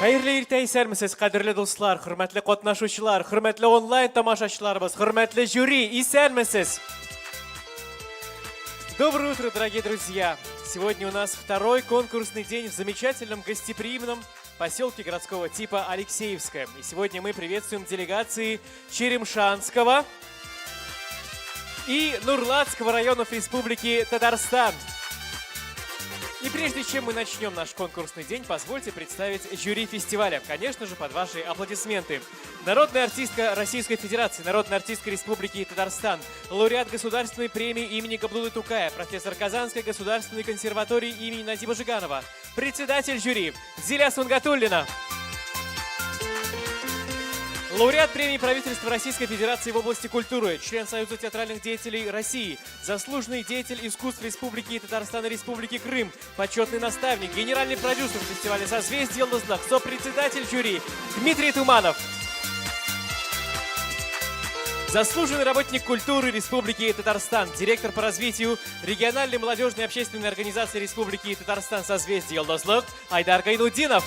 Xayrli erta isarmisiz, qadrli do'stlar, hurmatli qatnashuvchilar, hurmatli onlayn tomoshachilarimiz, hurmatli jюри, isarmisiz? Доброе утро, дорогие друзья! Сегодня у нас второй конкурсный день в замечательном гостеприимном поселке городского типа Алексеевское. И сегодня мы приветствуем делегации Черемшанского и Нурлатского районов Республики Татарстан. И прежде чем мы начнем наш конкурсный день, позвольте представить жюри фестиваля. Конечно же, под ваши аплодисменты. Народная артистка Российской Федерации, народная артистка Республики Татарстан, лауреат государственной премии имени Габдуллы Тукая, профессор Казанской государственной консерватории имени Надима Жиганова, председатель жюри Зиля Сунгатуллина. Лауреат премии правительства Российской Федерации в области культуры, член Союза театральных деятелей России, заслуженный деятель искусств Республики Татарстан и Республики Крым, почетный наставник, генеральный продюсер фестиваля «Созвездие Йолдызлык», сопредседатель жюри Дмитрий Туманов. Заслуженный работник культуры Республики Татарстан, директор по развитию региональной молодежной общественной организации Республики Татарстан «Созвездие Йолдызлык» Айдар Гайнуддинов.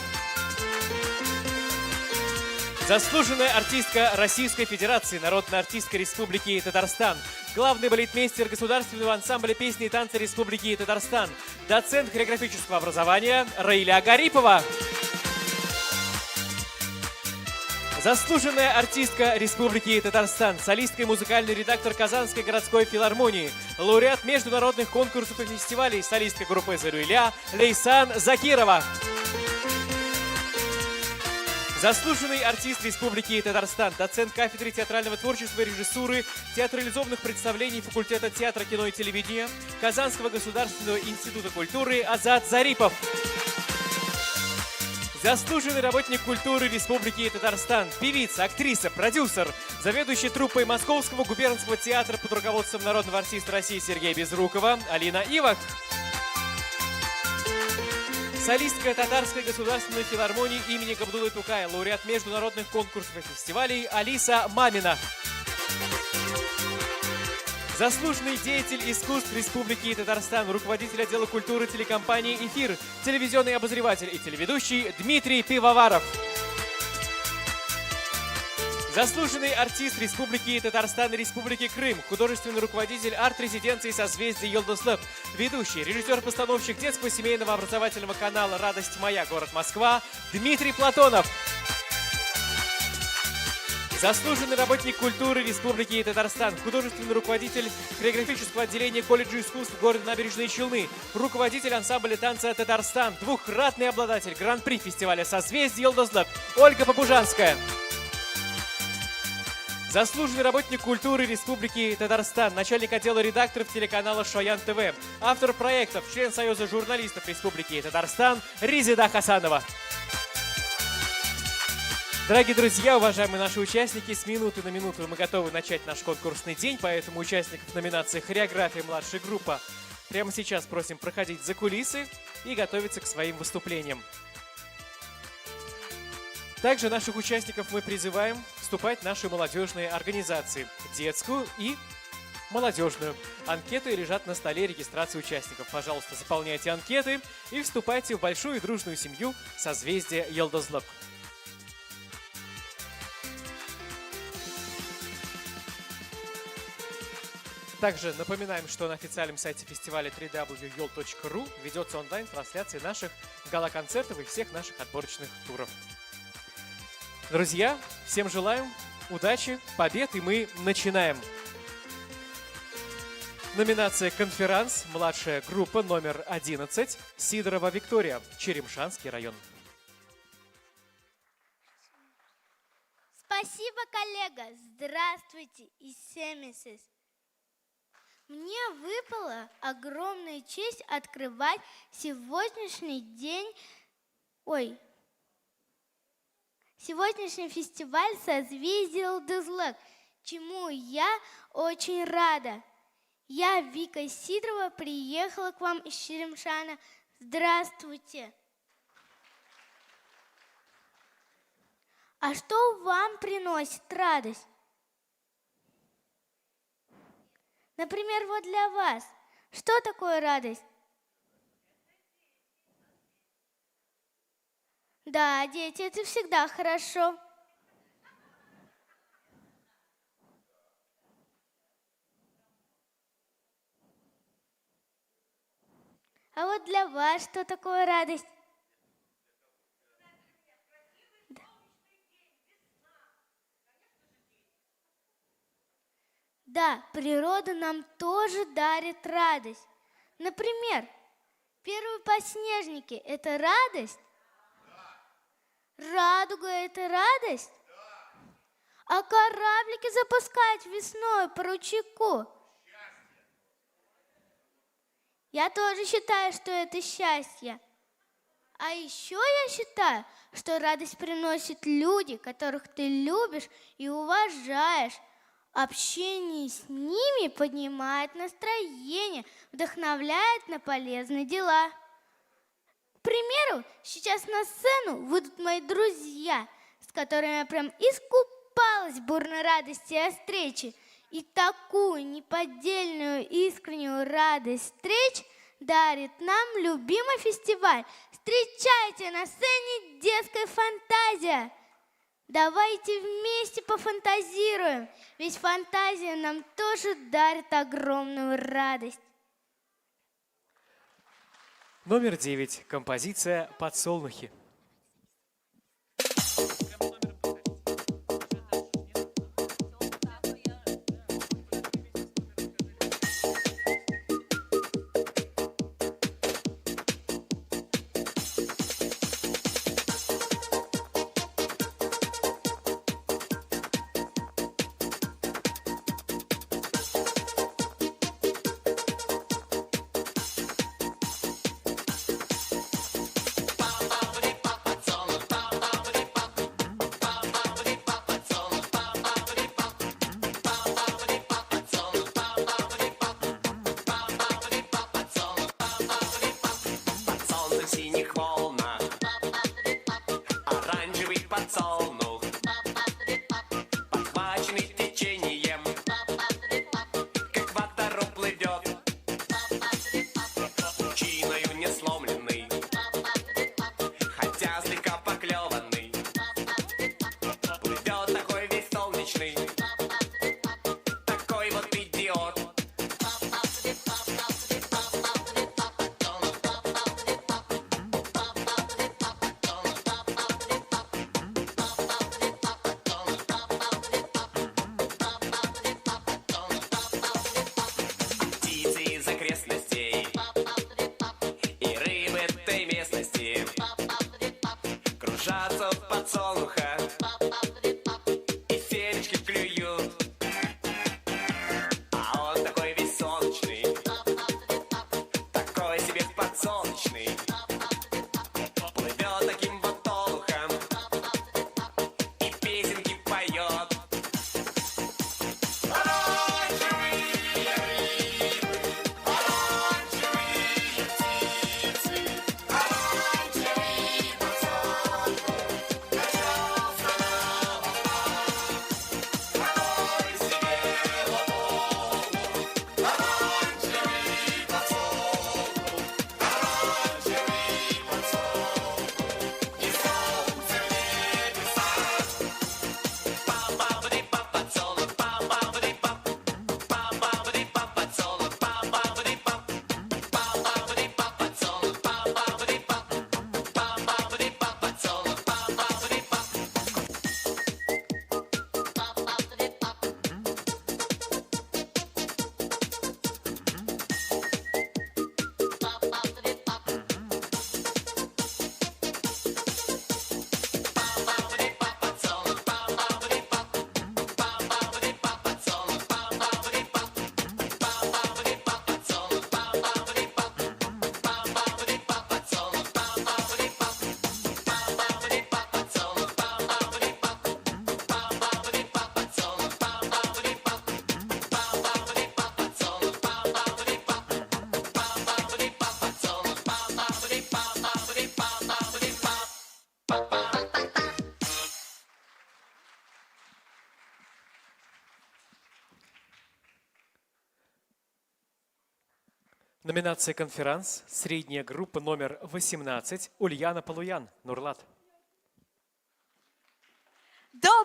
Заслуженная артистка Российской Федерации, народная артистка Республики Татарстан, главный балетмейстер государственного ансамбля песни и танца Республики Татарстан, доцент хореографического образования Раиля Гарипова. Заслуженная артистка Республики Татарстан, солистка и музыкальный редактор Казанской городской филармонии, лауреат международных конкурсов и фестивалей, солистка группы «Зарюля» Лейсан Закирова. Заслуженный артист Республики Татарстан, доцент кафедры театрального творчества и режиссуры, театрализованных представлений факультета театра, кино и телевидения Казанского государственного института культуры Азат Зарипов. Заслуженный работник культуры Республики Татарстан, певица, актриса, продюсер, заведующий труппой Московского губернского театра под руководством народного артиста России Сергея Безрукова Алина Ивак. Солистка Татарской государственной филармонии имени Габдуллы Тукая, лауреат международных конкурсов и фестивалей Алиса Мамина. Заслуженный деятель искусств Республики Татарстан, руководитель отдела культуры телекомпании «Эфир», телевизионный обозреватель и телеведущий Дмитрий Пивоваров. Заслуженный артист Республики Татарстан и Республики Крым, художественный руководитель арт-резиденции «Созвездие Йолдызлык», ведущий, режиссер-постановщик детского семейного образовательного канала «Радость моя. Город Москва» Дмитрий Платонов. Заслуженный работник культуры Республики Татарстан, художественный руководитель хореографического отделения колледжа искусств города Набережные Челны, руководитель ансамбля танца «Татарстан», двухкратный обладатель гран-при фестиваля «Созвездие Йолдызлык» Ольга Побужанская. Заслуженный работник культуры Республики Татарстан, начальник отдела редакторов телеканала «Шоян ТВ», автор проектов, член Союза журналистов Республики Татарстан Резида Хасанова. Дорогие друзья, уважаемые наши участники, с минуты на минуту мы готовы начать наш конкурсный день, поэтому участников номинации «Хореография. Младшая группа» прямо сейчас просим проходить за кулисы и готовиться к своим выступлениям. Также наших участников мы призываем вступать в наши молодежные организации, детскую и молодежную. Анкеты лежат на столе регистрации участников. Пожалуйста, заполняйте анкеты и вступайте в большую и дружную семью «Созвездие Йолдызлык». Также напоминаем, что на официальном сайте фестиваля www.yol.ru ведется онлайн-трансляция наших гала-концертов и всех наших отборочных туров. Друзья, всем желаем удачи, побед, и мы начинаем. Номинация «Конферанс. Младшая группа» номер 11. Сидорова Виктория, Черемшанский район. Спасибо, коллега. Здравствуйте, Исемисис. Мне выпала огромная честь открывать сегодняшний фестиваль «Созвездие Йолдызлык», чему я очень рада. Я, Вика Сидорова, приехала к вам из Черемшана. Здравствуйте. А что вам приносит радость? Например, вот для вас. Что такое радость? Да, дети, это всегда хорошо. А вот для вас что такое радость? Да, природа нам тоже дарит радость. Например, первые подснежники – это радость? Радуга – это радость? А кораблики запускать весной по ручейку? Я тоже считаю, что это счастье. А еще я считаю, что радость приносят люди, которых ты любишь и уважаешь. Общение с ними поднимает настроение, вдохновляет на полезные дела. К примеру, сейчас на сцену выйдут мои друзья, с которыми я прям искупалась в бурной радости от встречи. И такую неподдельную искреннюю радость встреч дарит нам любимый фестиваль. Встречайте на сцене «Детская фантазия». Давайте вместе пофантазируем, ведь фантазия нам тоже дарит огромную радость. Номер 9. Композиция «Подсолнухи». Номинация «Конферанс». Средняя группа номер 18. Ульяна Полуян. Нурлат.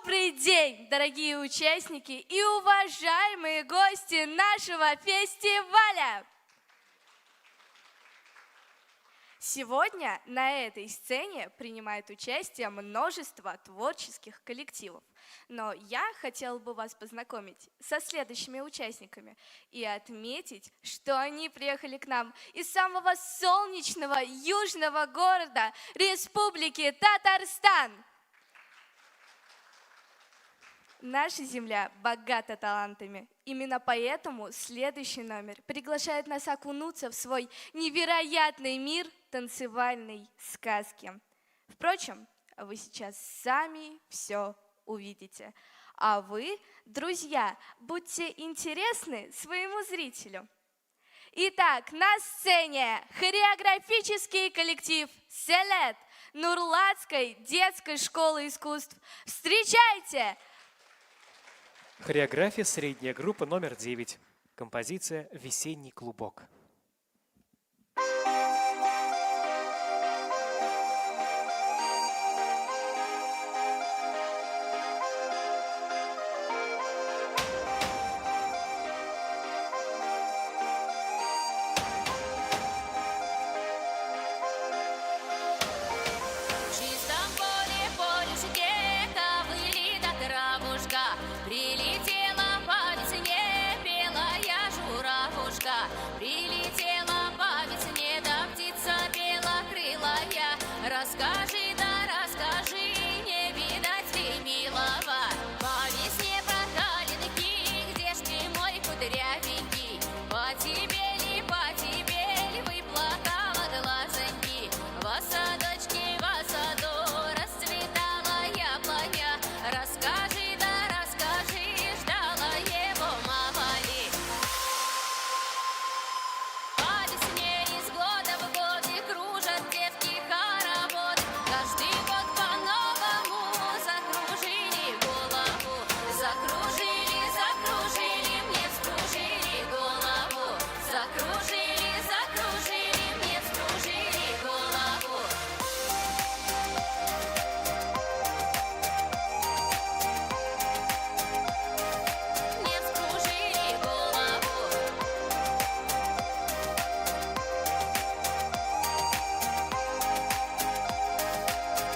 Добрый день, дорогие участники и уважаемые гости нашего фестиваля! Сегодня на этой сцене принимает участие множество творческих коллективов. Но я хотела бы вас познакомить со следующими участниками и отметить, что они приехали к нам из самого солнечного южного города Республики Татарстан. Наша земля богата талантами. Именно поэтому следующий номер приглашает нас окунуться в свой невероятный мир танцевальной сказки. Впрочем, вы сейчас сами все увидите. А вы, друзья, будьте интересны своему зрителю. Итак, на сцене хореографический коллектив «Селет» Нурлатской детской школы искусств. Встречайте! Хореография средняя группа номер 9. Композиция «Весенний клубок». Расскажи, да расскажи, не видать ли милого? По весне прогалинки, где ж ты мой кудрявенький? По тебе ли выплакала глазоньки? В садочке, в саду расцветала яблоня. Расскажи, да расскажи, ждала его мало ли? По весне из года в год и кружат девки хороводы. Каждый год по-новому закружили голову. Закружили, закружили, мне вскружили голову. Закружили, закружили, мне вскружили голову. Мне вскружили голову.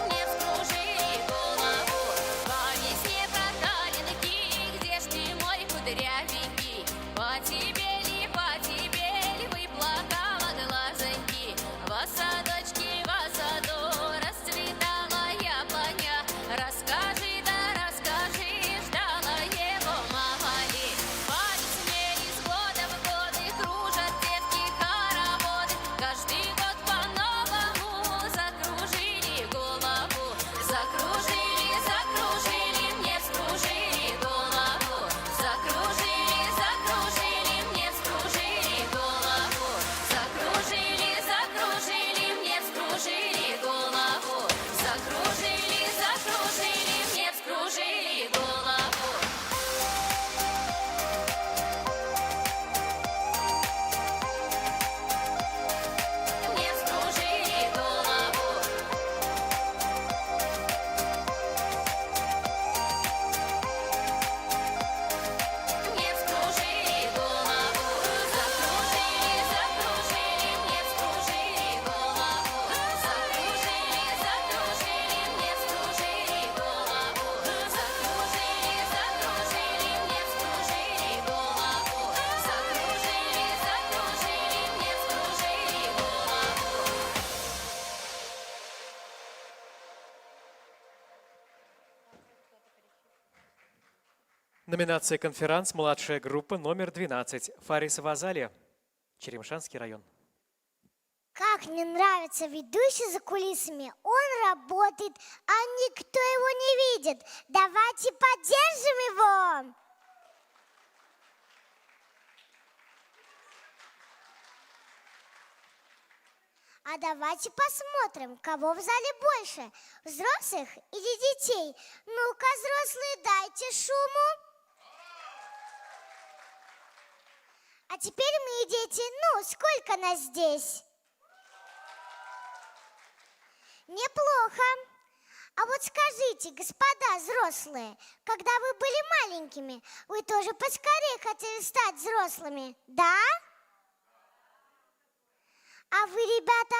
Мне вскружили голову. По весне прогалинки, где ж ты мой кудрявенький? По тебе ли выплакала глазоньки? В садочке, в саду расцветала яблоня. Расскажи, да расскажи, ждала его мало ли? По весне из года в год и кружат девки хороводы. Каждый год по-новому закружили голову. Закружили, закружили, мне вскружили голову. Закружили, закружили, мне вскружили голову. Закружили, закружили, мне вскружили голову. Закружили, закружили, мне вскружили голову. Мне вскружили голову. Мне вскружили голову. Закружили, закружили, мне вскружили голову. Закружили, закружили, мне вскружили голову. Закружили, закружили, мне вскружили голову. Закружили, закружили, мне вскружили голову. Номинация «Конферанс. Младшая группа номер 12». Фарисова Азалия. Черемшанский район. Как мне нравится ведущий за кулисами. Он работает, а никто его не видит. Давайте поддержим его. А давайте посмотрим, кого в зале больше, взрослых или детей. Ну-ка, взрослые, дайте шуму. А теперь мы, дети, ну, сколько нас здесь? Неплохо. А вот скажите, господа взрослые, когда вы были маленькими, вы тоже поскорее хотели стать взрослыми, да? А вы, ребята?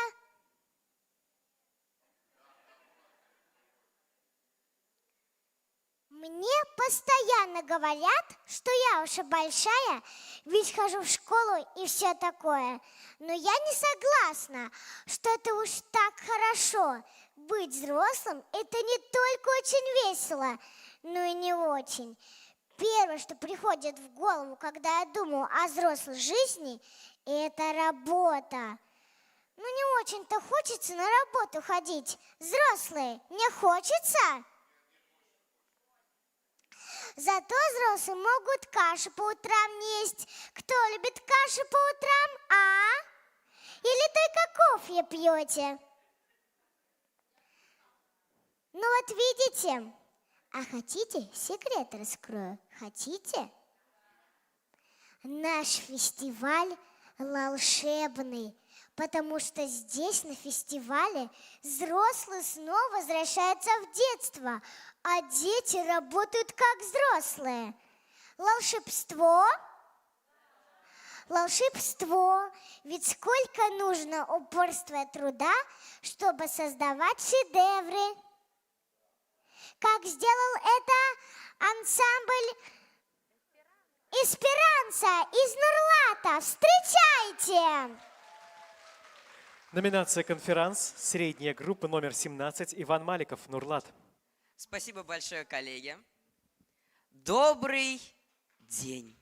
Мне постоянно говорят, что я уже большая, ведь хожу в школу и все такое. Но я не согласна, что это уж так хорошо. Быть взрослым – это не только очень весело, но и не очень. Первое, что приходит в голову, когда я думаю о взрослой жизни – это работа. Ну, не очень-то хочется на работу ходить. Взрослые, не хочется? Зато взрослые могут кашу по утрам есть. Кто любит кашу по утрам, а? Или только кофе пьете? Ну вот видите. А хотите, секрет раскрою? Хотите? Наш фестиваль волшебный, потому что здесь, на фестивале, взрослые снова возвращаются в детство, а дети работают как взрослые. Волшебство? Волшебство. Ведь сколько нужно упорства и труда, чтобы создавать шедевры. Как сделал это ансамбль «Эсперанца» из Нурлата. Встречайте! Номинация «Конферанс». Средняя группа номер 17. Иван Маликов, Нурлат. Спасибо большое, коллеги. Добрый день.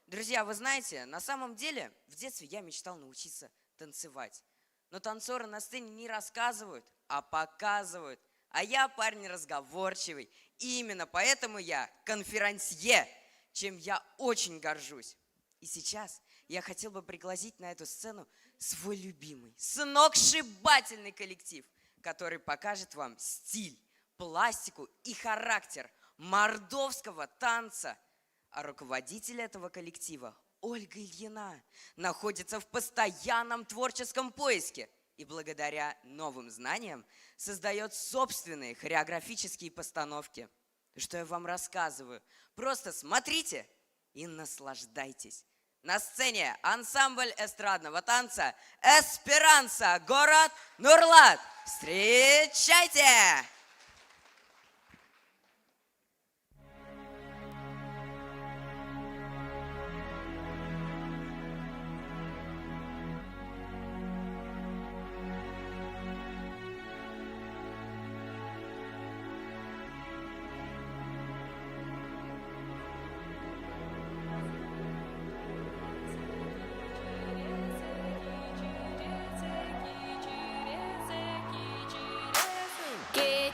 Друзья, вы знаете, на самом деле в детстве я мечтал научиться танцевать. Но танцоры на сцене не рассказывают, а показывают. А я парень разговорчивый. И именно поэтому я конферансье, чем я очень горжусь. И сейчас я хотел бы пригласить на эту сцену свой любимый, сногсшибательный коллектив, который покажет вам стиль, пластику и характер мордовского танца. А руководитель этого коллектива, Ольга Ильина, находится в постоянном творческом поиске и благодаря новым знаниям создает собственные хореографические постановки. Что я вам рассказываю? Просто смотрите и наслаждайтесь. На сцене ансамбль эстрадного танца «Эсперанца», город Нурлат. Встречайте! Que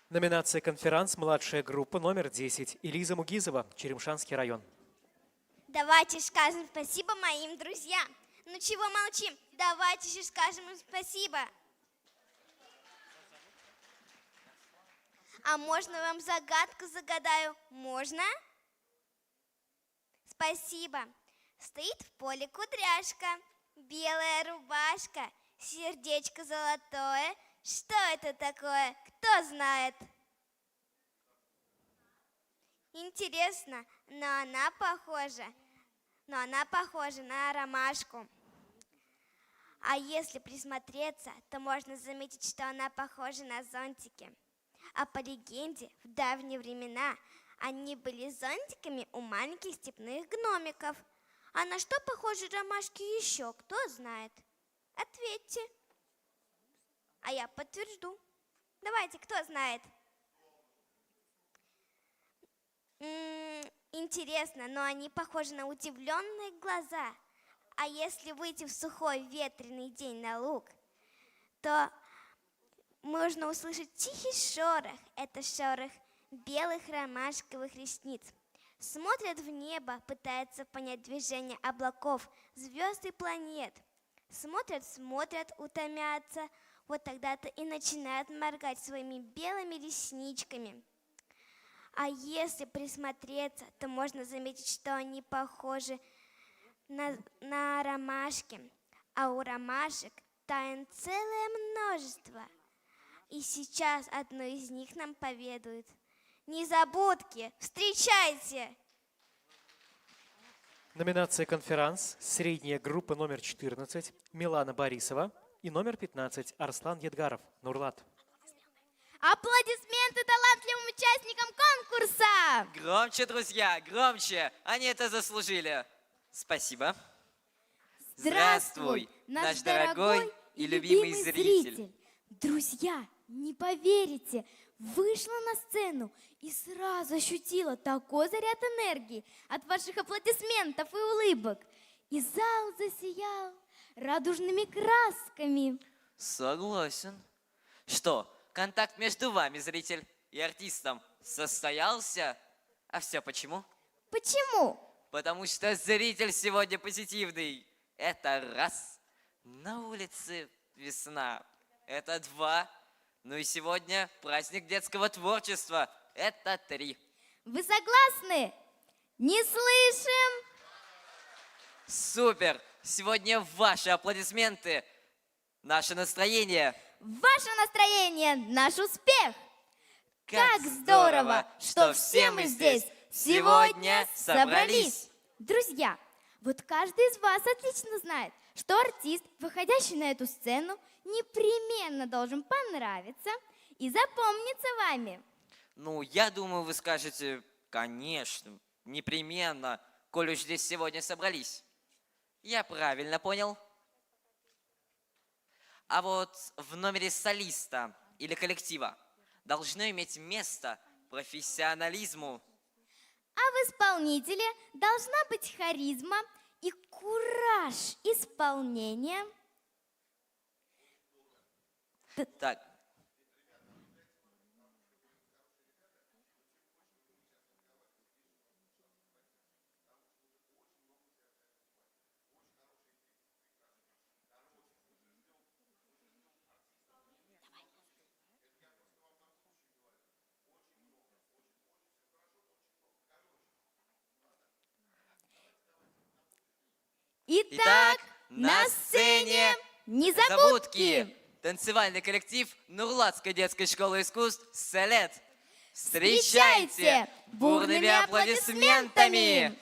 Номинация «Конферанс. Младшая группа» номер 10. Элиза Мугизова, Черемшанский район. Давайте скажем спасибо моим друзьям. Ну чего молчим? Давайте же скажем им спасибо. А можно вам загадку загадаю? Можно? Спасибо. Стоит в поле кудряшка, белая рубашка, сердечко золотое. Что это такое? Кто знает? Интересно, но она похожа на ромашку. А если присмотреться, то можно заметить, что она похожа на зонтики. А по легенде, в давние времена они были зонтиками у маленьких степных гномиков. А на что похожи ромашки еще, кто знает? Ответьте. А я подтвержду. Давайте, кто знает? Интересно, но они похожи на удивленные глаза. А если выйти в сухой ветреный день на луг, то можно услышать тихий шорох. Это шорох белых ромашковых ресниц. Смотрят в небо, пытаются понять движение облаков, звезд и планет. Смотрят, утомятся. Вот тогда-то и начинают моргать своими белыми ресничками. А если присмотреться, то можно заметить, что они похожи на ромашки. А у ромашек тайн целое множество. И сейчас одну из них нам поведают. Незабудки, встречайте! Номинация «Конферанс». Средняя группа номер 14. Милана Борисова. И номер 15. Арслан Едгаров, Нурлат. Аплодисменты талантливым участникам конкурса! Громче, друзья, громче! Они это заслужили. Спасибо. Здравствуй, наш дорогой и любимый зритель. Друзья, не поверите, вышла на сцену и сразу ощутила такой заряд энергии от ваших аплодисментов и улыбок. И зал засиял радужными красками. Согласен. Что, контакт между вами, зритель, и артистом состоялся? А все почему? Почему? Потому что зритель сегодня позитивный. Это раз. На улице весна. Это два. Ну и сегодня праздник детского творчества. Это три. Вы согласны? Не слышим? Супер! Сегодня ваши аплодисменты, наше настроение. Ваше настроение, наш успех! Как здорово, что все мы здесь сегодня собрались! Друзья, вот каждый из вас отлично знает, что артист, выходящий на эту сцену, непременно должен понравиться и запомниться вами. Ну, я думаю, вы скажете, конечно, непременно, коль уж здесь сегодня собрались. Я правильно понял? А вот в номере солиста или коллектива должно иметь место профессионализму. А в исполнителе должна быть харизма и кураж исполнения. Так. Итак, на сцене незабудки. Танцевальный коллектив Нурлатской детской школы искусств «Салет». Встречайте бурными аплодисментами!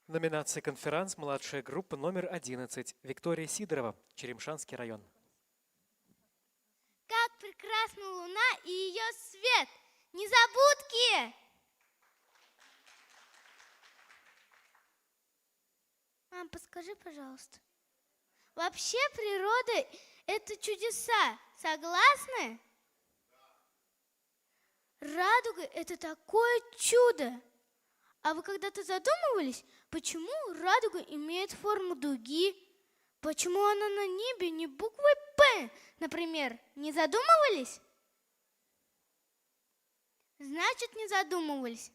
Номинация «Конферанс. Младшая группа номер 11». Виктория Сидорова, Черемшанский район. Как прекрасна луна и ее свет! Незабудки! Мам, подскажи, пожалуйста. Вообще природа – это чудеса. Согласны? Радуга – это такое чудо. А вы когда-то задумывались, почему радуга имеет форму дуги? Почему она на небе не буквой «П», например? Не задумывались? Значит, не задумывались.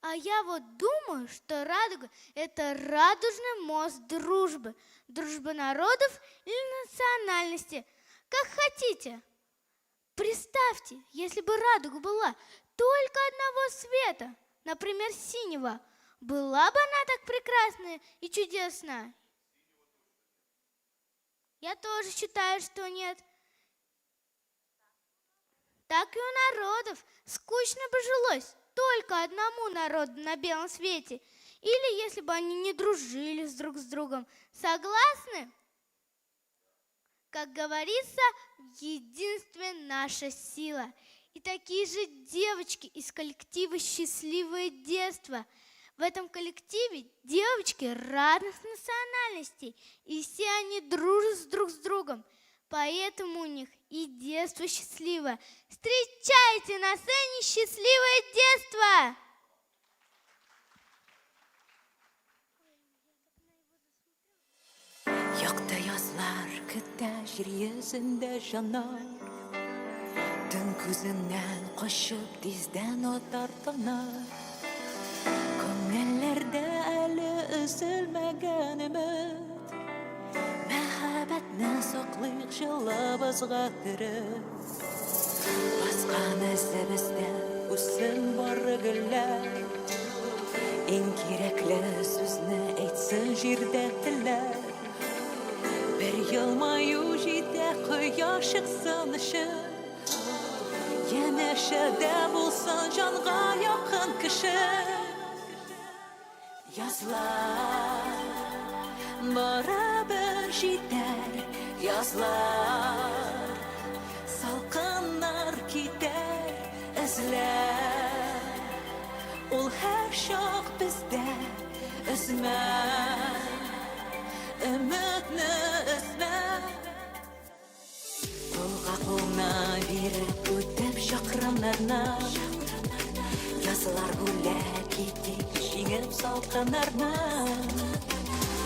А я вот думаю, что радуга – это радужный мост дружбы. Дружбы народов или национальности. Как хотите. Представьте, если бы радуга была только одного цвета, например, синего, была бы она так прекрасная и чудесная? Я тоже считаю, что нет. Так и у народов скучно бы жилось только одному народу на белом свете. Или если бы они не дружили друг с другом. Согласны? Как говорится, в единстве наша сила. И такие же девочки из коллектива «Счастливое детство». В этом коллективе девочки разных национальностей, и все они дружат друг с другом. Поэтому у них и детство счастливое. Встречайте на сцене «Счастливое детство». Yakta yazlar kıta jiryesinde janar Dün gözünden koşup dizden otar tonar Köngellerde eli üzülmegen ümit Mehabetne soqlıq жылы bızgatırır Basqan izimizde üstün barı güller En kerekli sözünü etsin jirde tiller Bir yılmayu jide quyosh ıqsın ışık Yeneşede bulsun canğa yakın kişi Yazlar barabir jiter Yazlar salqınlar gider izler Ol her şoq bizde üzmez Ümitni üzmez Қолға қолына беріп өтіп шақырымдарына Yazılar güllər кетіп жеңіп салқындарына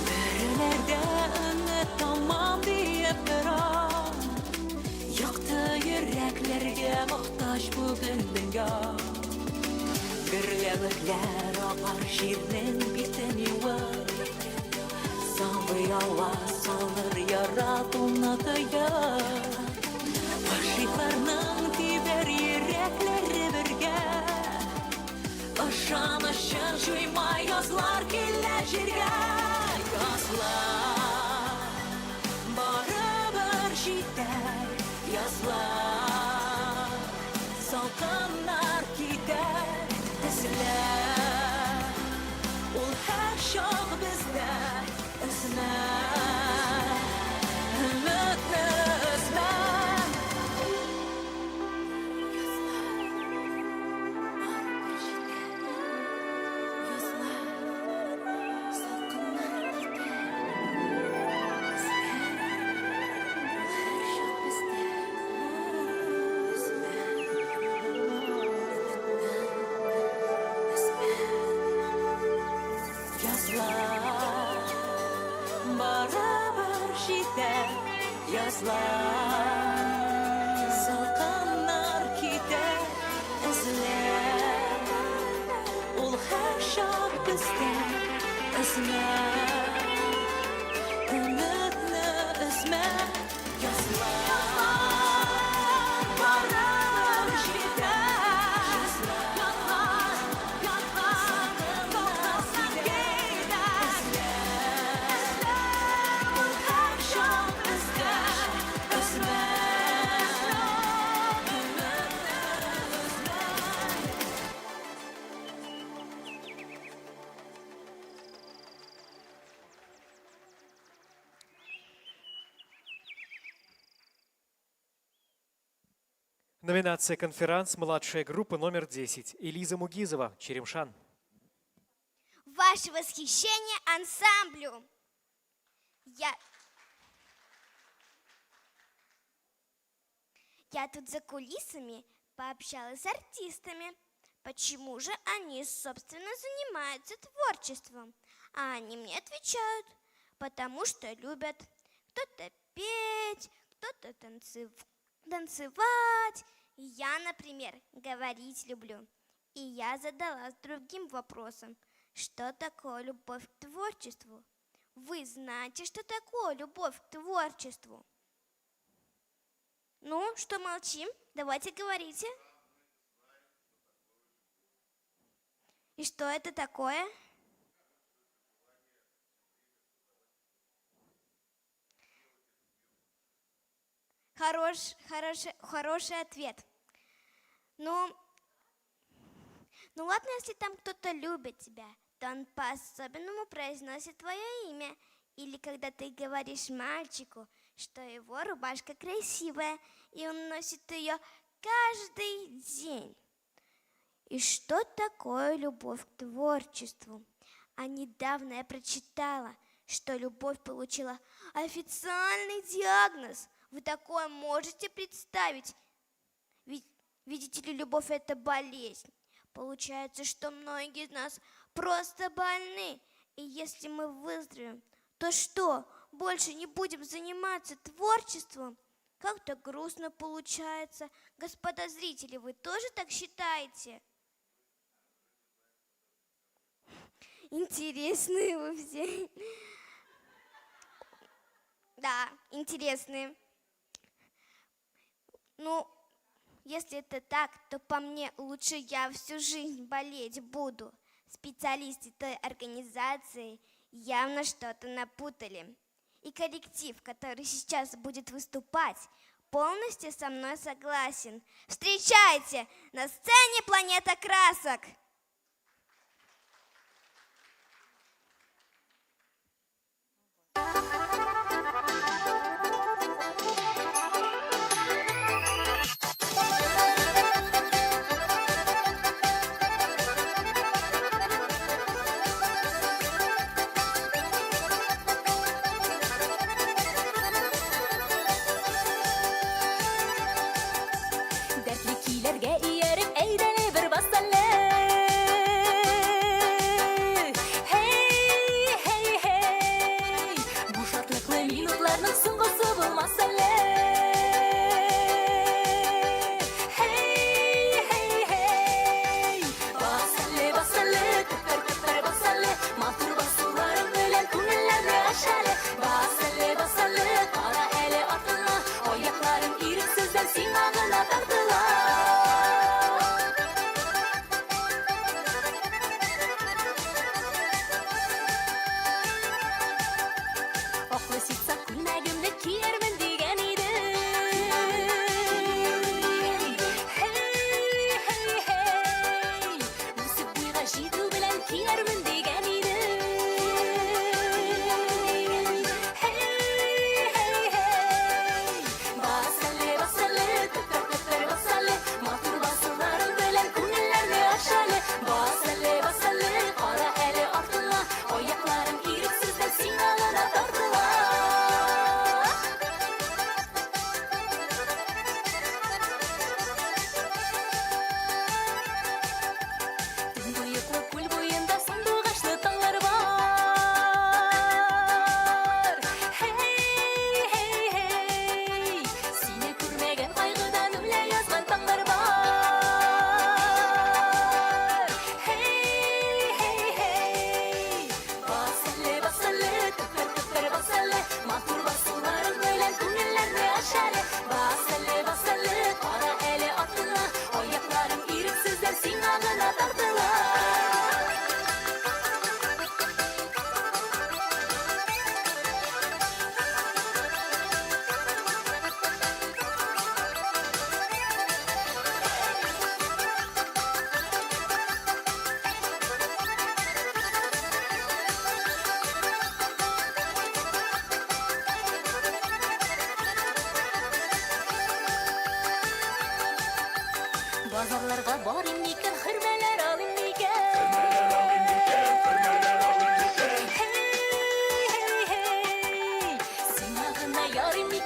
Бірілерде үміт tamam deyip бірақ Яқты yüreklerге мұқтаж бүгін dünya Бірліліктер ағар жердің бетін еуір Sanlı yalla salır yaratılına dayar Aşıklarının tiber yürekleri birge Aşan aşan juymay yazlar keller jirge Yazlar barabir jiter Yazlar salqınlar gider izler Ol her şoq bizde üzmez Ümitni üzmez Yazlar barabir jiter Yazlar salqınlar gider izler Ol her şoq bizde üzmez Ümitni üzmez Yazlar barabir jiter Yazlar salqınlar gider Ol her şoq bizde üzmez Ümitni üzmez Номинация «Конферанс. Младшая группа номер 10». Элиза Мугизова, Черемшан. Ваше восхищение ансамблю. Я тут за кулисами пообщалась с артистами. Почему же они, собственно, занимаются творчеством? А они мне отвечают, потому что любят кто-то петь, кто-то танцевать. Я, например, говорить люблю. И я задалась другим вопросом. Что такое любовь к творчеству? Вы знаете, что такое любовь к творчеству? Ну, что молчим? Давайте говорите. И что это такое? Хороший ответ. Ну ладно, если там кто-то любит тебя, то он по-особенному произносит твое имя. Или когда ты говоришь мальчику, что его рубашка красивая, и он носит ее каждый день. И что такое любовь к творчеству? А недавно я прочитала, что любовь получила официальный диагноз. Вы такое можете представить? Видите ли, любовь – это болезнь. Получается, что многие из нас просто больны. И если мы выздоровеем, то что, больше не будем заниматься творчеством? Как-то грустно получается. Господа зрители, вы тоже так считаете? Интересные вы все. Да, интересные. Ну, если это так, то по мне лучше я всю жизнь болеть буду. Специалисты той организации явно что-то напутали. И коллектив, который сейчас будет выступать, полностью со мной согласен. Встречайте, на сцене «Планета красок». Dertli kilerge iyerip eğdene bir basalle. Hey, hey, hey. Bu şartlıklı minutlarının sungusu bulmasalle. Hey, hey, hey. Basalle, basalle, teper teper basalle. Mahtur basuların ölen kunellerini aşale. Basalle, basalle, kara ele atına. Oyakların iriksizden sinagına taktılar. Oqlashitsa kulnagimni kiyarman degan edim. Hey, hey, hey. O'sib bo'yg'ashidu bilan kiyarman degan edim. Hey,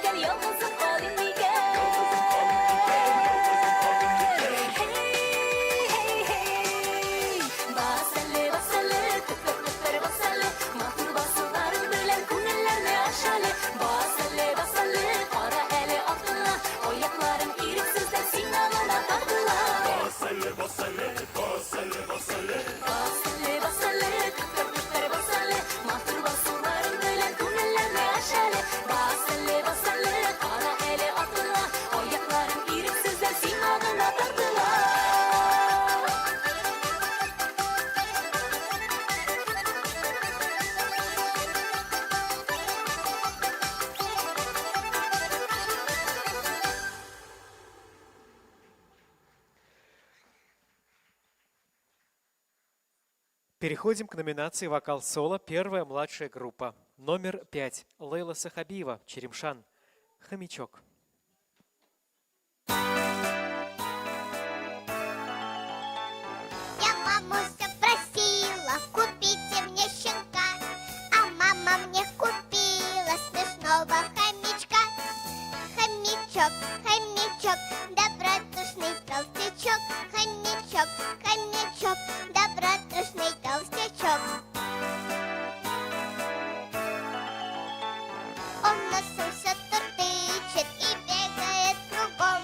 gel yalnızım halimi gel Hey hey Basale basale Tepe basale Mahtur basıların bilen kunellerle aşale Basale basale Para ele attılar Oyakların iriksizler sinanına taktılar Basale basale Basale basale Basale basale Tepe basale Mahtur basıların bilen kunellerle aşale Basale basale Para ele attılar Oyakların iriksizler sinanına taktılar Переходим к номинации «Вокал-соло. Первая младшая группа». Номер 5. Лейла Сахабиева, Черемшан. «Хомячок». Я маму все просила, купите мне щенка, а мама мне купила смешного хомячка. Хомячок, хомячок, добродушный толстячок. Хомячок, хомячок, добродушный толстячок. Он носом все тыртычет и бегает кругом.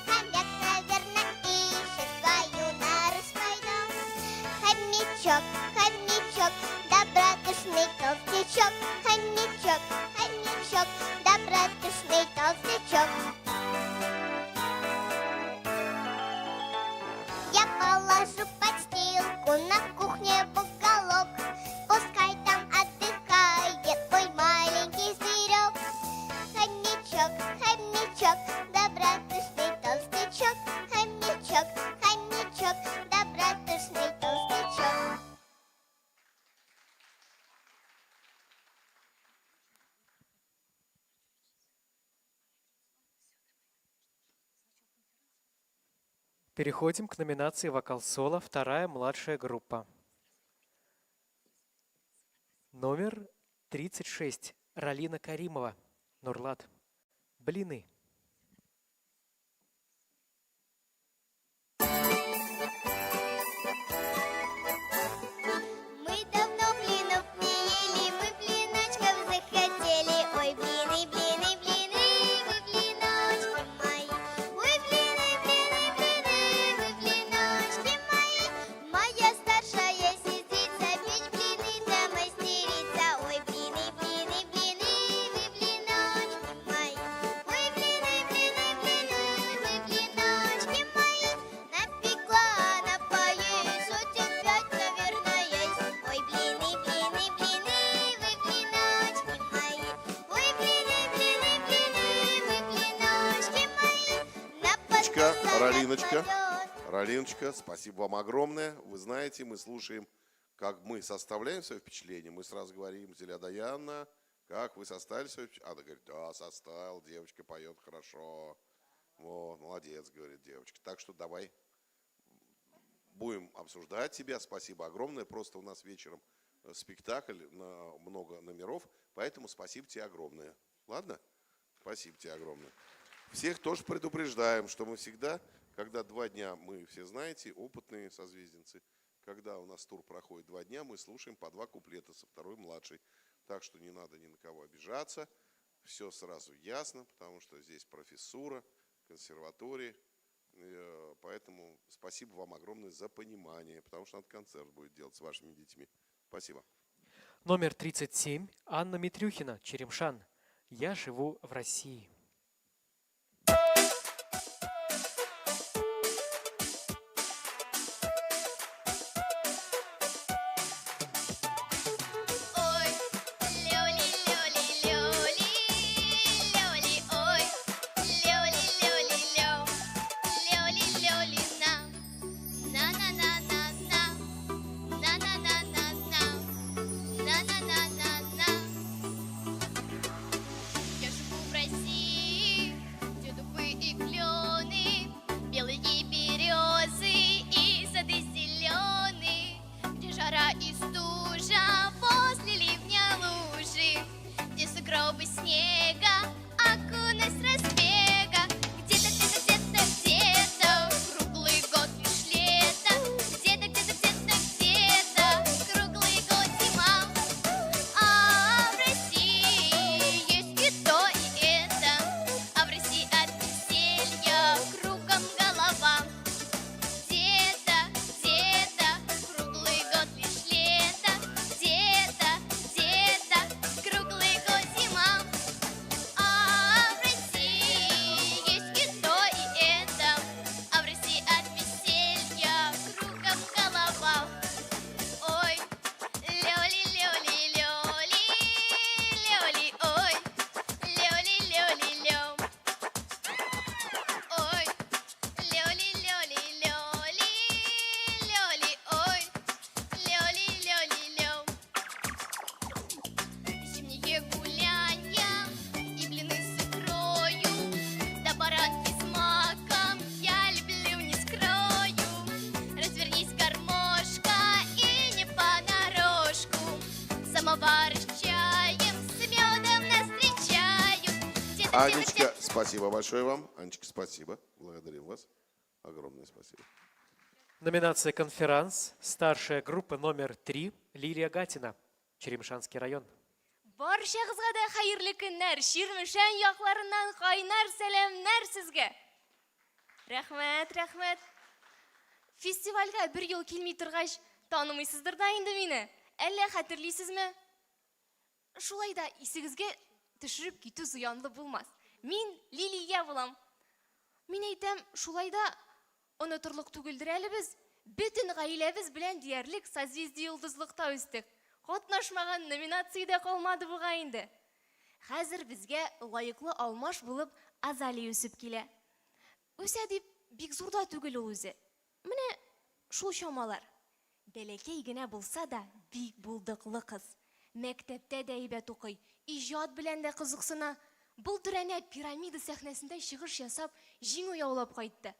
Хомяк, наверное, ищет свою нору, свой дом. Хомячок, хомячок, добродушный толстячок. Хомячок, хомячок, добродушный толстячок. Я положу подстилку на кухне в уголок. Пускай там отдыхает мой маленький зверек. Хомячок, хомячок, добродушный толстячок. Хомячок, хомячок, добродушный толстячок. Переходим к номинации «Вокал-соло. Вторая младшая группа». Номер 36. Ралина Каримова, Нурлат. «Блины». Мы давно блинов не ели, мы блиночков захотели. Ой, блины, блины, блины, вы блиночки мои. Ой, блины, блины, блины, вы блиночки мои. Моя старшая сестрица печь блины-то мастерица. Ой, блины, блины, блины, вы блиночки мои. Ой, блины, блины, блины, вы блиночки мои. Напекла она поесть, сотен 5, наверное, есть. Ой, блины, блины, блины, вы блиночки мои. Ой, блины, блины, блины, вы блиночки мои. На Ралиночка, Ралиночка, спасибо вам огромное. Вы знаете, мы слушаем, как мы составляем свое впечатление. Мы сразу говорим: Зиля Даяна, как вы составили свое впечатление? Она говорит: да, составил, девочка поет хорошо. Вот, молодец, говорит девочка. Так что давай будем обсуждать тебя. Спасибо огромное. Просто у нас вечером спектакль на много номеров, поэтому спасибо тебе огромное. Ладно? Спасибо тебе огромное. Всех тоже предупреждаем, что мы всегда, когда 2 дня, мы все знаете, опытные созвезденцы, когда у нас тур проходит 2 дня, мы слушаем по 2 куплета со второй младшей. Так что не надо ни на кого обижаться, все сразу ясно, потому что здесь профессура, консерватория. Поэтому спасибо вам огромное за понимание, потому что надо концерт будет делать с вашими детьми. Спасибо. Номер 37. Анна Митрюхина, Черемшан. «Я живу в России». Ой, лёли, лёли, лёли, лёли, ой, лёли, лёли, лё, лёли, лёли, на, на, на, на, на, на, на, на, на, на, на, на, на, на, на, на. Я живу в России, где дубы и клены, белые березы и сады зеленые, где жара и стужа, после ливня лужи, где сугробы снега, Анечка, спасибо большое вам. Анечка, спасибо. Благодарим вас. Огромное спасибо. Номинация «Конферанс». Старшая группа номер 3. Лилия Гатина. Черемшанский район. Баршаңызға да хайырлы күннәр, Ширмешән якларыннан кайнар сәламнәр сезгә. Рәхмәт, рәхмәт. Фестивальгә бер ел килми торгач, танымыйсыздыр да инде мине. Әллә хәтерлисезме? Шулай да исегезгә төшереп китү зыянлы булмас. Мин Лилия булам. Мин әйтәм, шулай да онытырлык түгелдер әле без. Бөтен гаиләбез белән диярлек созвездие йолдызлыкта үстек. Катнашмаган номинациядә калмады буга инде. Хәзер безгә лаеклы алмаш булып Азали үсеп килә. Үсә дип бик зур да түгел ул үзе. Менә шул чамалар. Бәләкәй генә булса да бик булдыклы кыз. Мәктәптә дә әйбәт укый, иҗат белән дә кызыксына. Былтыр әнә пирамида сәхнәсендә чыгыш ясап, җиңү яулап кайтты.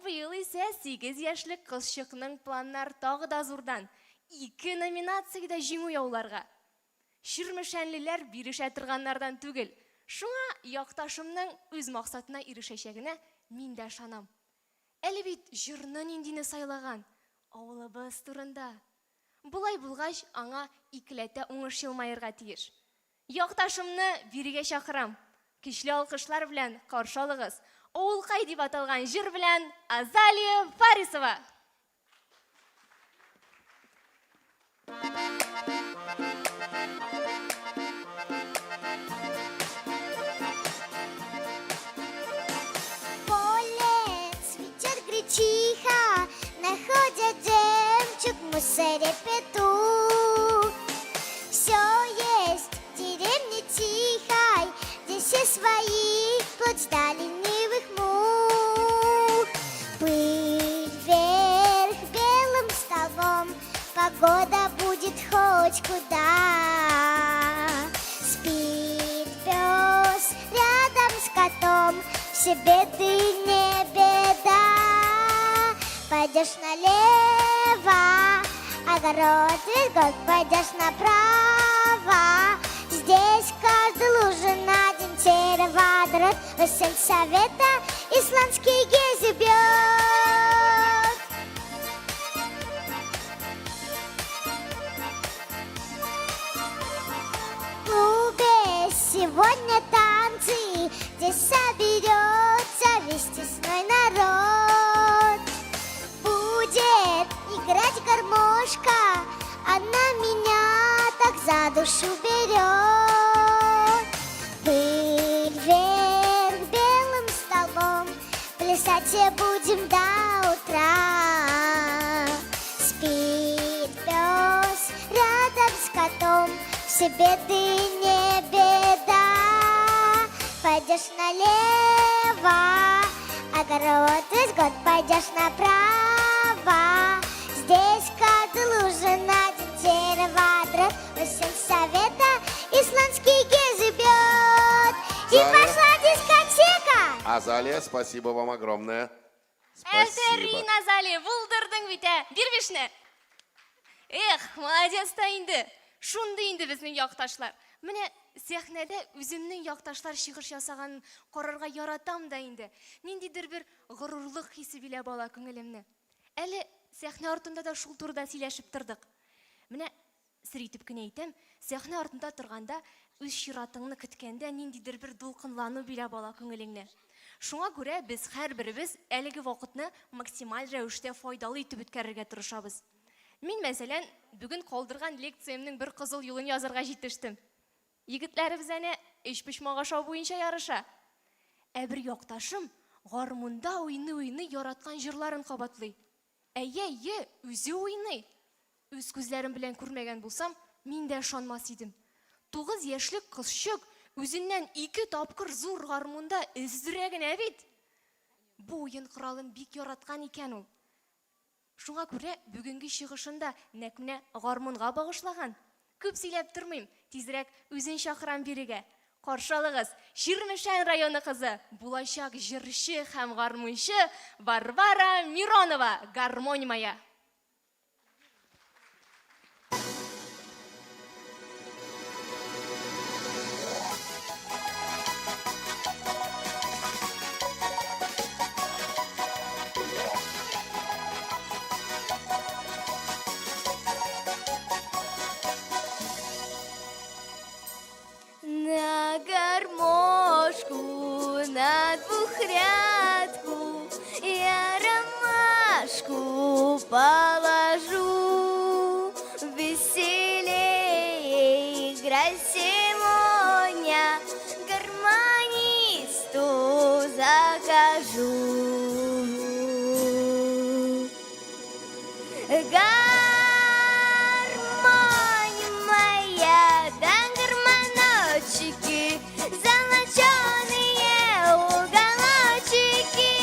Быел исә 8 яшьлек кызчыкның планнар тагы да зурдан. 2 номинациядә җиңү яуларга. Ширмешәнлеләр бирешә торганнардан түгел. Шуңа якташымның үз максатына ирешәчәгенә мин дә ышанам. Әле бит җырны ниндине сайлаган? Авылыбыз турында. Булай булгач, аңа икеләтә уңыш елмаерга тиеш. Якташымны бирегә чакырам. Көчле алкышлар белән каршы алыгыз. Авылкай дип аталган җыр белән Азалия Фарисова. Поле цветет гречиха, находят жемчуг в мусоре петух. Все есть в деревне тихой, где все своих плоть ждали ленивых мух. Пыль вверх белым столбом, погода будет хоть куда. Спит пес рядом с котом, все беды не беда. Пойдешь налево, огород весь год, пойдешь направо. Здесь каждый лужа на день водород, в сельсовета исландский гези бьет. В клубе сегодня танцы, здесь соберется весь тесной народ. Будет играть гармошка, она меня так за душу берет. Пыль вверх белым столбом, плясать все будем до утра. Спит пес рядом с котом, все беды не беда. Пойдешь налево, огород весь год, пойдешь направо. Здесь каждый лужа на день дерево, сельсовета исландский гези бьет. И Заля. пошла дискотека. Азалия, спасибо вам огромное. Әфәрин, Спасибо. Азали, булдырдың бит, бирбешне. Молодец та инде. Шунда инде безнең якташлар. Менә сәхнәдә үземнең якташлар чыгыш ясаган карарга яратам да инде. Ниндидер бер горурлык хисе билә бала күңелемне. Әле сәхнә артында да шул турыда сөйләшеп тордык. Менә сер итеп кенә әйтәм, сәхнә артында торганда үз чиратыңны көткәндә ниндидер бер дулкынлану билә бала күңелеңне. Шуңа күрә без һәрберебез әлеге вакытны максималь рәвештә файдалы итеп үткәрергә тырышабыз. Мин, мәсәлән, бүген калдырган лекциямның бер кызыл юлын язарга җитештем. Егетләребез әнә эч пошмага шау буенча ярыша. Бер якташым гармунда уйный яраткан җырларын кабатлый. Әйе, үзе уйный. Үз күзләрем белән күрмәгән булсам, мин дә ышанмас идем. 9 яшьлек кызчык үзеннән 2 тапкыр зур гармунда эздерә генә бит. Бу уен коралын бик яраткан икән ул. Шуңа күрә бүгенге чыгышында нәкъ менә гармунга багышлаган. Күп сөйләп тормыйм, тизрәк үзен чакырам бирегә. Каршы алыгыз, Ширмешән районы кызы, булачак җырчы һәм гармунчы Варвара Миронова, гармонь моя. грядку я ромашку положу. Веселее играть сегодня гармонисту закажу. Гармонь моя, да гармоночки, золоченые уголочки.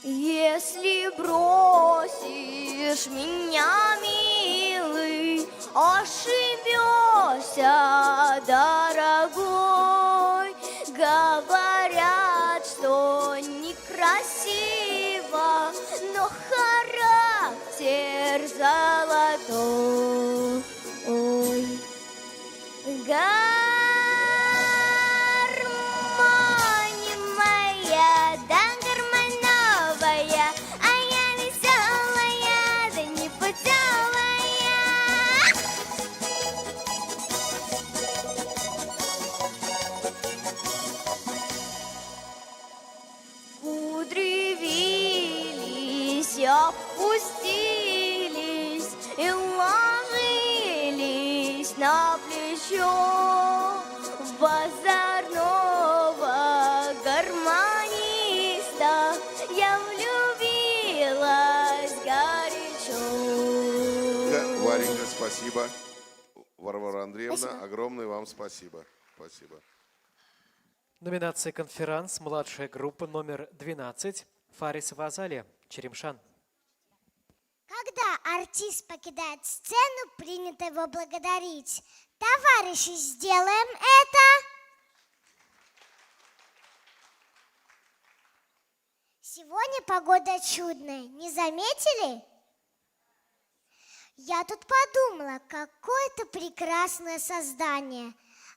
Если бросишь меня, милый, ошибешься, дорогой. Говорят, что некрасиво, но характер золотой. Гармонь моя, да гармоновая, а я веселая, да непутевая. Кудри вились, опустились и ложились на плечо базарного гармониста. Я влюбилась горячо. Варенька, спасибо. Варвара Андреевна, огромное вам спасибо. Спасибо. Номинация «Конферанс», младшая группа номер 12, Фарисова Азалия, Черемшан. Когда артист покидает сцену, принято его благодарить. Товарищи, сделаем это. Сегодня погода чудная, не заметили? Я тут подумала, какое-то прекрасное создание.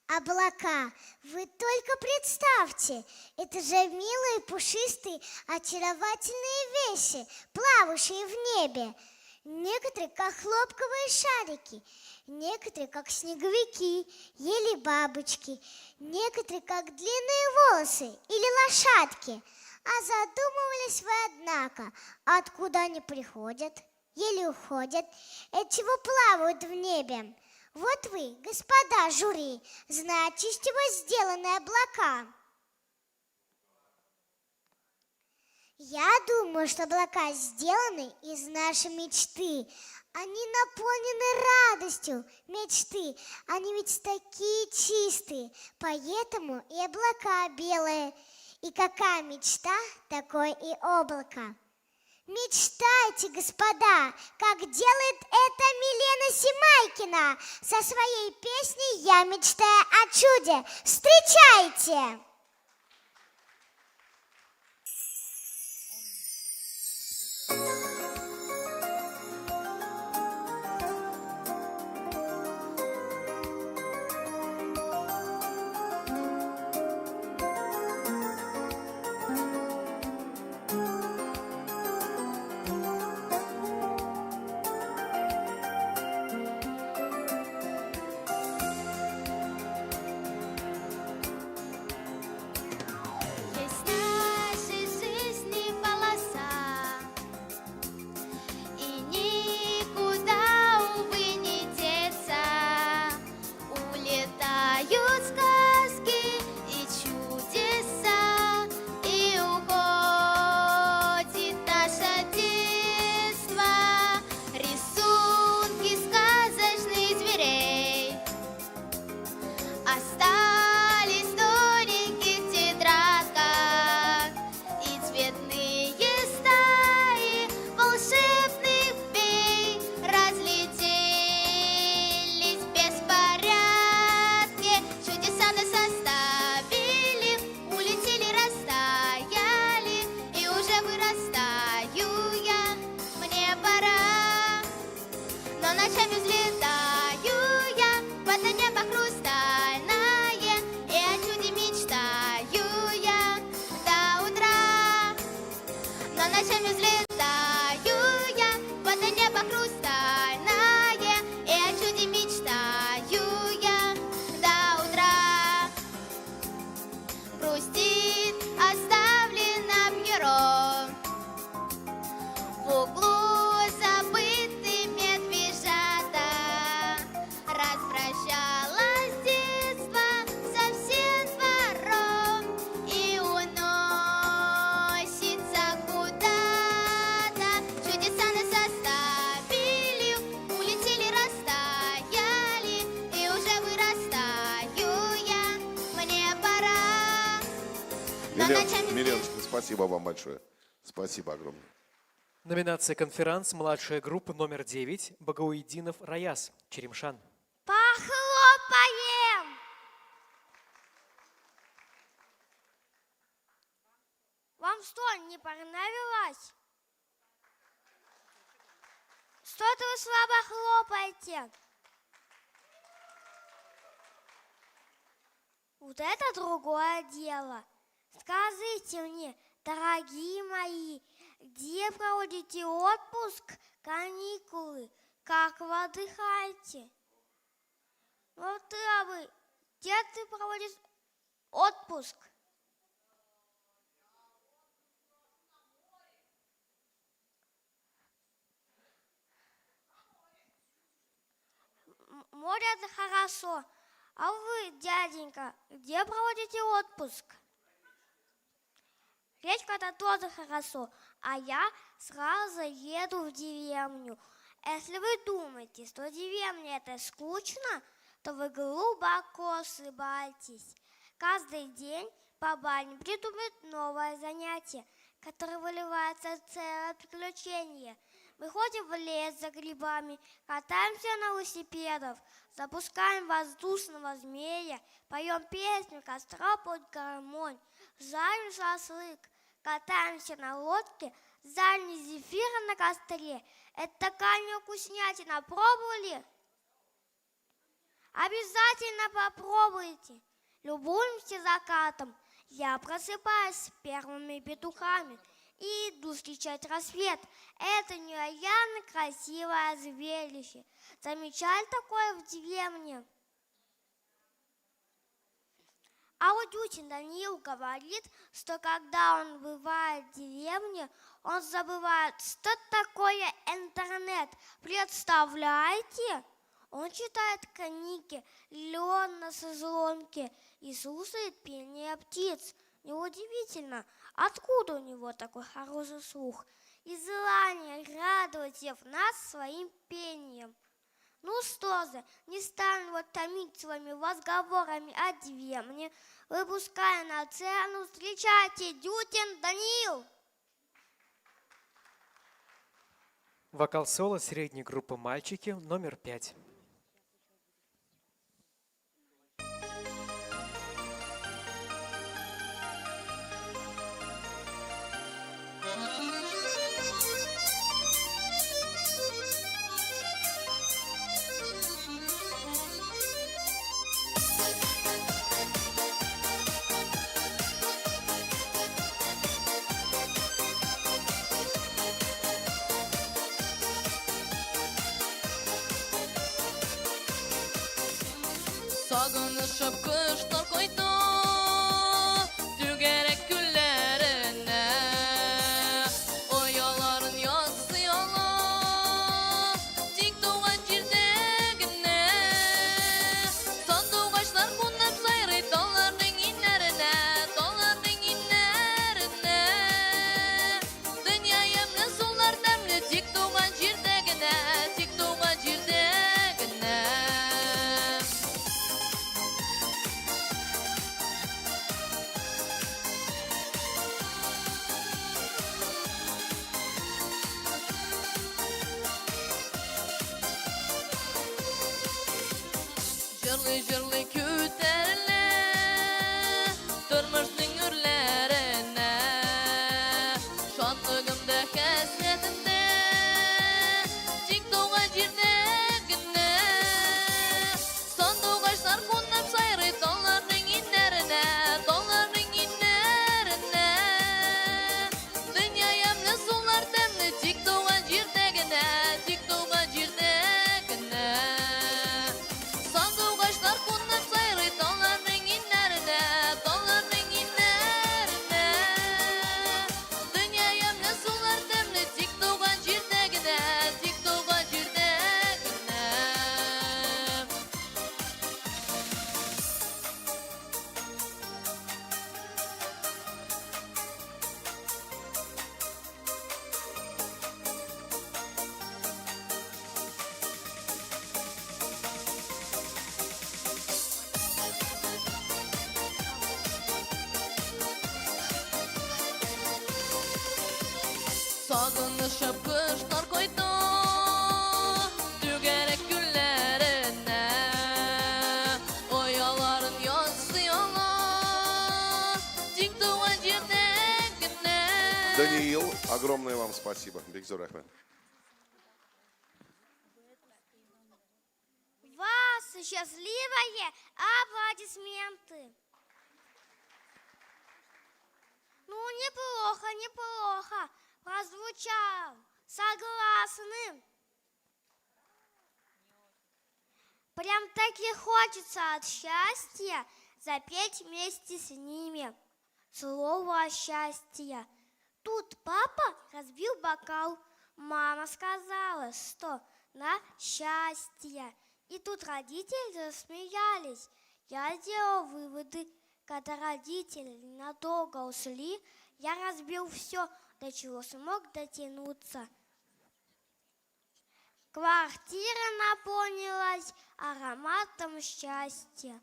Облака, вы только представьте, это же милые, пушистые, очаровательные вещи, плавающие в небе. Некоторые как хлопковые шарики, некоторые как снеговики или бабочки, некоторые как длинные волосы или лошадки. А задумывались вы, однако, откуда они приходят или уходят, от чего плавают в небе? Вот вы, господа жюри, знаете, из чего сделаны облака? Я думаю, что облака сделаны из нашей мечты. Они наполнены радостью мечты. Они ведь такие чистые, поэтому и облака белые. И какая мечта, такое и облако. Мечтайте, господа, как делает это Милена Семайкина со своей песней «Я мечтаю о чуде». Встречайте! ночами взлетаю я под небо хрустальное, и о Миленочка, спасибо вам большое. Спасибо огромное. Номинация «Конферанс. Младшая группа номер 9. Багауиддинов Раяз. Черемшан». Похлопаем! Вам что, не понравилось? Что-то вы слабо хлопаете. Вот это другое дело. Скажите мне, дорогие мои, где проводите отпуск, каникулы, как вы отдыхаете? Вот вы, где ты проводишь отпуск? Море — это хорошо. А вы, дяденька, где проводите отпуск? Речка — это тоже хорошо, а я сразу еду в деревню. Если вы думаете, что деревня — это скучно, то вы глубоко ошибаетесь. Каждый день баба не придумает новое занятие, которое выливается в целое приключение. Мы ходим в лес за грибами, катаемся на велосипедах, запускаем воздушного змея, поем песню, костра под гармонь, жарим шашлык, катаемся на лодке, жарим зефира на костре. Это такая вкуснятина. Пробовали? Обязательно попробуйте. Любуемся закатом. Я просыпаюсь с первыми петухами и иду встречать рассвет. Это невероятно красивое зрелище. Замечали такое в деревне? А вот Дютин Даниил говорит, что когда он бывает в деревне, он забывает, что такое интернет. Представляете? Он читает книги, лёг на шезлонге и слушает пение птиц. Неудивительно, откуда у него такой хороший слух и желание радовать всех нас своим пением. Ну что же, не стану вот томить своими разговорами о деревне. Выпуская на сцену, встречайте, Дютин Даниил. Вокал-соло средней группы «Мальчики» номер 5. Sağınışıp kışlar koydu Tügerek güllerine Oyaların yazsı yala Tik doğan cirdegine Sandıgaçlar kunep sayrı Dağların inlerine Dağların inlerine Dünya yemli sular demli Tik doğan cirdegine Tik doğan cirdegine Jırlı küterle Durmuşsun ürlerine Şanlığımda kesretimde Tik doğan cirdegine Sandıgaçlar kunep sayrı Dağların inlerine Dağların inlerine Dünya yemli sular demli Tik doğan cirdegine Tik doğan cirdegine Sandıgaçlar kunep sayrı Sağınışıp kışlar koydu Tügerek günlerine Oyaların yansıyalar Тик туған жердегіне Даниил, огромное вам спасибо. Бекзор Ахмед. Вас счастливые аплодисменты. Ну, неплохо, неплохо. Прозвучал. Согласны. Прям таки хочется от счастья запеть вместе с ними слово счастье. Тут папа разбил бокал. Мама сказала, что на счастье. И тут родители засмеялись. Я сделал выводы. Когда родители надолго ушли, я разбил все, до чего смог дотянуться. Квартира наполнилась ароматом счастья.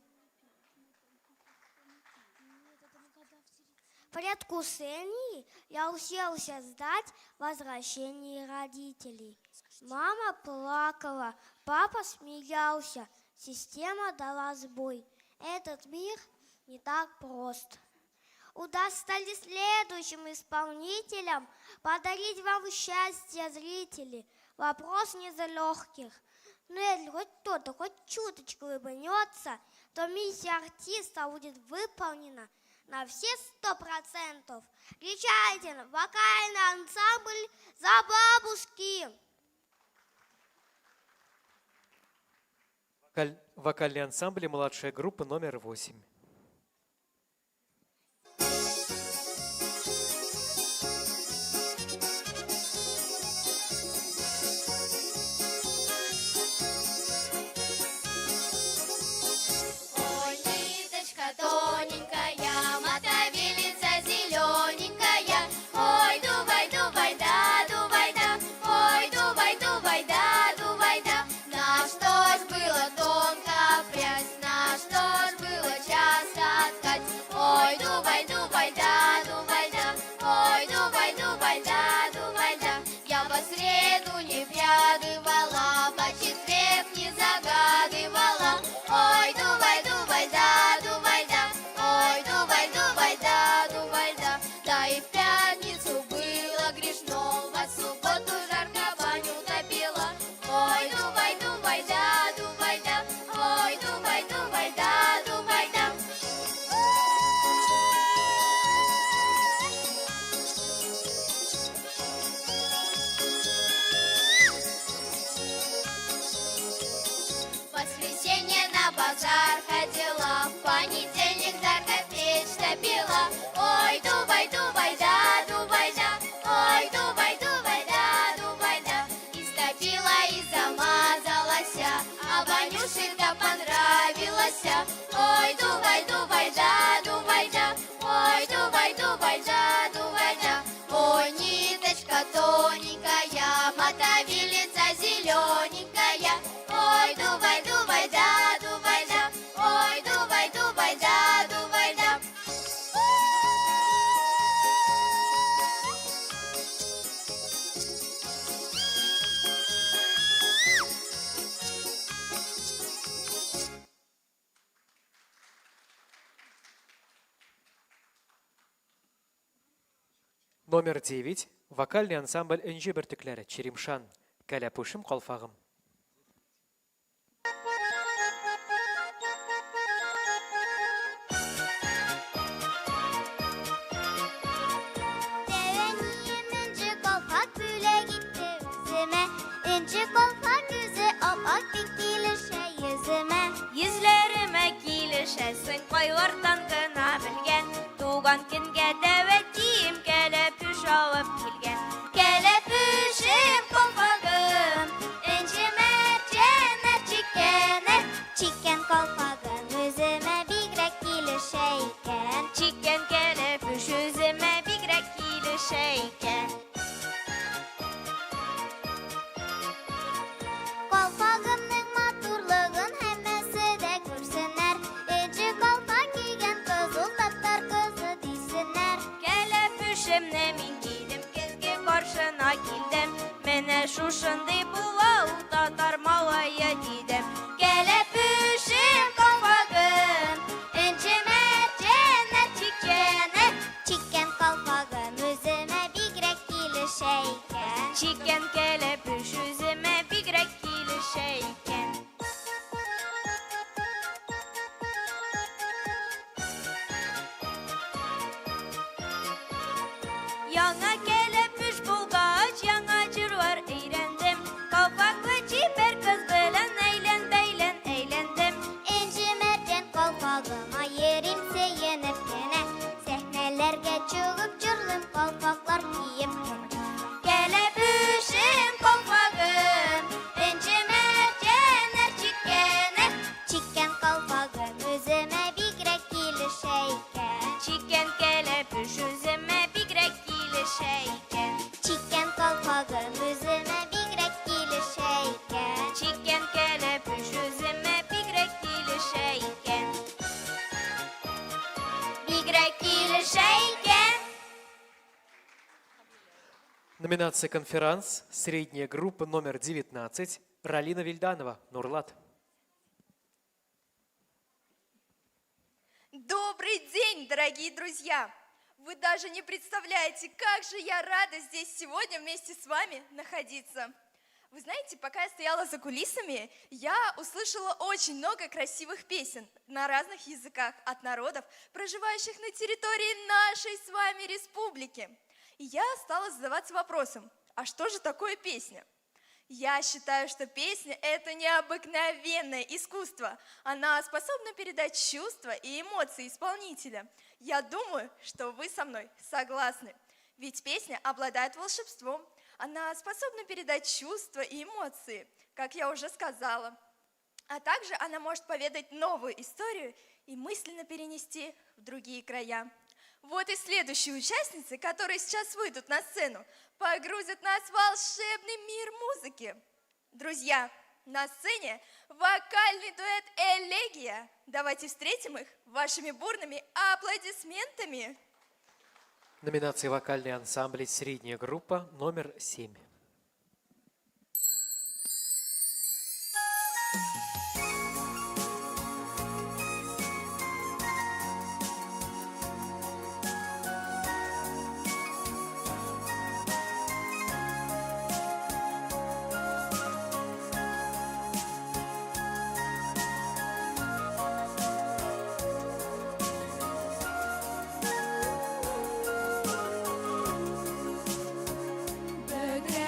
В предвкушении я уселся ждать возвращения родителей. Мама плакала, папа смеялся, система дала сбой. Этот мир не так прост. Удастся ли следующим исполнителям подарить вам счастье, зрители? Вопрос не за легких. Но если хоть кто-то хоть чуточку улыбнется, то миссия артиста будет выполнена на все 100%. Встречайте вокальный ансамбль «За бабушки». Вокальный ансамбль «Младшая группа» номер 8. Ой, ниточка тоненькая, мотовилица зелененькая. Ой, дувай, дувай, да, дувай, да. Ой, дувай, дувай, да, дувай, да. На что ж было тонко прясть, на что ж было часто ткать. Ой, дувай, дувай, да, дувай, да. Ой, дувай, дувай, да, дувай, да. Я по среду не прядывала, по четверг не загадывала. Ой, дувай, дувай, да, дувай, да. Ой, дувай, дувай, да, дувай, да. Да и в пятницу было грешно, а в субботу жарко баню топила. Ой, дувай, дувай, да, дувай, да. Ой, дувай, дувай, да, дувай, да. В воскресенье на базар ходила, в понедельник жарко печь топила. Ой, дувай, дувай, да, дувай, да. Ой, дувай, дувай, да, дувай, да. Истопила и замазалась, а Ванюшенька понравилась. Ой, дувай, дувай, да, дувай, да. Ой, дувай, дувай, да, дувай, да. Ой, ниточка тоненькая, мотовилица зелененькая. Ой, дувай, дувай, да, дувай, да. Ой, дувай, дувай, да, дувай, да. Номер 9. Вокальный ансамбль «Энжи бөртекләре» Черемшан. Кәләпүшем калфагым. Inci kolpak büle gitti üzüme. İnci kolpak yüzü opak dikilişe yüzüme. Yüzlerime килешәсең кайлардан гына белгән. Туган көнгә дәвәтием кәләпүш алып килгән. Кәләпүшем калфагым, энҗе мәрҗәннәр чиккәннәр. Çikken kolpagın üzüme bigrak kilişe iken. Чиккән кәләпүш үземә бигрәк килешә икән. Kolpagımның матурлыгын һәммәсе дә күрсеннәр. İnci kolpak kiyген шушындай була ул татар малае дидем. Кәләпүшем калфагым, энҗемәтенә чиккәне. Чиккән калфагым үземә бигрәк килешә икән. Чиккән кәләпүш үземә бигрәк килешә икән. Яңа кәләпүш булгач, яңа җырлар өйрәндем. Калфаклы җибәр кыз белән әйлән-бәйлән әйләндем. Энҗемәтен калфагыма йөрим сөенеп кенә. Сәхнәләргә чыгып җырлыйм калфаклар киеп. Кәләпүшем калфагым, энҗемәтенә чиккәне. Чиккән калфагым үземә бигрәк килешә икән. Чиккән кәләпүш үземә бигрәк килешә икән. Чиккән калфагым үземә бигрәк килешә икән. Чиккән кәләпүш үземә бигрәк килешә икән. Бигрәк килешә икән. Номинация «Конферанс». Средняя группа номер 19. Ралина Вильданова. Нурлат. Добрый день, дорогие друзья! Вы даже не представляете, как же я рада здесь сегодня вместе с вами находиться. Вы знаете, пока я стояла за кулисами, я услышала очень много красивых песен на разных языках от народов, проживающих на территории нашей с вами республики. И я стала задаваться вопросом, а что же такое песня? Я считаю, что песня – это необыкновенное искусство. Она способна передать чувства и эмоции исполнителя. Я думаю, что вы со мной согласны. Ведь песня обладает волшебством. Она способна передать чувства и эмоции, как я уже сказала. А также она может поведать новую историю и мысленно перенести в другие края. Вот и следующие участницы, которые сейчас выйдут на сцену, погрузят нас в волшебный мир музыки. Друзья, на сцене вокальный дуэт «Элегия». Давайте встретим их вашими бурными аплодисментами. Номинация «Вокальный ансамбль». Средняя группа номер 7. Бөгрәк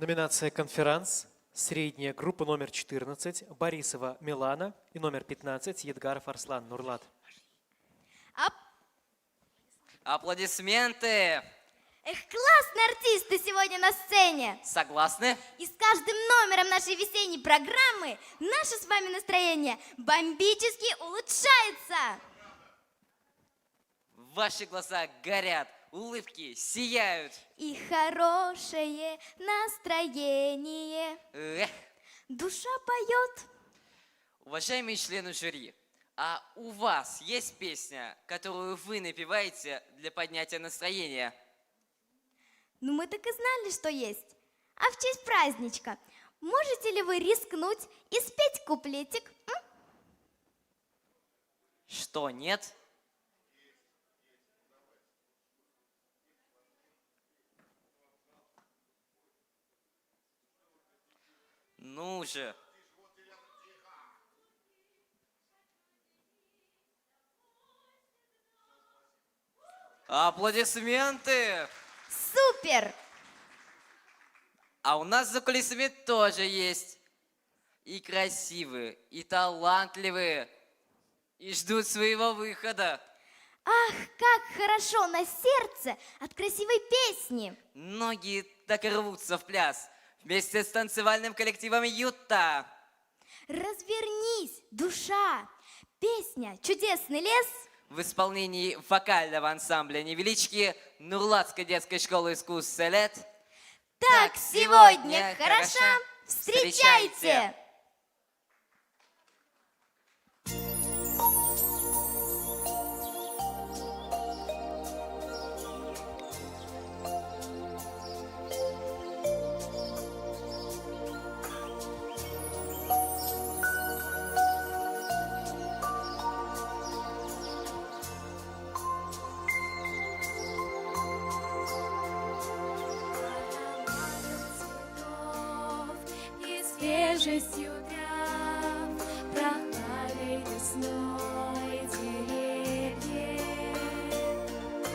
Номинация «Конферанс». Средняя группа номер 14 Борисова Милана и номер 15 Едгаров Арслан Нурлат. Аплодисменты! Эх, классные артисты сегодня на сцене! Согласны? И с каждым номером нашей весенней программы наше с вами настроение бомбически улучшается! Ваши глаза горят, улыбки сияют. И хорошее настроение. Эх. Душа поет. Уважаемые члены жюри, а у вас есть песня, которую вы напеваете для поднятия настроения? Ну, мы так и знали, что есть. А в честь праздничка можете ли вы рискнуть и спеть куплетик? Что, нет? Ну же. Аплодисменты! Супер! А у нас за кулисами тоже есть и красивые, и талантливые, и ждут своего выхода. Ах, как хорошо на сердце от красивой песни! Многие так и рвутся в пляс вместе с танцевальным коллективом «Юта». Развернись, душа! Песня «Чудесный лес» В исполнении вокального ансамбля «Невелички» Нурлатской детской школы искусств «Селет». так сегодня хороша! Встречайте! Свежестью трав, прохладой весной деревьев.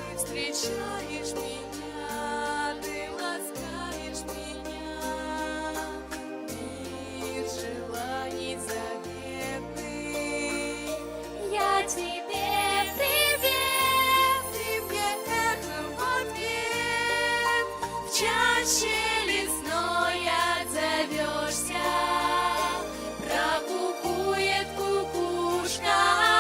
Ты встречаешь меня, ты ласкаешь меня, мир желаний заветный. Я тебе привет, ты мне эхом в ответ, в чаще лесной отзовешься, прокукует кукушка.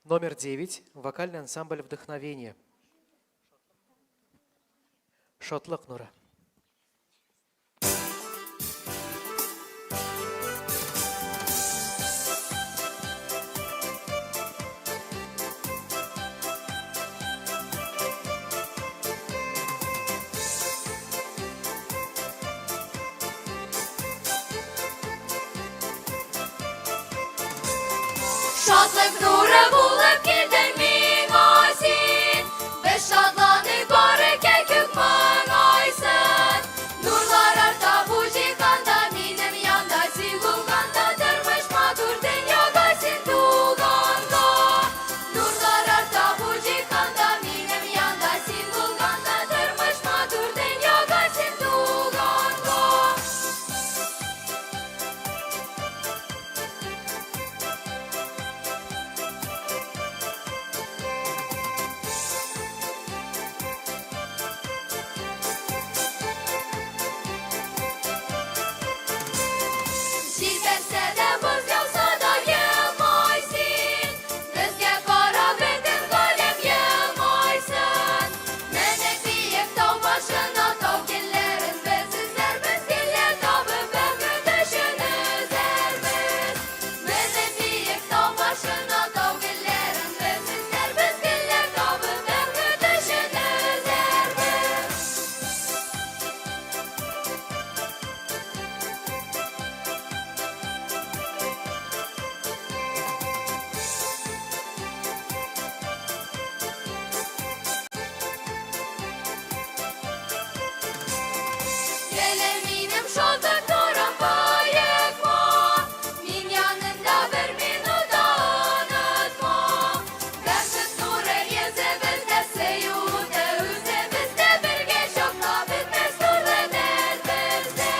Номер 9. Вокальный ансамбль «Вдохновение». Шотлок Нура. Şadlık nuru bulup gidin min osin Ve şadlanıp barık hükmün oysın Nurlar arta bu cihanda minem yanda Sigulganda dırmış madur dünyada sindulganda Nurlar arta bu cihanda minem yanda Sigulganda dırmış madur dünyada sindulganda Çizerse de buz yağsa da yılmaysın Bizge kara bedin kalem yılmaysın Menekiyek tav başına tav gillerin Bizizler biz giller tavı bömür düşünüz ermiz Menekiyek tav başına tav gillerin Bizizler biz giller tavı bömür düşünüz ermiz Geleminim şoldur durum bayıkma Min yanında bir minuda unutma Gazet nuru yeze bizde seyude Üze bizde birge şokla bitmez nurlu der bizde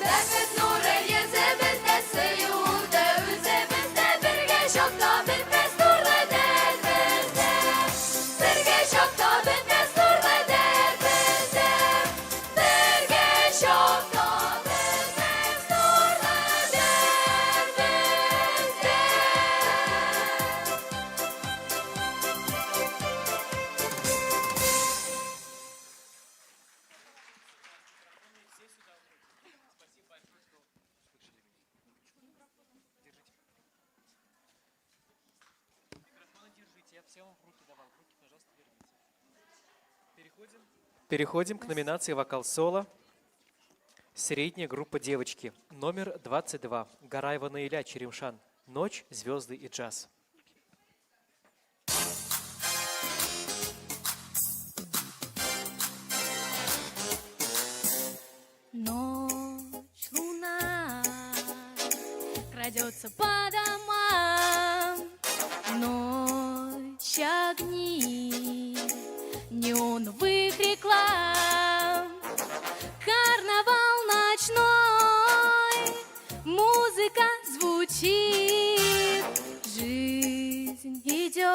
Gazet nuru yeze bizde seyude Üze bizde birge şokla bitmez nurlu der bizde Birge şokla bitmez nurlu der bizde Birge şokla bitmez nurlu der bizde Переходим к номинации «Вокал-соло». Средняя группа «Девочки». Номер 22. Гараева Наиля, Черемшан. «Ночь, звезды и джаз». Ночь, луна крадется по домам, ночь, огни неоновых реклам, карнавал ночной, музыка звучит, жизнь идет,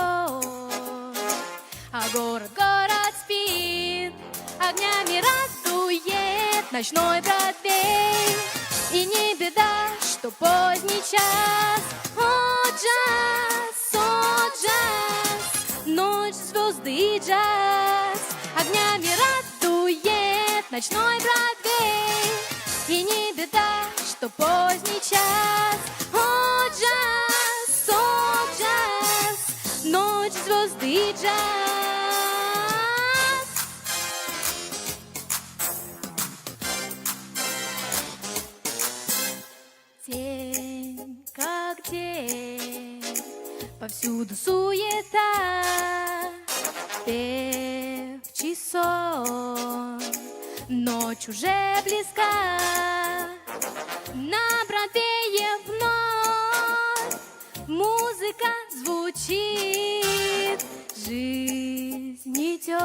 а город спит, огнями раздует ночной Бродвей. И не беда, что поздний час, о джаз, ночь, звезды и джаз, огнями раздует ночной Бродвей. И не беда, что поздний час, о джаз, ночь, звезды и джаз. День как день, повсюду суета, певчий сон, ночь уже близка. На Бродвее вновь музыка звучит, жизнь идет,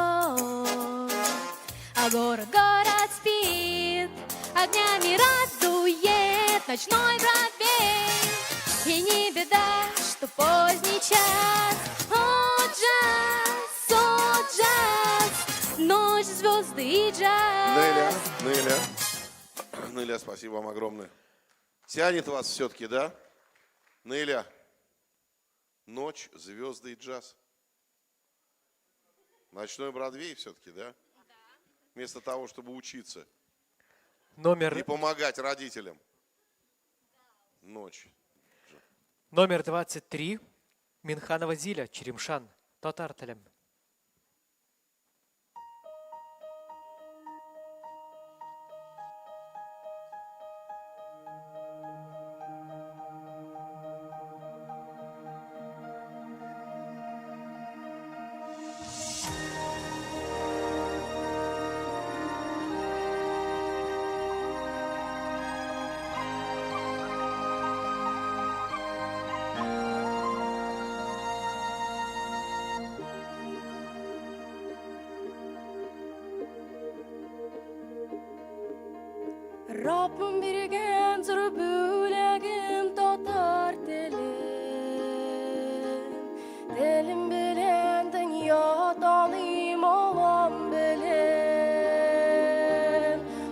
а город спит, огнями раздует ночной Бродвей. И не беда, что поздний час, о джаз, ночь, звезды и джаз. Наиля, спасибо вам огромное. Тянет вас все-таки, да? Наиля, Ночь, звезды и джаз. Ночной Бродвей все-таки, да? Вместо того, чтобы учиться и Номер, помогать родителям. Ночь. номер 23. Минханова Зиля, Черемшан, Татарталем. Rabbim birgen zor bülegim tutar dilim bilen dünya dalim olam bilen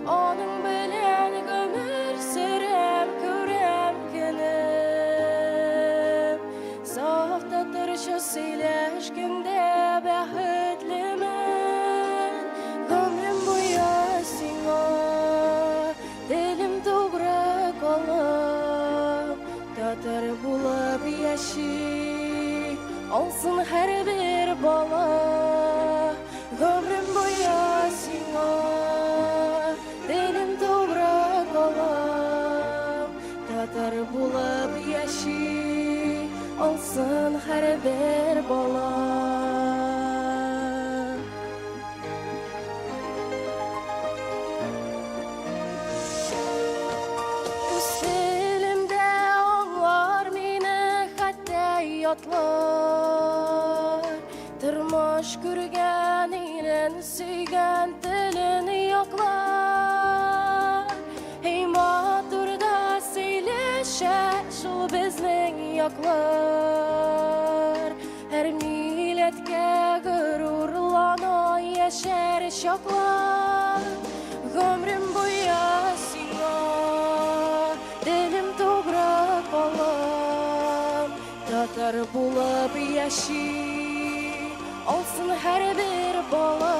onun bilen ömür sürem körem günüm safta tırşı sileşkinde behitlimen ömrüm bu yaşına Dilim toprak olup, tatar bulup yaşı olsun her bir bala. Ömrüm boyu sana, dilim toprak olup, tatar bulup yaşı olsun her bir bala. Üstelimde ağlar mine hatta yatlar Tırmaş kürgen ilen süygen dilini yoklar Hey maturda söyleşe şu bizning yaklar Her milletke gururlana yaşar şoklar Ömrüm boyu sana Dilim toprak olam Tatar bulup yaşı olsun her bir bala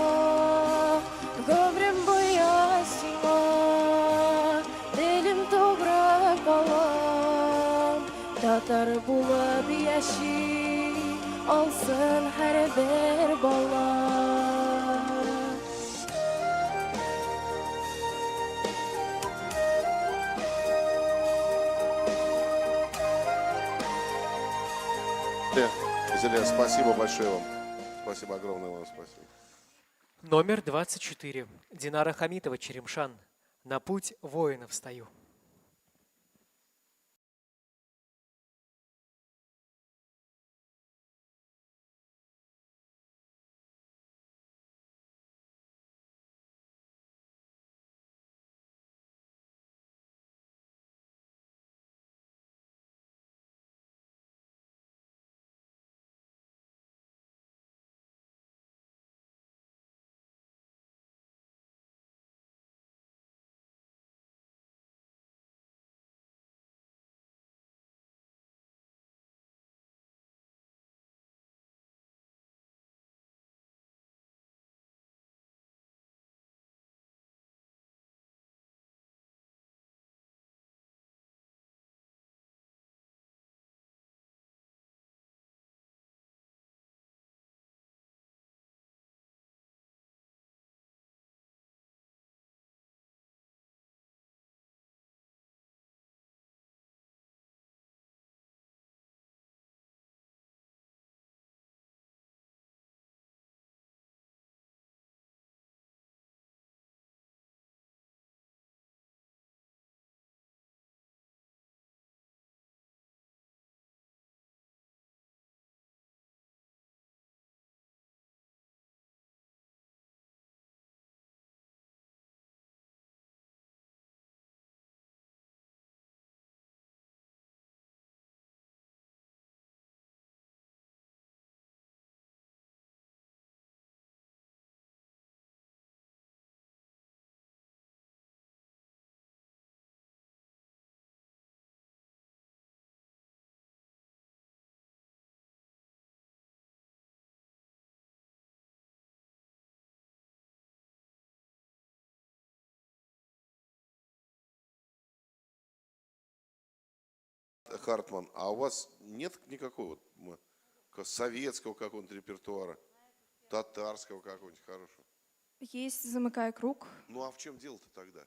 Ömrüm boyu sana Dilim toprak olam Tatar bulup yaşı olsun her bir bala Зиля, спасибо большое вам. Спасибо огромное вам, спасибо. Номер 24. Динара Хамитова, Черемшан. На путь воинов стою. Хартман, а у вас нет никакого советского какого-нибудь репертуара, татарского какого-нибудь хорошего? Есть «Замыкая круг». Ну а в чем дело-то тогда?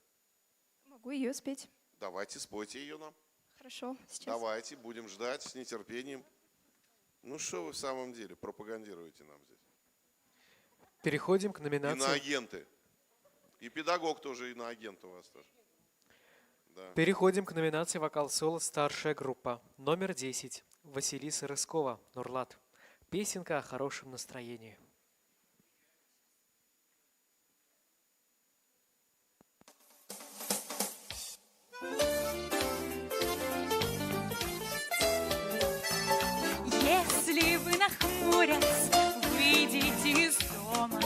Могу ее спеть. Давайте, спойте ее нам. Хорошо, сейчас. Давайте, будем ждать с нетерпением. Ну что вы в самом деле пропагандируете нам здесь? Переходим к номинации. Иноагенты. И педагог тоже иноагент у вас тоже. Да. Переходим к номинации «Вокал-соло. Старшая группа». Номер 10. Василиса Рыскова, Нурлат. Песенка о хорошем настроении. Если вы нахмурясь выйдете из дома,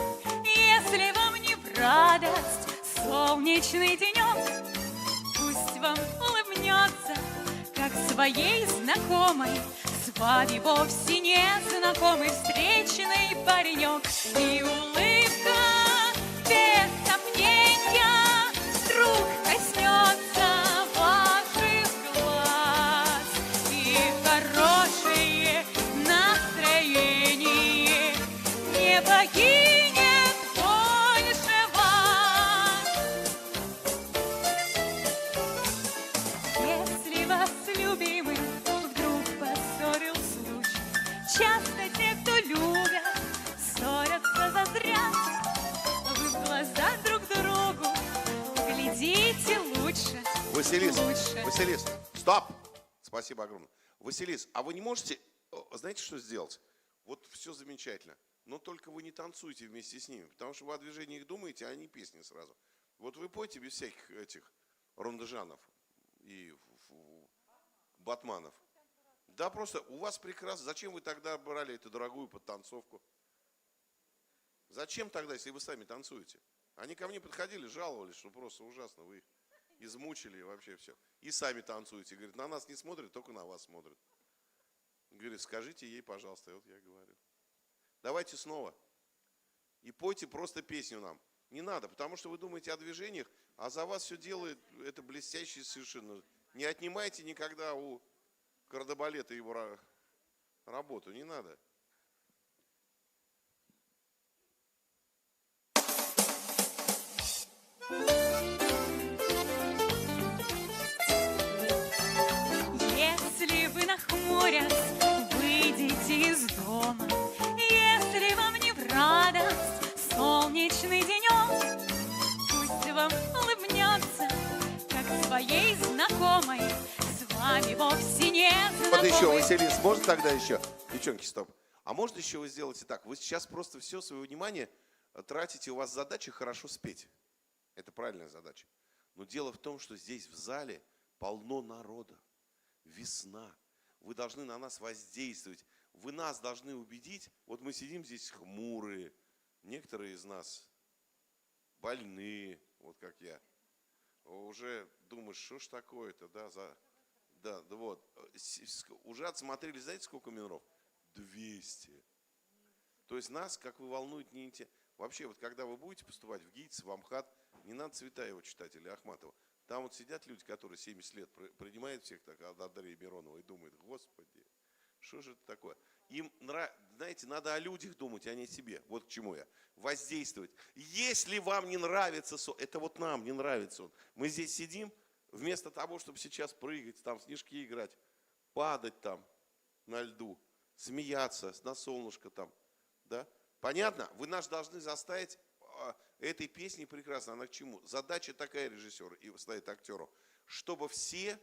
если вам не в радость солнечный денек, пусть вам улыбнется, как своей знакомой, с вами вовсе не знакомый встречный паренек. И улыбка без сомнения вдруг коснется ваших глаз, и хорошее настроение не покинет больше вас. Если вас любимый вдруг поссорил случай, часто те, кто любят, ссорятся зазря. Вы в глаза друг другу глядите лучше. Василис, лучше. Василис, стоп! Спасибо огромное. Василис, а вы не можете, знаете, что сделать? Вот все замечательно, но только вы не танцуйте вместе с ними, потому что вы о движениях думаете, а они песни сразу. Вот вы пойте без всяких этих рондежанов и батманов. Да просто у вас прекрасно. Зачем вы тогда брали эту дорогую подтанцовку? Зачем тогда, если вы сами танцуете? Они ко мне подходили, жаловались, что просто ужасно, вы их измучили и вообще все. И сами танцуете. Говорит, на нас не смотрят, только на вас смотрят. Говорит, скажите ей, пожалуйста. И вот я говорю. Давайте снова. И пойте просто песню нам. Не надо, потому что вы думаете о движениях, а за вас все делает это блестяще совершенно. Не отнимайте никогда у кардебалета его работу, не надо. Если вы нахмурясь выйдете из дома, если вам не в радость солнечный денек, пусть вам улыбнется, как своей знакомой, с вами вовсе не Вот еще, знакомый. Василис, можно тогда еще? Девчонки, стоп. А может еще вы сделаете так? Вы сейчас просто все свое внимание тратите, у вас задача хорошо спеть. Это правильная задача. Но дело в том, что здесь в зале полно народа. Весна. Вы должны на нас воздействовать. Вы нас должны убедить. Вот мы сидим здесь хмурые. Некоторые из нас больные, вот как я. Уже думаешь, что ж такое-то, да, да, вот. Уже отсмотрели, знаете, сколько номеров? 200. То есть нас, как вы волнует, не те. Вообще, вот когда вы будете поступать в ГИТИС, в Амхат, не надо Цветаева читать или Ахматова. Там вот сидят люди, которые 70 лет принимают всех так от Андрея Миронова и думают, господи, что же это такое? Им, знаете, надо о людях думать, а не о себе. Вот к чему я. Воздействовать. Если вам не нравится сон, это вот нам не нравится он. Мы здесь сидим, вместо того, чтобы сейчас прыгать, там в снежки играть, падать там на льду, смеяться на солнышко там, да? Понятно? Вы нас должны заставить этой песней прекрасно. Она к чему? Задача такая режиссера и стоит актеру, чтобы все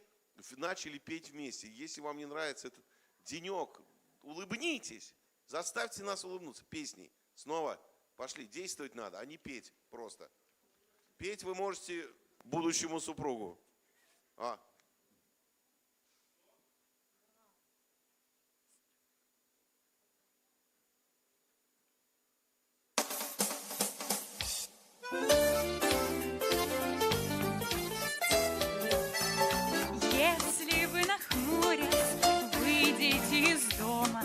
начали петь вместе. Если вам не нравится этот денек, улыбнитесь, заставьте нас улыбнуться песней. Снова пошли, действовать надо, а не петь просто. Петь вы можете будущему супругу. Если вы нахмурясь выйдете из дома,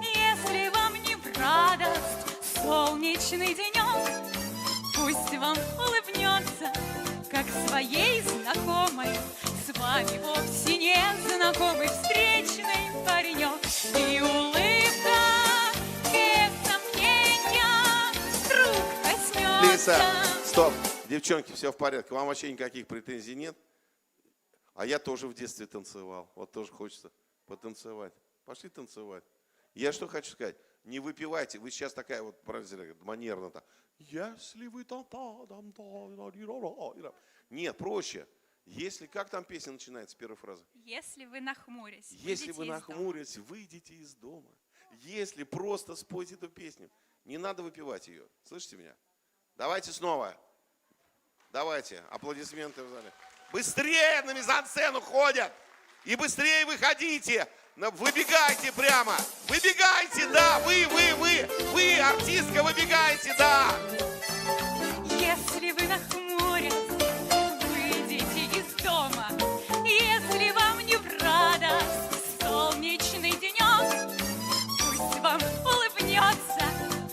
если вам не в радость солнечный денек, пусть вам улыбнется, как своей знакомой, с вами вовсе не знакомый встречный паренек. И улыбка, без сомнения, вдруг коснется. Лиса, стоп. Девчонки, все в порядке. Вам вообще никаких претензий нет? А я тоже в детстве танцевал. Вот тоже хочется потанцевать. Пошли танцевать. Я что хочу сказать? Не выпивайте. Вы сейчас такая вот, правильно, манерно так. Если вы там... Нет, проще. Если, как там песня начинается, первая фраза? Если вы нахмурясь, Если вы нахмурясь, выйдите из дома. Если просто спойте эту песню. Не надо выпивать ее. Слышите меня? Давайте снова. Давайте. Аплодисменты в зале. Быстрее на мизансцену ходят. И быстрее выходите. Выбегайте прямо. Выбегайте, да. Вы, артистка, выбегайте, да. Если вы нахмурясь, выйдите из дома. Если вам не в радость солнечный денек, пусть вам улыбнется,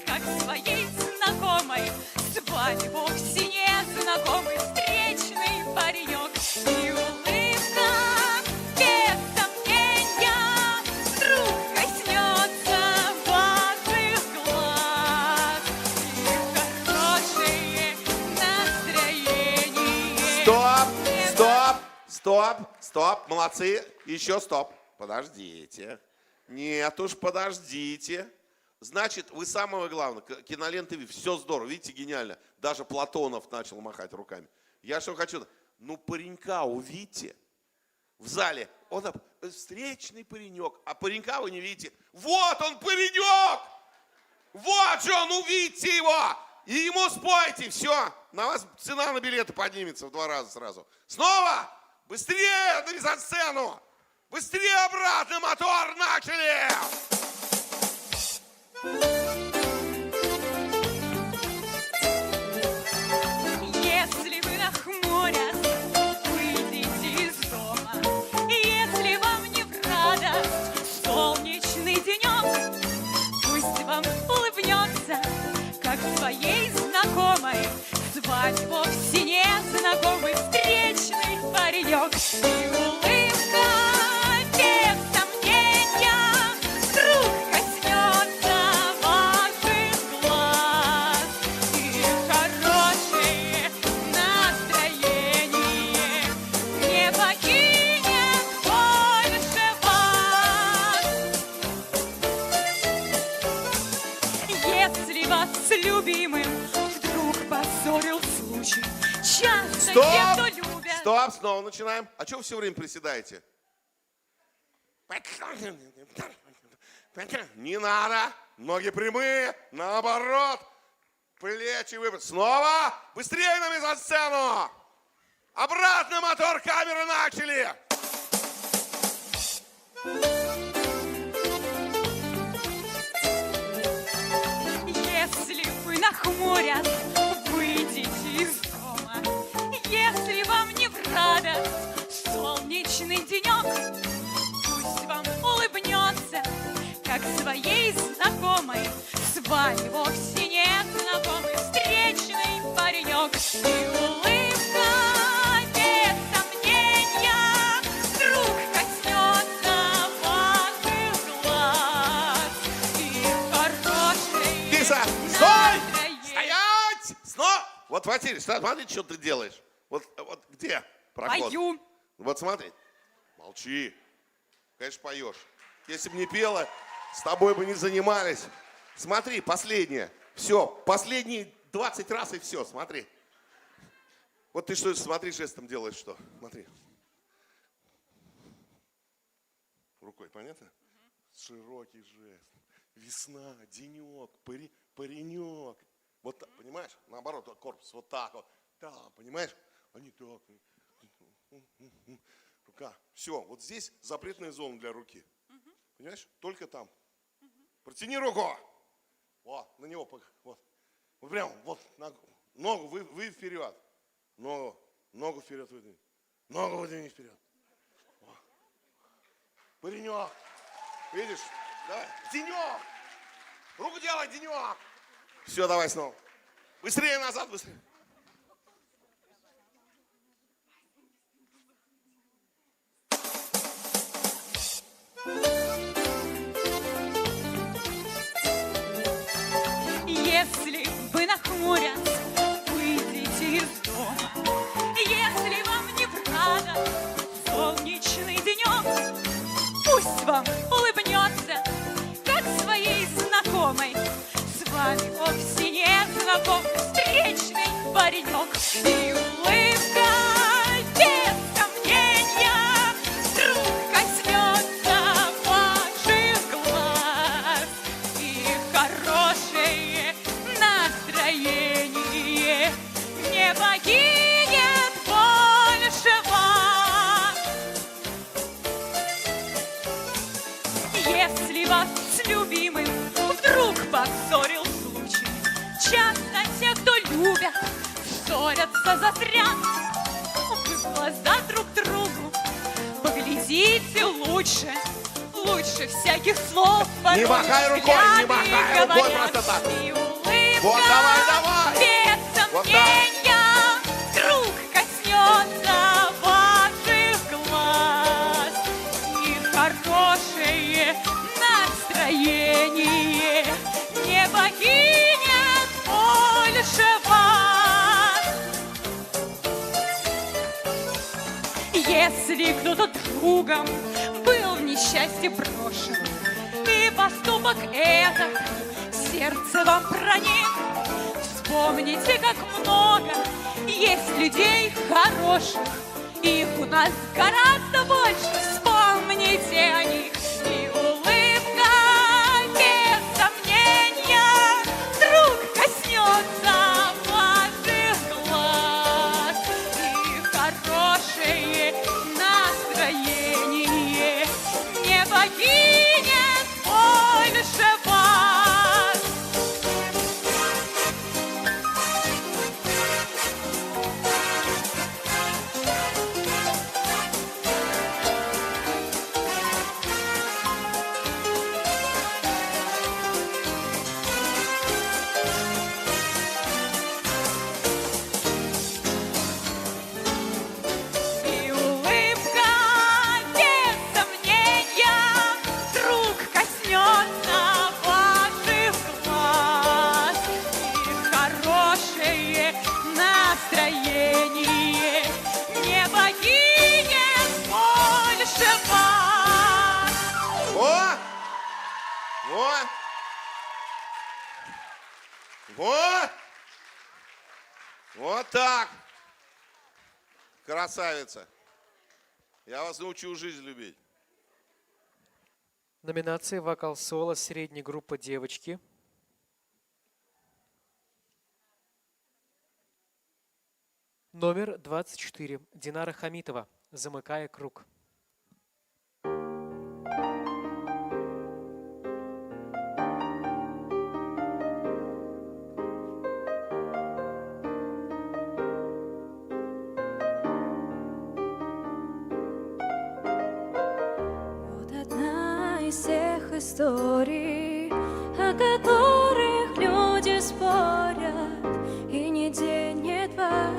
как своей знакомой. С вами вовсе не знакомый встречный паренек. И улыбка, без сомнения, вдруг коснется ваших глаз. И хорошее настроение. Стоп, молодцы. Еще стоп. Подождите. Нет уж, подождите. Значит, вы самое главное, киноленты, все здорово, видите, гениально. Даже Платонов начал махать руками. Я что хочу, ну паренька увидите в зале, он там, встречный паренек, а паренька вы не видите. Вот он паренек! Вот же он, увидите его! И ему спойте, все, на вас цена на билеты поднимется в 2 раза сразу. Снова! Быстрее на мизансцену! Быстрее обратно, мотор, начали! Если вы нахмурясь, выйдите из дома. Если вам не в радость солнечный денек, пусть вам улыбнется, как своей знакомой. С вами вовсе не знакомый встречный паренек. И улыбка, без сомнения, вдруг коснется ваших глаз. И хорошее настроение не покинет больше вас. Если вас с любимым вдруг поссорил случай, часто те, кто любят... Стоп, снова начинаем. А что вы все время приседаете? Не надо. Ноги прямые, наоборот. Плечи выпад. Снова. Быстрее на мизансцену. Обратно, мотор, камеры, начали. Если вы нахмурясь, выйдете из дома. Если вам не в радость солнечный денек, пусть вам улыбнется, как своей знакомой. С вами вовсе не знакомый встречный паренек. И улыбка, без сомнения, вдруг коснется ваших глаз. И хорошее Лиса, стой! Стоять! Снова. Вот, Василий, смотри, что ты делаешь. Вот где проход? Пою. Вот смотри. Молчи. Конечно, поешь. Если бы не пела, с тобой бы не занимались. Смотри, последнее. Все, последние 20 раз и все, смотри. Вот ты что, смотри, жестом делаешь что? Смотри. Рукой, понятно? Широкий жест. Весна, денек, паренек. Вот так, понимаешь? Наоборот, корпус вот так вот. Да, понимаешь? Они так. Рука. Все, вот здесь запретная зона для руки. Понимаешь? Только там. Протяни руку. Вот, на него. Вот. Вот прямо, вот. Ногу вы вперед. Ногу вперед выдвинь. Ногу выдвинь вперед. Вот. Паренек. Видишь? Давай. Денек. Руку делай, денек. Все, давай снова. Быстрее назад, быстрее. Если вы нахмурясь выйдете из дома, если вам не рада солнечный денек, пусть вам улыбнется, как своей знакомой. С вами вовсе не знаком встречный паренек. И улыбка без сомнения вдруг коснется ваших глаз. И хорошее настроение не покинет больше вас. Если вас с любимым вдруг поссорил случай, часто те, кто любят, ссорятся зазря. Вы в глаза друг другу поглядите лучше, лучше всяких слов. Не махай рукой, не махай рукой просто так. И улыбка Вот, давай. без Вот так. сомнения вдруг коснется ваших глаз. И хорошее настроение не покинет больше вас. Если кто-то другом был в несчастье брошен, и поступок этот в сердце вам проник, вспомните, как много есть людей хороших, их у нас гораздо больше, вспомните о них. И улыбка без сомнения вдруг коснется ваших глаз. И хорошее настроение не покинет больше вас. И улыбка без сомнения вдруг коснется ваших глаз. И хорошее настроение не покинет больше вас. Во! Во! Во! Вот так! Красавица! Я вас научу жизнь любить. Номинация «Вокал-соло. Средняя группа девочки». Номер 24. Динара Хамитова. «Замыкая круг». Вот одна из тех историй, о которых люди спорят, и не день, не два,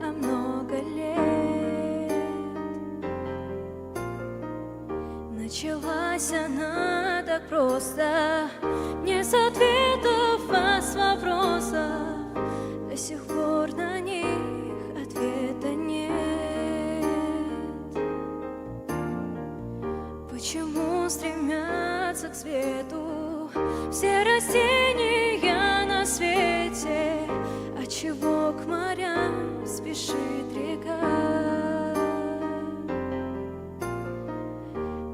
а много лет. Началась она так просто, не с ответов, а с вопросов. До сих пор на них ответа нет. Почему стремятся к свету все растения на свете? Отчего к морям спешит река?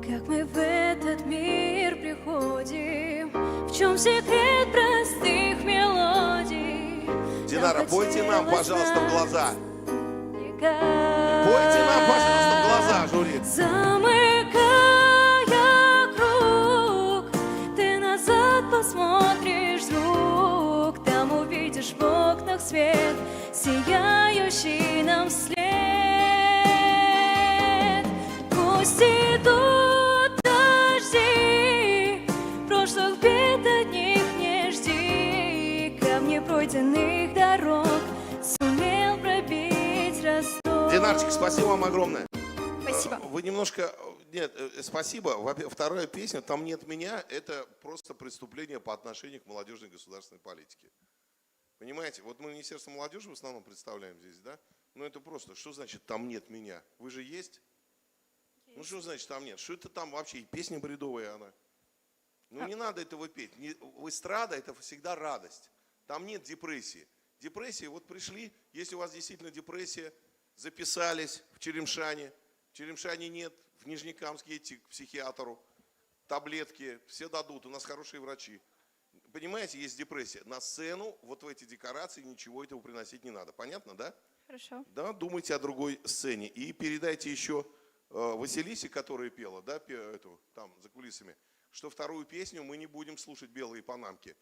Как мы в этот мир приходим? В чем секрет простых мелодий? Динара, пойте нам, пожалуйста, в глаза. Пойте Пойте нам, пожалуйста, в глаза, жюри. Замыкая круг, ты назад посмотришь звук, там увидишь в окнах свет, сияющий нам вслед. Пусть идут дожди, прошлых бед от них не жди, камни пройденных дорог сумел пробить Ростов. Динарчик, спасибо вам огромное. Спасибо. Вы немножко... Нет, спасибо. Вторая песня «Там нет меня» — это просто преступление по отношению к молодежной государственной политике. Понимаете, вот мы Министерство молодежи в основном представляем здесь, да? Ну это просто, что значит там нет меня? Вы же есть? Ну что значит там нет? Что это там вообще? И песня бредовая она. Ну не надо этого петь. Эстрада это всегда радость. Там нет депрессии. Депрессия, вот пришли, если у вас действительно депрессия, записались в Черемшане. В Черемшане нет, в Нижнекамске едете к психиатру. Таблетки, все дадут, у нас хорошие врачи. Понимаете, есть депрессия. На сцену, вот в эти декорации ничего этого приносить не надо. Понятно, да? Хорошо. Да, думайте о другой сцене. И передайте еще Василисе, которая пела, да, эту, там, за кулисами, что вторую песню мы не будем слушать «Белые панамки».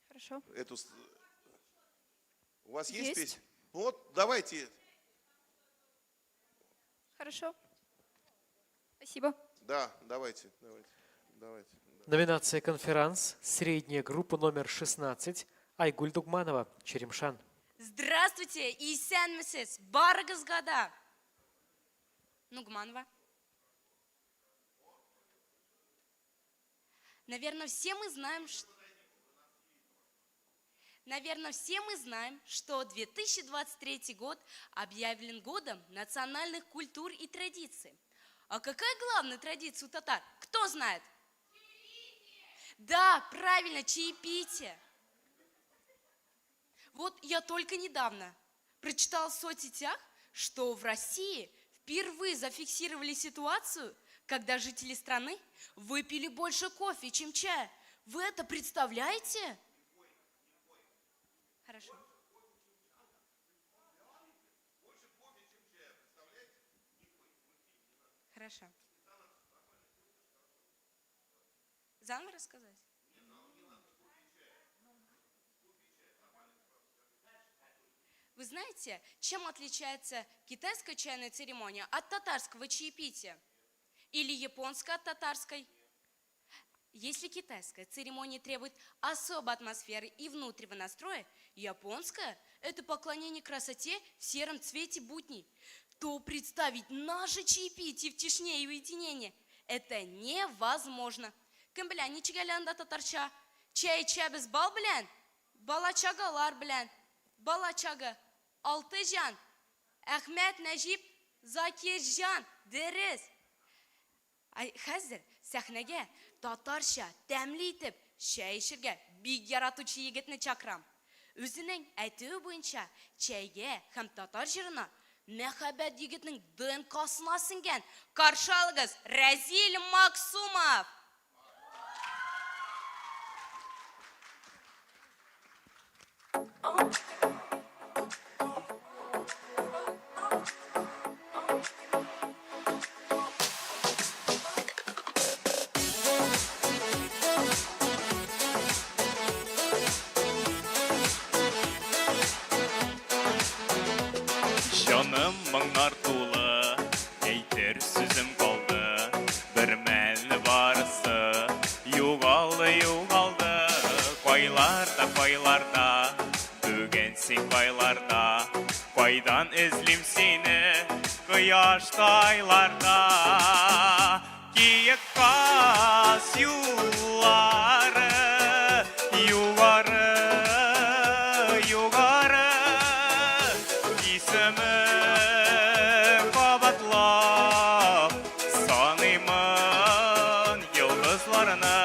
Хорошо. Эту... У вас есть Есть. песня? Вот, давайте. Хорошо. Спасибо. Да, давайте. Номинация «Конферанс». Средняя группа номер 16. Айгуль Дугманова, Черемшан. Здравствуйте, исәнмесез, барыгызга да. Нугманова. Наверное, все мы знаем, что 2023 год объявлен годом национальных культур и традиций. А какая главная традиция у татар? Кто знает? Да, правильно, чаепитие. Вот я только недавно прочитала в соцсетях, что в России впервые зафиксировали ситуацию, когда жители страны выпили больше кофе, чем чая. Вы это представляете? Хорошо. Хорошо. Заново рассказать? Вы знаете, чем отличается китайская чайная церемония от татарского чаепития? Или японская от татарской? Если китайская церемония требует особой атмосферы и внутреннего настроя, японская – это поклонение красоте в сером цвете будней, то представить наше чаепитие в тишине и уединении – это невозможно. Кем белән ничек әле анда татарча? Чәй эчәбез бал белән, балачагалар белән. Балачага, Алтыжан, Әхмәт Нәҗип, Закирҗан, дөрес. Хәзер сәхнәгә татарча тәмле итеп чәй эчәргә бик яратучы егетне чакырам. Үзенең әйтүе буенча, чәйгә һәм татар җырына мәхәббәт егетнең ДНК-сына сеңгән. Каршы алыгыз, Разил Максумов. Җаным моңнар тулы, әйтер сүзем калды. Бер мәл барысы югалды. Кайларда, бүген син кайларда. Кайдан эзлим сине, кояшта айларда. Киек каз юллары, югары. Исеме кабатлап, саныймын йолдызларны.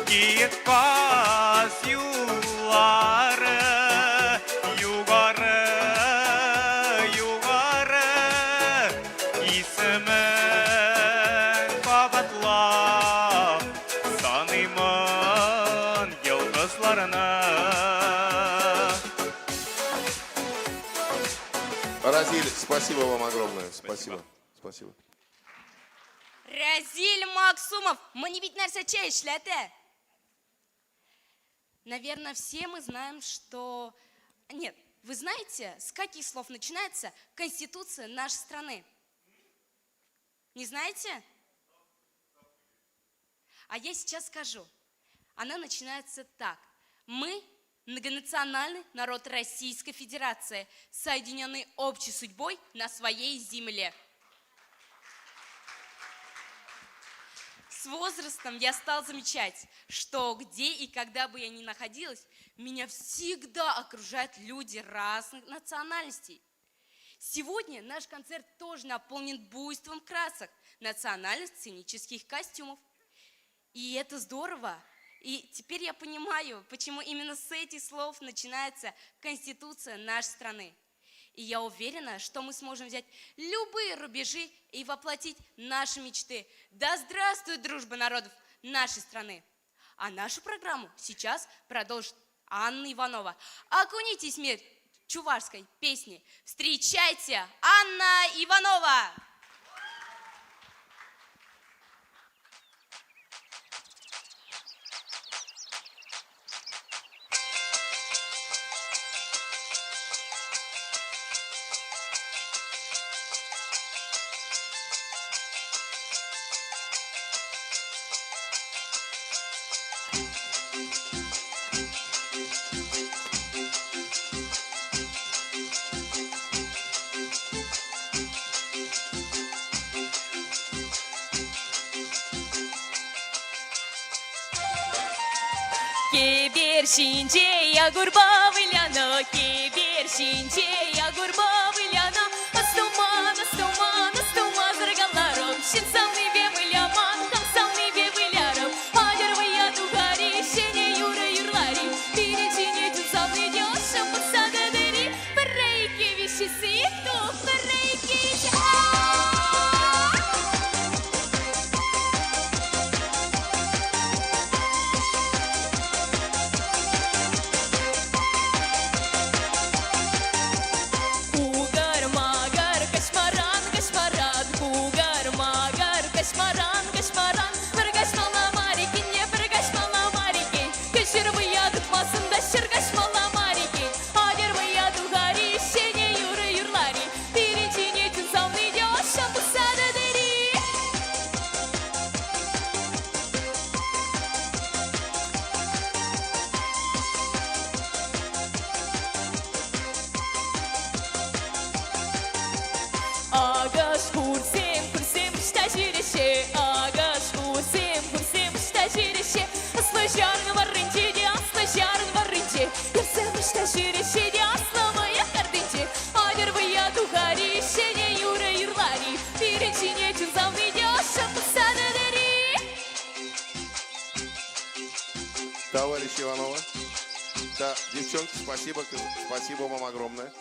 Киек каз юллары, югары. Исемен кабатлап, саныймын йолдызларны. Разиль, спасибо вам огромное. Спасибо. Разил Максумов, мы бит нәрсә чәй эшләтә. Наверное, все мы знаем, что... Нет, вы знаете, с каких слов начинается Конституция нашей страны? Не знаете? А я сейчас скажу. Она начинается так. Мы многонациональный народ Российской Федерации, соединенный общей судьбой на своей земле. С возрастом я стал замечать, что где и когда бы я ни находилась, меня всегда окружают люди разных национальностей. Сегодня наш концерт тоже наполнен буйством красок, национальных сценических костюмов. И это здорово. И теперь я понимаю, почему именно с этих слов начинается Конституция нашей страны. И я уверена, что мы сможем взять любые рубежи и воплотить наши мечты. Да здравствует дружба народов нашей страны! А нашу программу сейчас продолжит Анна Иванова. Окунитесь в мир чувашской песни. Встречайте, Анна Иванова! Кебершинче я гурба выляна, кебершинче я гурба выляна, астуман, астуман, астуман заргаларом, шинсамный бе выляман, камсамный бе выляром, адервы я тугари, шене юра юрлари, перечине тюсамный дёша подсададери, парейки вещи сыкту, парейки вещи. Кашмаран, кашмаран, пыргашмала марики, не пыргашмала марики. Кешірвы ядық масында шыргашмала марики. Агервы яду гари, шене юры юрлари. Перечине тюн сауны дёша пусада дыри. Агаш курсем, курсем, штажирище. Агаш курсем, курсем, штажирище. Аслажарн варрынче, де аслажарн варрынче. Ерсем штажирище, де асламая кардынче. Адервы я тугарище, не юра юрлари. Перечине чунзавны дёша пусада дыри. Товарищ Иванова. Да, девчонки, спасибо вам огромное.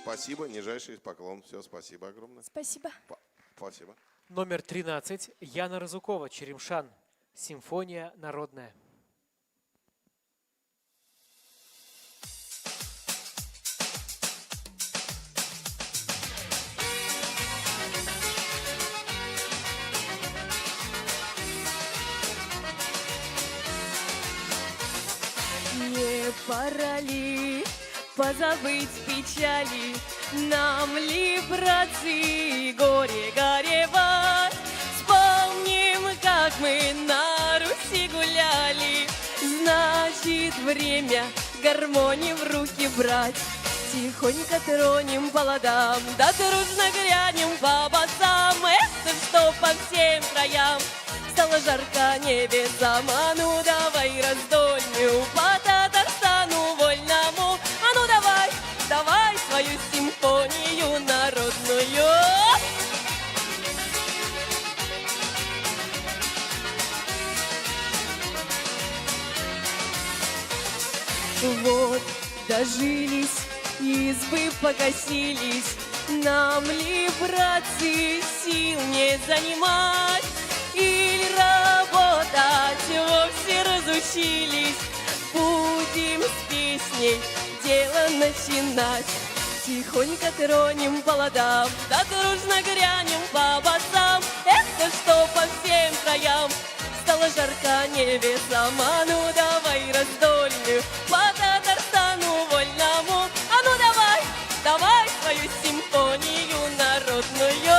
Спасибо, нижайший поклон. Все, спасибо огромное. Спасибо. Спасибо. Номер 13. Яна Разукова, Черемшан. Симфония народная. Не пора ли позабыть печали, нам ли, братцы, горе горевать? Вспомним, как мы на Руси гуляли, значит, время гармонии в руки брать. Тихонько тронем по ладам, да дружно грянем по басам. Это что по всем краям стало жарко небесам. А ну давай раздольню по Татарстану вольному. А ну давай, давай свою симфонию народную. Вот дожились, избы погасились, нам ли, братцы, сил не занимать? Или работать вовсе разучились? Будем с песней дело начинать. Тихонько тронем по ладам, да дружно грянем по басам. Это что по всем краям стало жарко небесам. А ну давай раздольную по Татарстану вольному. А ну давай, давай свою симфонию народную.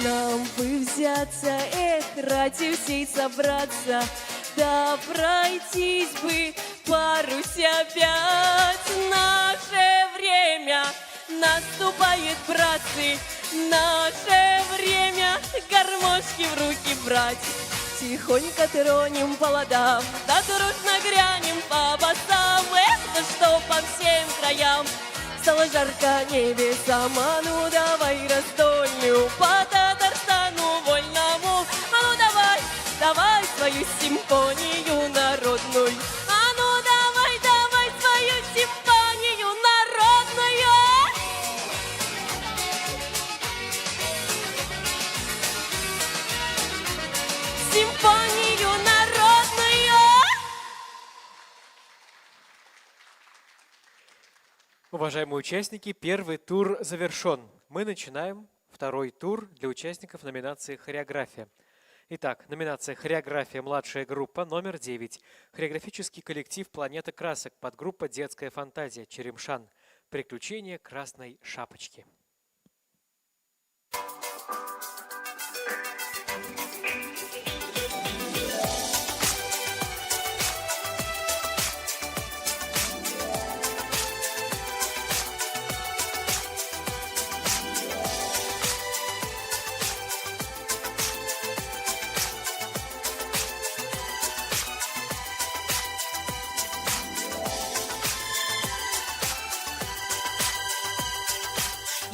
Нам бы взяться, эх, ради всей собраться, Да пройтись бы парусь опять. Наше время наступает, братцы, наше время гармошки в руки брать. Тихонько тронем по ладам, да дружно грянем по басам. Эх, да что по всем краям стало жарко небесам. А ну давай раздольную по Татарстану вольному. А ну давай, давай свою симфонию народную. А ну давай, давай свою симфонию народную. Симфонию народную. Уважаемые участники, первый тур завершен. Мы начинаем второй тур для участников номинации «Хореография». Итак, номинация «Хореография. Младшая группа» номер 9. Хореографический коллектив «Планета красок», подгруппа «Детская фантазия», Черемшан. Приключения красной шапочки.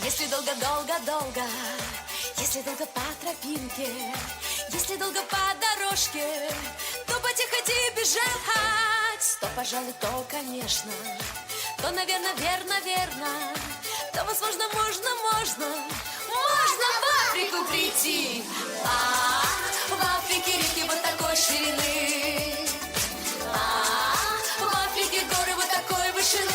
Если долго-долго-долго, если долго по тропинке, если долго по дорожке, то потихо бежать, то, пожалуй, то, конечно, то, наверное, верно, то, возможно, можно в Африку прийти. В Африке реки вот такой ширины, в Африке горы вот такой вышины.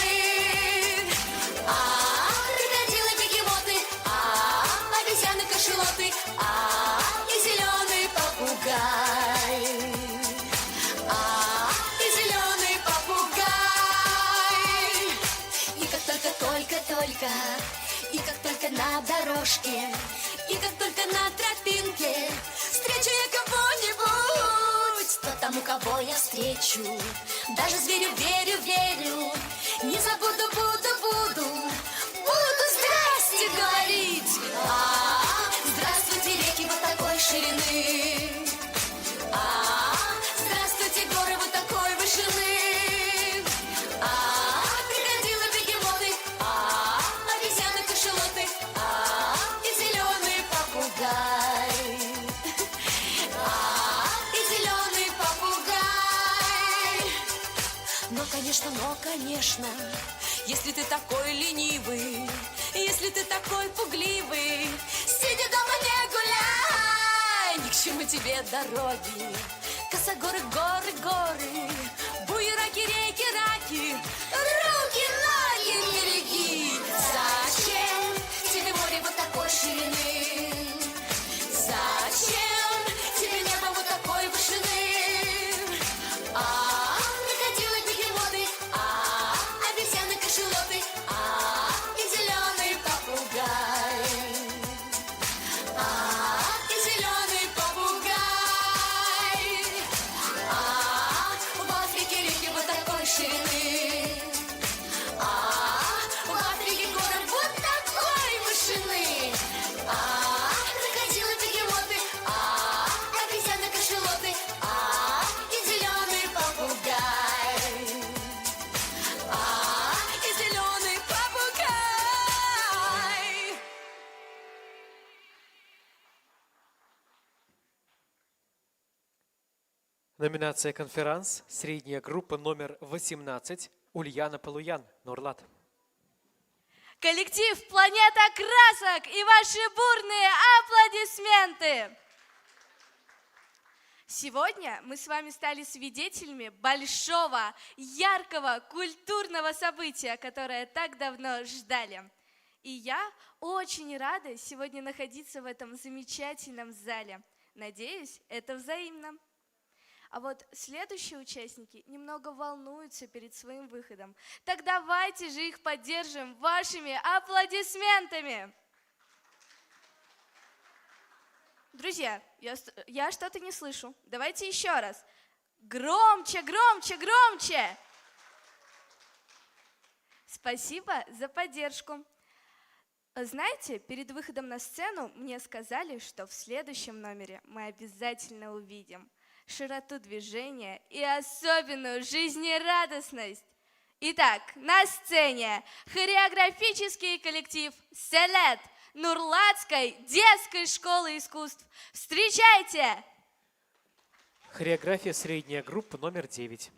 Кашелоты, и зеленый попугай, и зеленый попугай. И как только, и как только на дорожке, и как только на тропинке встречу я кого-нибудь, то тому, кого я встречу, даже зверю верю, не забуду, буду здрасте говорить. Здравствуйте, реки вот такой ширины, здравствуйте, горы вот такой вышины. Крокодилы, бегемоты, обезьяны, кашелоты, и зеленый попугай, и зеленый попугай. Но, конечно, если ты такой ленивый, если ты такой пугливый, сиди дома, не гуляй, ни к чему тебе дороги. Косогоры, горы, буераки, реки, руки, ноги, береги. Зачем тебе море вот такой ширины? Зачем тебе небо вот такой вышины? Крокодилы, бегемоты, обезьяны, кашелоты, и зеленый попугай, и зеленый попугай. В Африке реки вот такой ширины, в Африке горы вот такой вышины. Крокодилы, бегемоты, обезьяны, кашелоты, и зеленый попугай, и зеленый попугай. Номинация «Конферанс», средняя группа номер 18, Ульяна Полуян, Нурлат. Коллектив «Планета красок» и ваши бурные аплодисменты! Сегодня мы с вами стали свидетелями большого, яркого, культурного события, которое так давно ждали. И я очень рада сегодня находиться в этом замечательном зале. Надеюсь, это взаимно. А вот следующие участники немного волнуются перед своим выходом. Так давайте же их поддержим вашими аплодисментами. Друзья, я что-то не слышу. Давайте еще раз. Громче, громче, громче! Спасибо за поддержку. Знаете, перед выходом на сцену мне сказали, что в следующем номере мы обязательно увидим широту движения и особенную жизнерадостность. Итак, на сцене хореографический коллектив «Селет» Нурлатской детской школы искусств. Встречайте! Хореография средняя группа номер 9.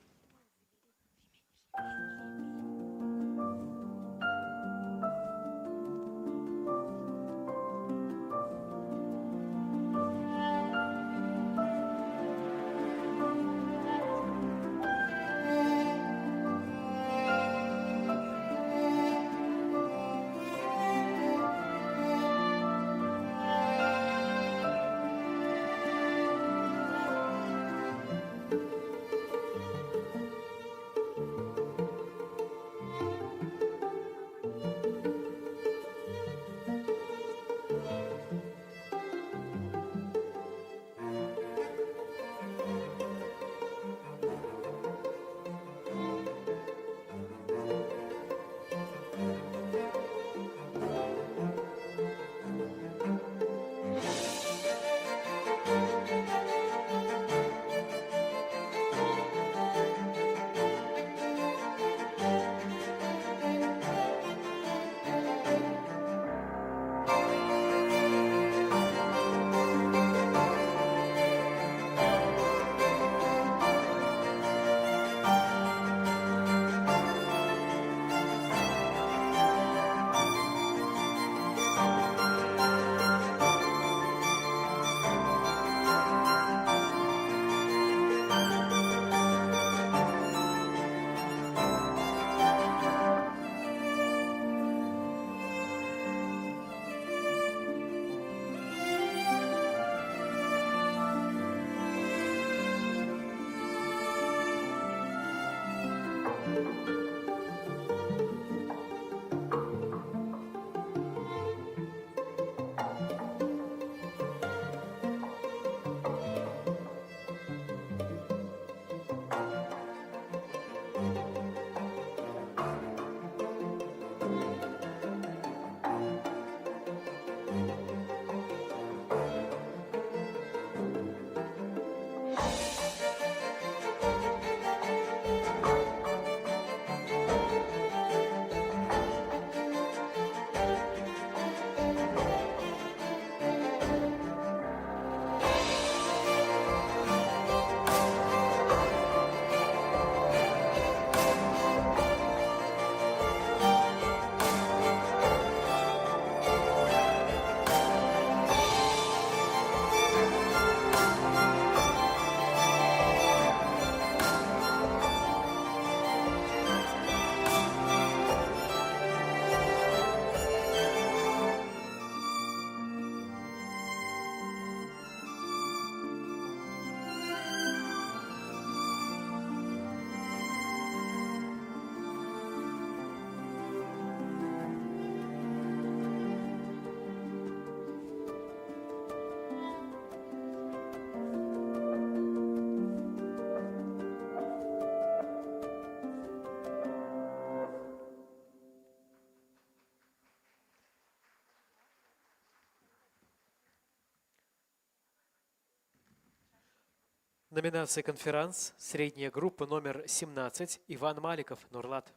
Номинация «Конферанс», средняя группа номер 17, Иван Маликов, Нурлат.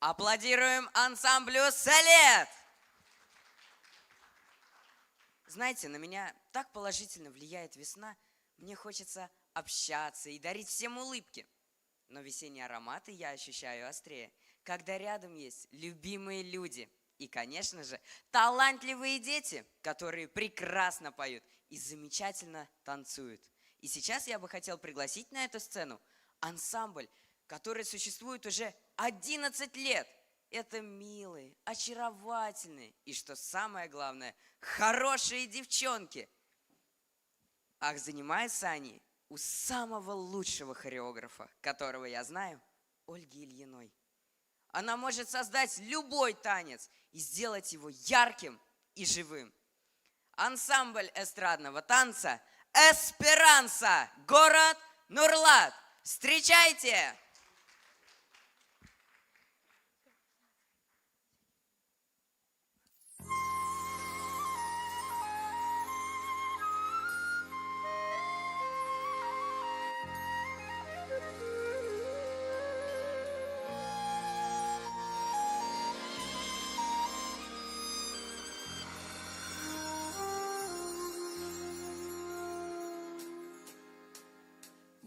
Аплодируем ансамблю «Селет». Знаете, на меня так положительно влияет весна. Мне хочется общаться и дарить всем улыбки. Но весенние ароматы я ощущаю острее, когда рядом есть любимые люди. И, конечно же, талантливые дети, которые прекрасно поют и замечательно танцуют. И сейчас я бы хотел пригласить на эту сцену ансамбль, который существует уже 11 лет. Это милые, очаровательные и, что самое главное, хорошие девчонки. Ах, занимаются они у самого лучшего хореографа, которого я знаю, Ольги Ильиной. Она может создать любой танец и сделать его ярким и живым. Ансамбль эстрадного танца «Эсперанса», город Нурлат, встречайте!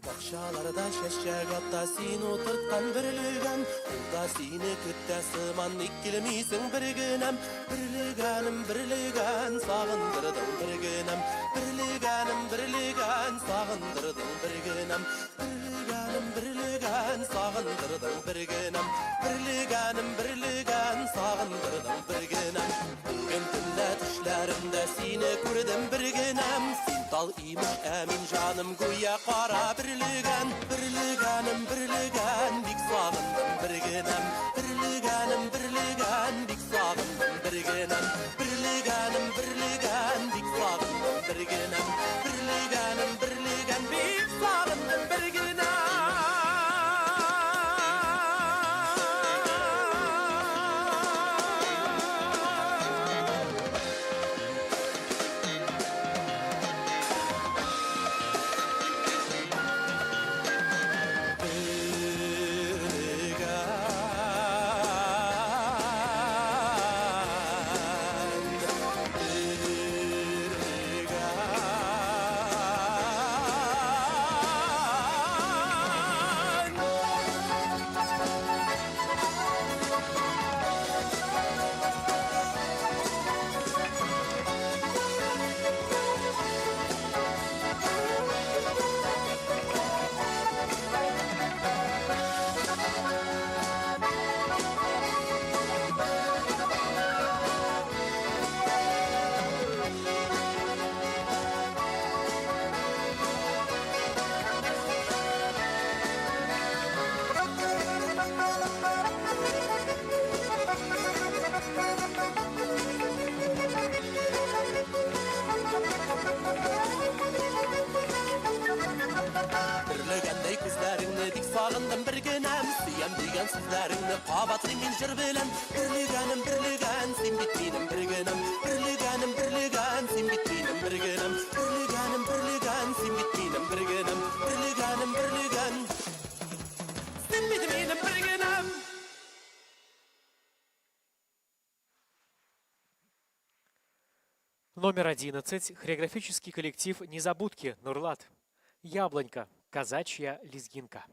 Бақшаларда шәшәк атта син утырткан бірлігән, Улда сине көттә сыман ник килмисең бергенәм. Бірлігәнем, бірлігән, сағындырдың бергенәм. Бірлігәнем, бірлігән, сағындырдың бергенәм. Бірлігәнем, бірлігән, сағындырдың бергенәм. Бірлігәнем, бірлігән, сағындырдың бергенәм. Бүген төнлә төшләремдә сине күрдем бергенәм. Син тал имеш, ә мин җаным гүя кара бірлігән. Бірлігәнем, бірлігән, бик сағындым бергенәм. Бірлігәнем, бірлігән, бик сағындым бергенәм. Бірлігәнем, бірлігән, бик сағындым бергенәм. Бірлігәнем, бірлігән, бик сағындым бергенәм. Бірлігәндәй күзләреңне бик сағындым бергенәм. Сөям дигән сүзләреңне кабатлыйм мин җыр белән. Бірлігәнем, бірлігән, син бит минем бергенәм. Бірлігәнем, бірлігән, син бит минем бергенәм. Бірлігәнем, бірлігән, син бит минем бергенәм. Бірлігәнем, бірлігән, син бит минем бергенәм. Номер 11. Хореографический коллектив «Незабудки» Нурлат. Яблонька. Казачья лезгинка.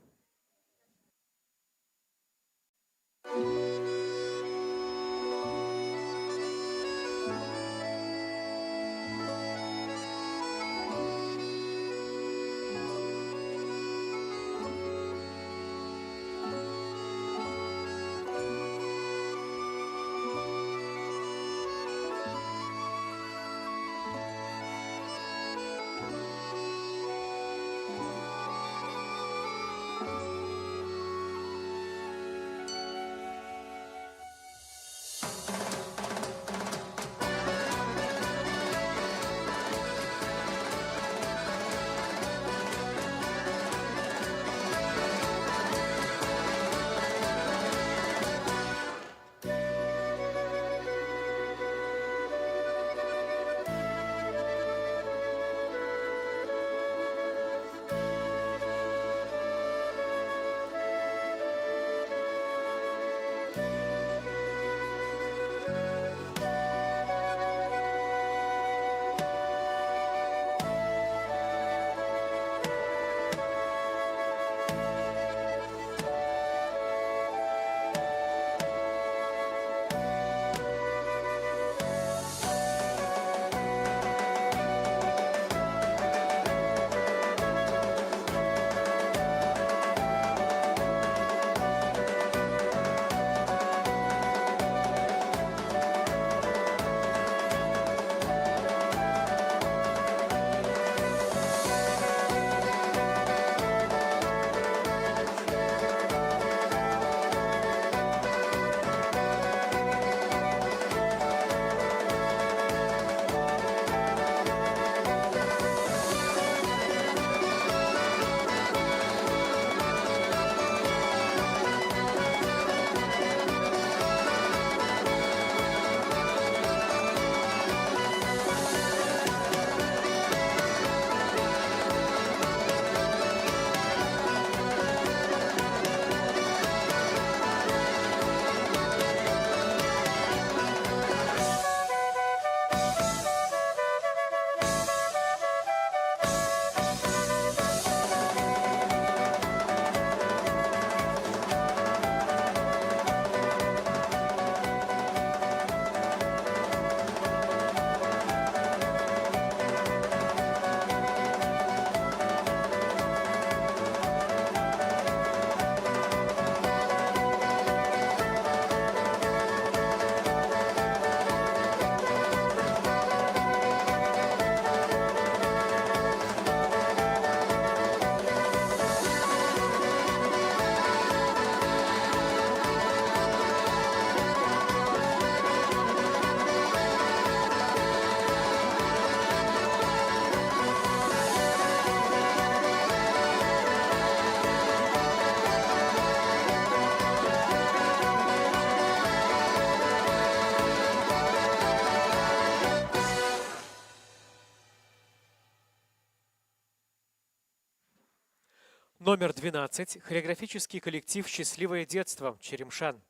Номер 12. Хореографический коллектив «Счастливое детство» Черемшан.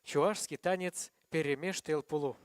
Чувашский танец «Перемеш Телпулу».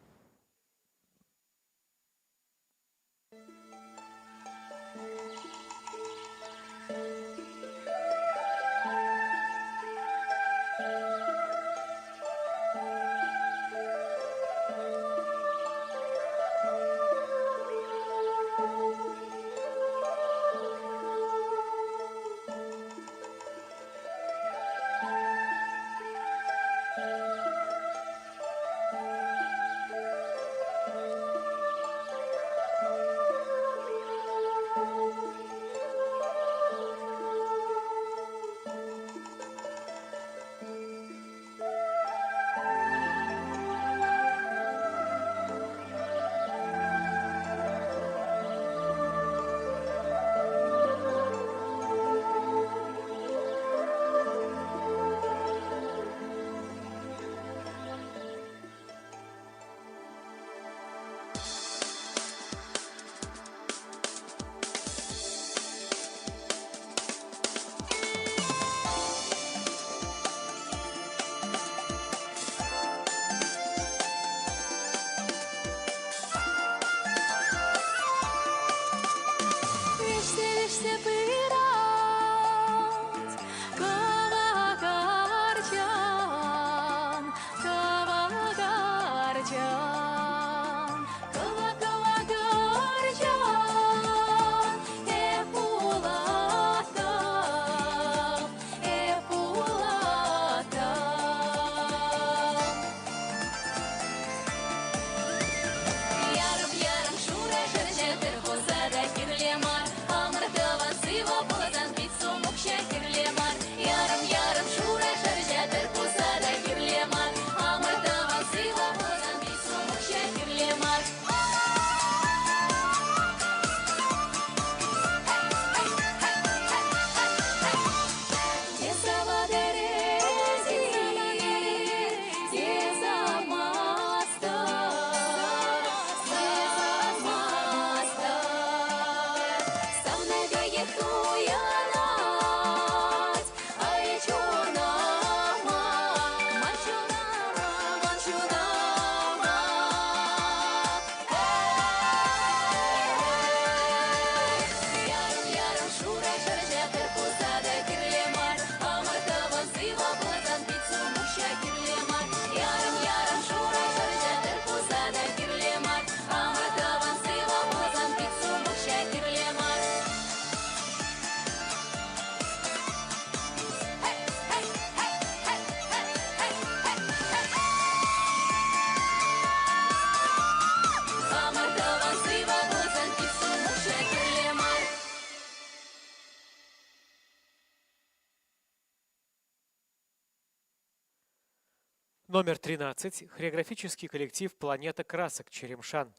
Номер 13. Хореографический коллектив «Планета красок» Черемшан.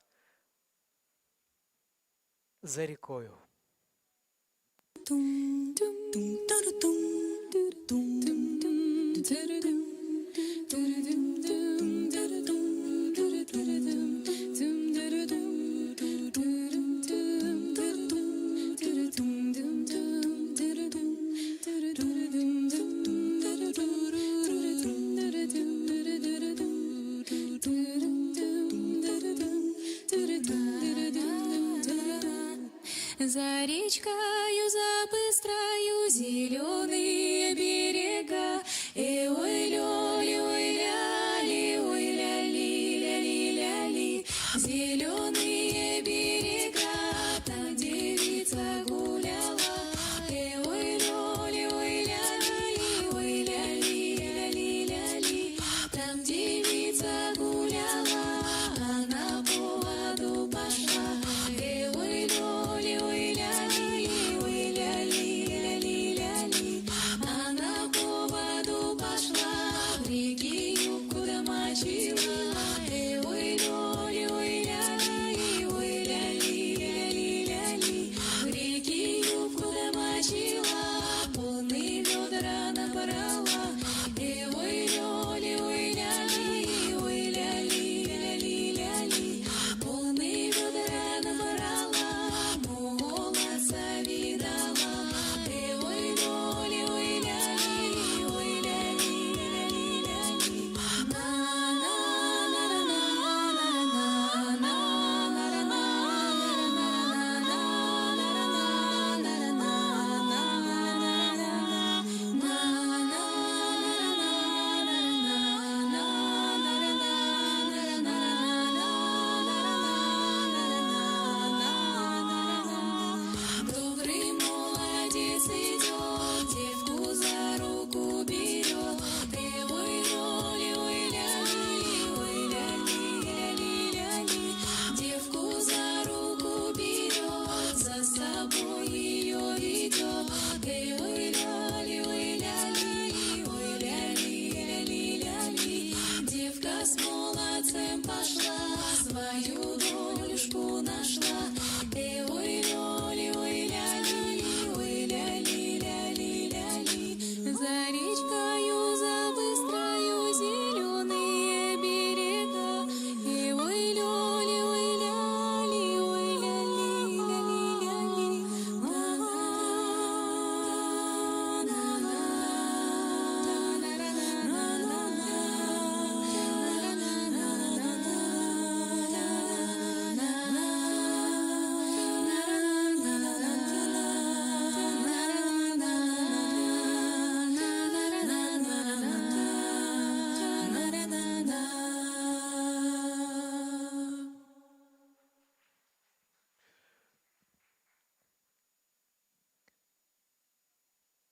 За рекою. За речкою, за быстрою зеленые берега, ой,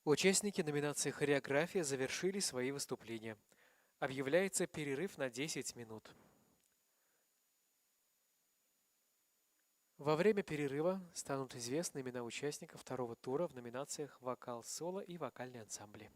Участники номинации «Хореография» завершили свои выступления. Объявляется перерыв на 10 минут. Во время перерыва станут известны имена участников второго тура в номинациях «Вокал-соло» и «Вокальные ансамбли».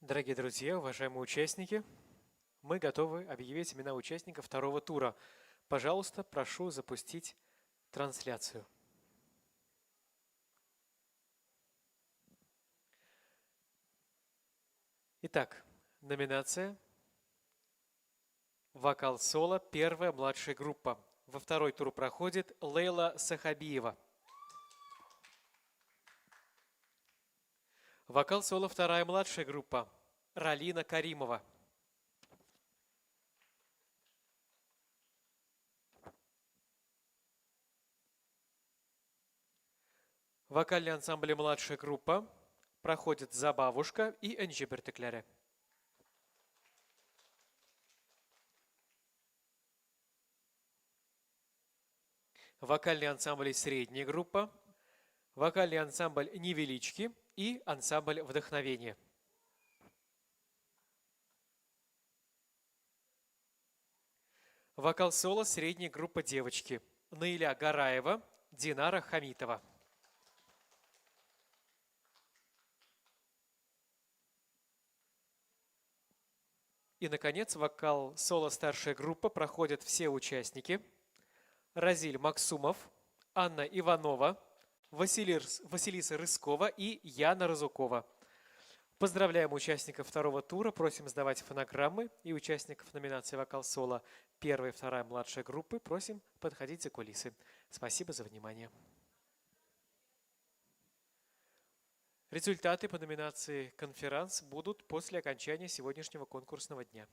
Дорогие друзья, уважаемые участники, мы готовы объявить имена участников второго тура. Пожалуйста, прошу запустить трансляцию. Итак, номинация «Вокал-соло. Первая младшая группа». Во второй тур проходит Лейла Сахабиева. Вокал-соло. Вторая младшая группа. Ралина Каримова. Вокальный ансамбль «Младшая группа» проходит Забавушка и Энджи Бертекляре. Вокальный ансамбль «Средняя группа», вокальный ансамбль «Невелички» и ансамбль «Вдохновение». Вокал-соло «Средняя группа девочки». Наиля Гараева, Динара Хамитова. И, наконец, вокал-соло «Старшая группа» проходят все участники. Разиль Максумов, Анна Иванова, Василиса Рыскова и Яна Разукова. Поздравляем участников второго тура, просим сдавать фонограммы, и участников номинации «Вокал-соло» первая и вторая младшая группы просим подходить за кулисы. Спасибо за внимание. Результаты по номинации «Конферанс» будут после окончания сегодняшнего конкурсного дня.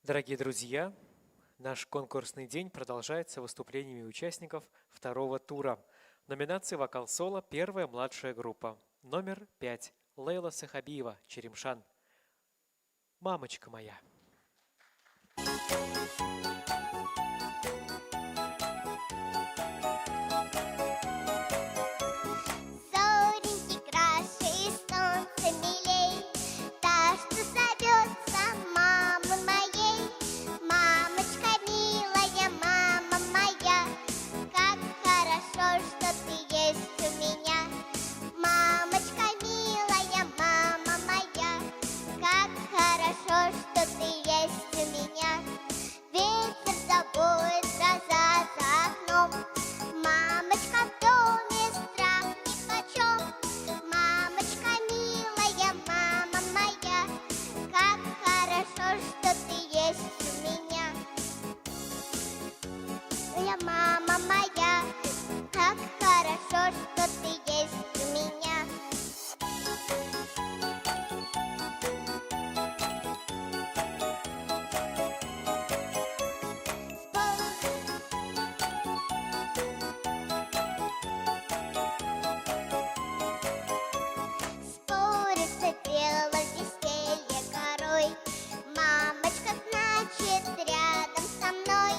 Дорогие друзья, наш конкурсный день продолжается выступлениями участников второго тура. Номинации «Вокал-соло» первая младшая группа. Номер 5. Лейла Сахабиева, Черемшан. «Мамочка моя». Зореньки краше и солнце милей, та, что зовется мамой моей. Мамочка милая, мама моя, как хорошо, что ты есть у меня. Мамочка милая, мама моя, как хорошо, что ты есть у меня. Ветер забоит, гроза за окном. Мамочка в доме, страх ни почем. Мамочка милая, мама моя, как хорошо, что ты есть у меня. Моя мама моя, как хорошо, что ты есть у меня. Спорится бело веселье горой. Мамочка, значит, рядом со мной.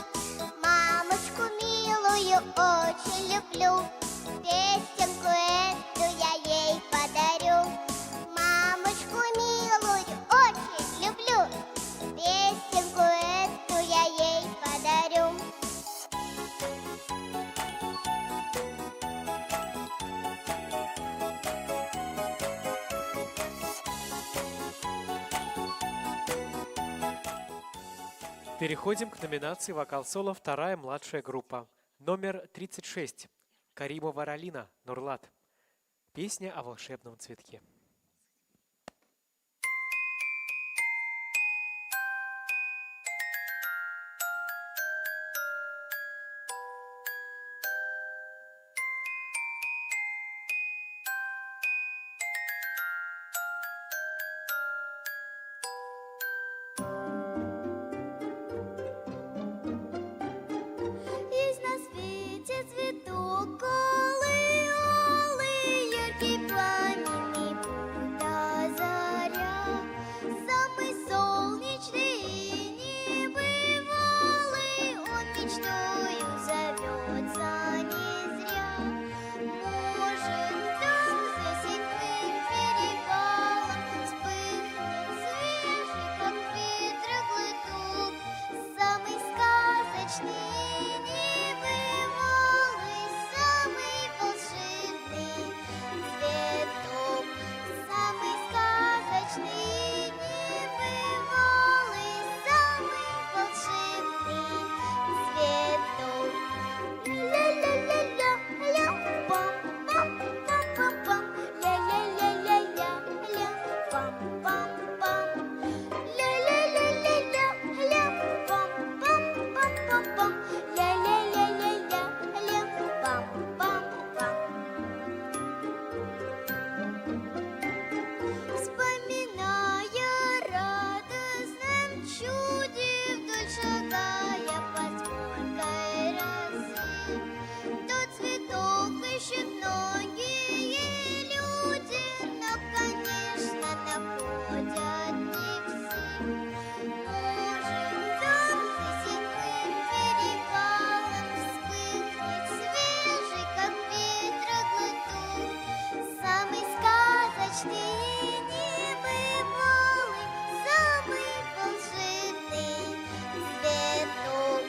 Мамочку милую очень люблю. Песенку эту я ей подарю. Мамочку милую очень люблю. Песенку эту я ей подарю. Переходим к номинации «Вокал-соло» вторая младшая группа. Номер 36. Каримова Ралина, Нурлат. Песня о волшебном цветке. Есть на свете цветок алый, алый, яркий пламенный будто заря. Самый солнечный и небывалый, он мечтою зовется не зря. Может, там за седьмым перевалом вспыхнет свежий, как ветра глоток, самый сказочный, небывалый, самый волшебный цветок. Самый сказочный, небывалый, самый волшебный цветок. Ля-ля-ля-ля-ля, ля-пам-пам-пам-пам-пам, ля-ля-ля-ля-ля, ля-пам-пам-пам. Ля-ля-ля-ля-ля, ля-пам-пам-пам-пам-пам, ля-ля-ля-ля-ля, ля-пам-пам-пам. Вспоминая радостном чуде, вдоль шагая по звонкой росе, тот цветок ищут многие люди, но, конечно, находят не все. Может, там за седьмым перевалом вспыхнет свежий, как ветра глоток, самый сказочный, небывалый, самый волшебный цветок.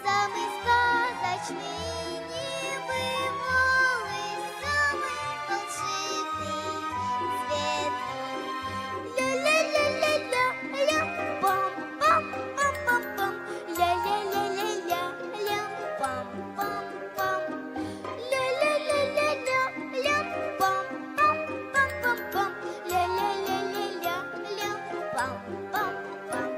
Самый сказочный, небывалый, самый волшебный цветок. Ля-ля-ля-ля-ля, ля-пам-пам-пам-пам-пам, ля-ля-ля-ля-ля, ля-пам-пам-пам. Ля-ля-ля-ля-ля, ля-пам-пам-пам-пам-пам, ля-ля-ля-ля-ля, ля-пам-пам-пам.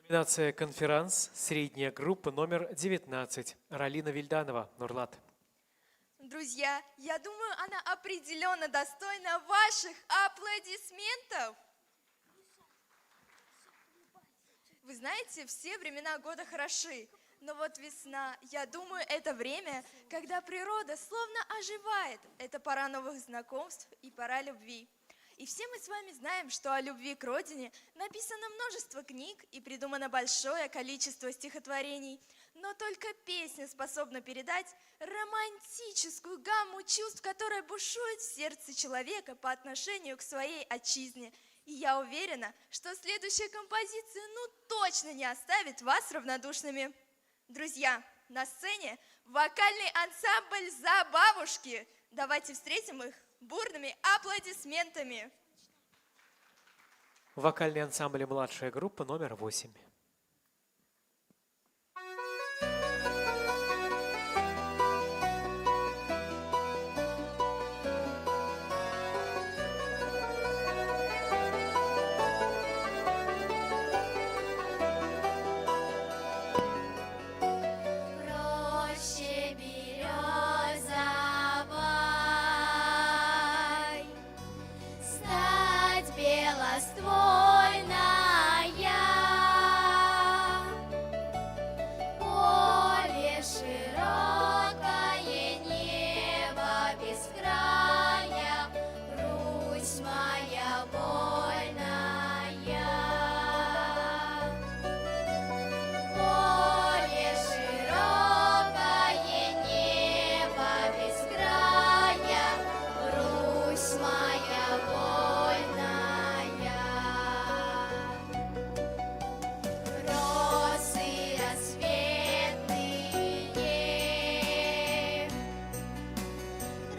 Номинация «Конферанс», средняя группа, номер 19. Ралина Вильданова, Нурлат. Друзья, я думаю, она определенно достойна ваших аплодисментов. Вы знаете, все времена года хороши, но вот весна, я думаю, это время, когда природа словно оживает. Это пора новых знакомств и пора любви. И все мы с вами знаем, что о любви к родине написано множество книг и придумано большое количество стихотворений. Но только песня способна передать романтическую гамму чувств, которая бушует в сердце человека по отношению к своей отчизне. И я уверена, что следующая композиция точно не оставит вас равнодушными. Друзья, на сцене вокальный ансамбль «Забавушки». Давайте встретим их бурными аплодисментами. Вокальный ансамбль «Младшая группа» номер 8. Проще березовой стать белоствольная, поле широкое, небо без края, Русь моя вольная. Поле широкое, небо без края, Русь моя вольная. Росы рассветные,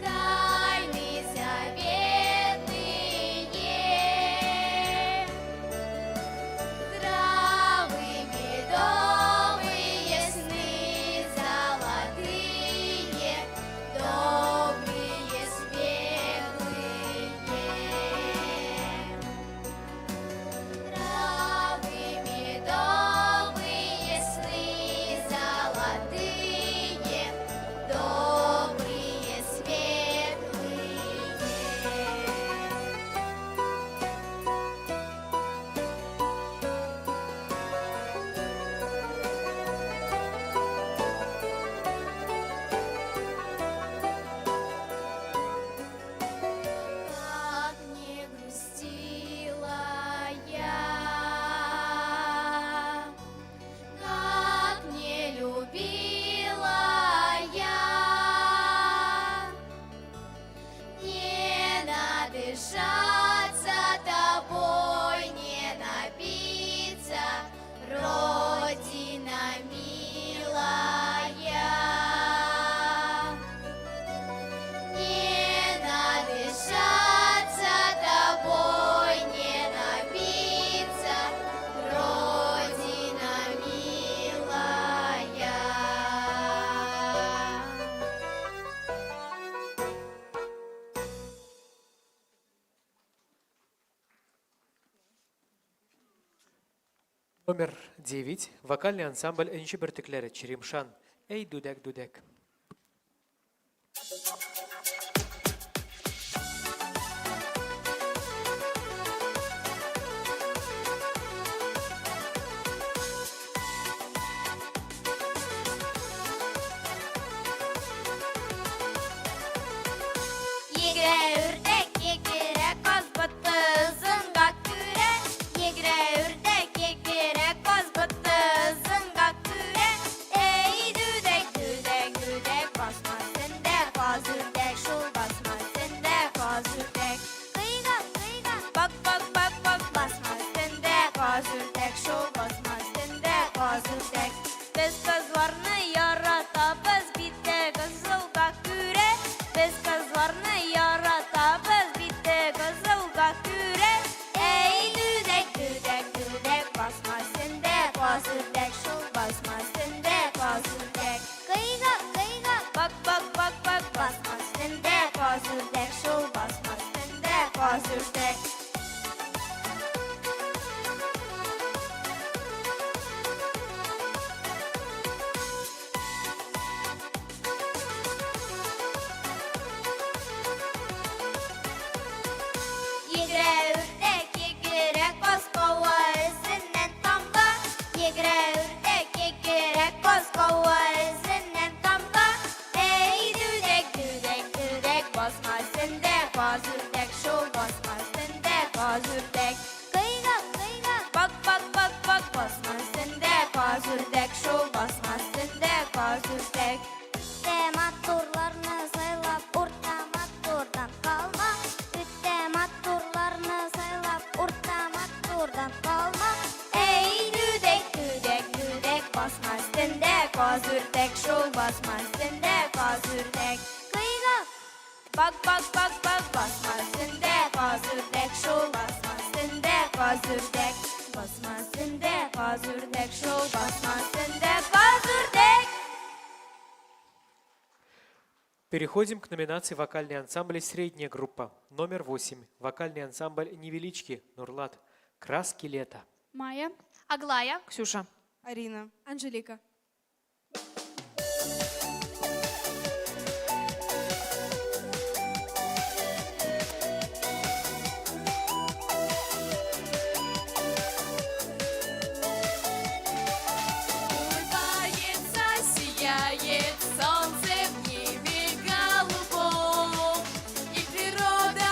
тайны заветные, травы медовые, сны золотые, добрые, светлые. Травы медовые, сны золотые, добрые, светлые. Как не грустила я, как не любила я, не надышаться тобой, не напиться, Родина милая. Не надышаться тобой, не напиться, Родина милая. Номер 9. Вокальный ансамбль «Энчи Бертеклері» Черемшан. Эй, дудек, дудек. Егре үрдек, егре козбытты зыңгак күре. Егре үрдек, егре козбытты зыңгак күре. Эй, дүдек, дүдек, дүдек, басма сенде коз үрдек, шул басма сенде коз үрдек. Кыйга, кыйга, бак, бак, бак, бак, басма сенде коз үрдек, шул басма сенде коз үрдек. Біз кызларны яратабыз, бите кызылга күре. Біз кызларны яратабыз, бите кызылга күре. Эй, дүдек, дүдек, дүдек, басма сенде коз үрдек, шул басма сенде коз үрдек. Кыйга, кыйга, бак, бак, бак, бак, басма сенде коз үрдек, шул басма сенде коз үрдек. Ütre ürdek kekirek koz kova izinden kamka. Ey düdek düdek düdek basmasın de koz ürdek şu basmasın de koz ürdek. Kıygak kıygak bak bak bak bak basmasın de koz ürdek şu basmasın de koz ürdek. Matturlarını saylap urta matturdan kalma. Ütte matturlarını saylap urta matturdan kalma. Ey düdek düdek düdek basmasın de koz ürdek şu basmasın de koz ürdek. Kıygak bak bak bak bak basmasın de koz ürdek şu basmasın de koz ürdek. Basmasın de koz ürdek şu basmasın de koz ürdek. Переходим к номинации «Вокальный ансамбль «Средняя группа». Номер 8. Вокальный ансамбль «Невелички» Нурлат. «Краски лета». Майя, Аглая, Ксюша. Арина, Анжелика. Улыбается, сияет солнце в небе голубом, и природа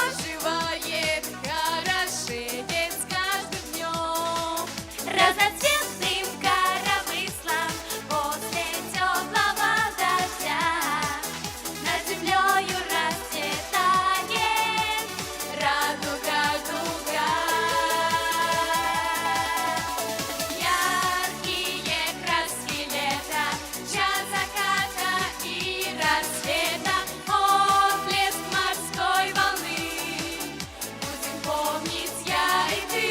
оживает, хорошеет с каждым днем. Разноцветным коромыслом после теплого дождя над землею расцветает радуга дуга. Яркие краски лета, час заката и рассвета, отблеск морской волны. Будем помнить я и ты,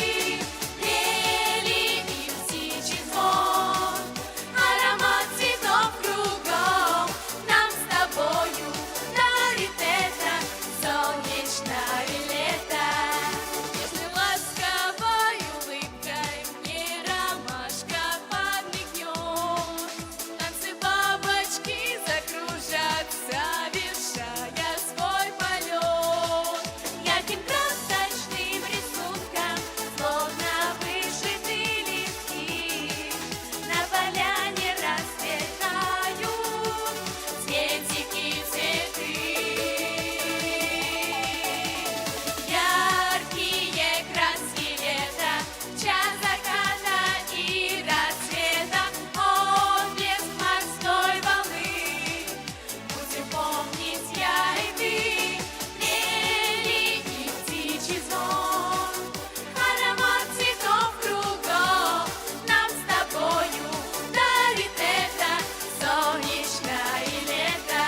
трели и птичий звон, аромат цветов кругом нам с тобою дарит это солнечное лето. Нежной ласковой улыбкой мне ромашка подмигнет, танцы бабочки закружатся, совершая свой полет. Ярким красочным рисунком словно вышиты листки, на поляне расцветают цветики, цветы. Яркие краски лета, час заката и рассвета, отблеск морской волны. Будем помнить я и ты, трели и птичий звон, аромат цветов кругом нам с тобою дарит это солнечное лето.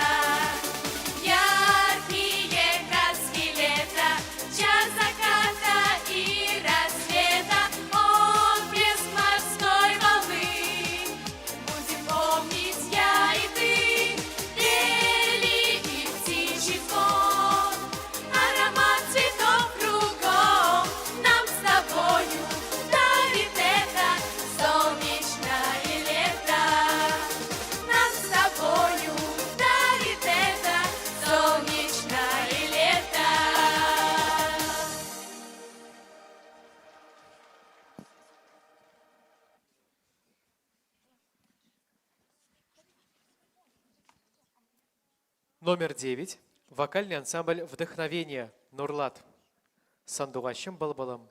Яркие краски лета, час заката и рассвета, отблеск морской волны. Будем помнить я и ты, трели и птичий звон, аромат цветов кругом нам с тобою дарит это солнечное лето. Нам с тобою дарит это солнечное лето. Номер 9. Вокальный ансамбль «Вдохновение» Нурлат. Сандугачем Балбалам.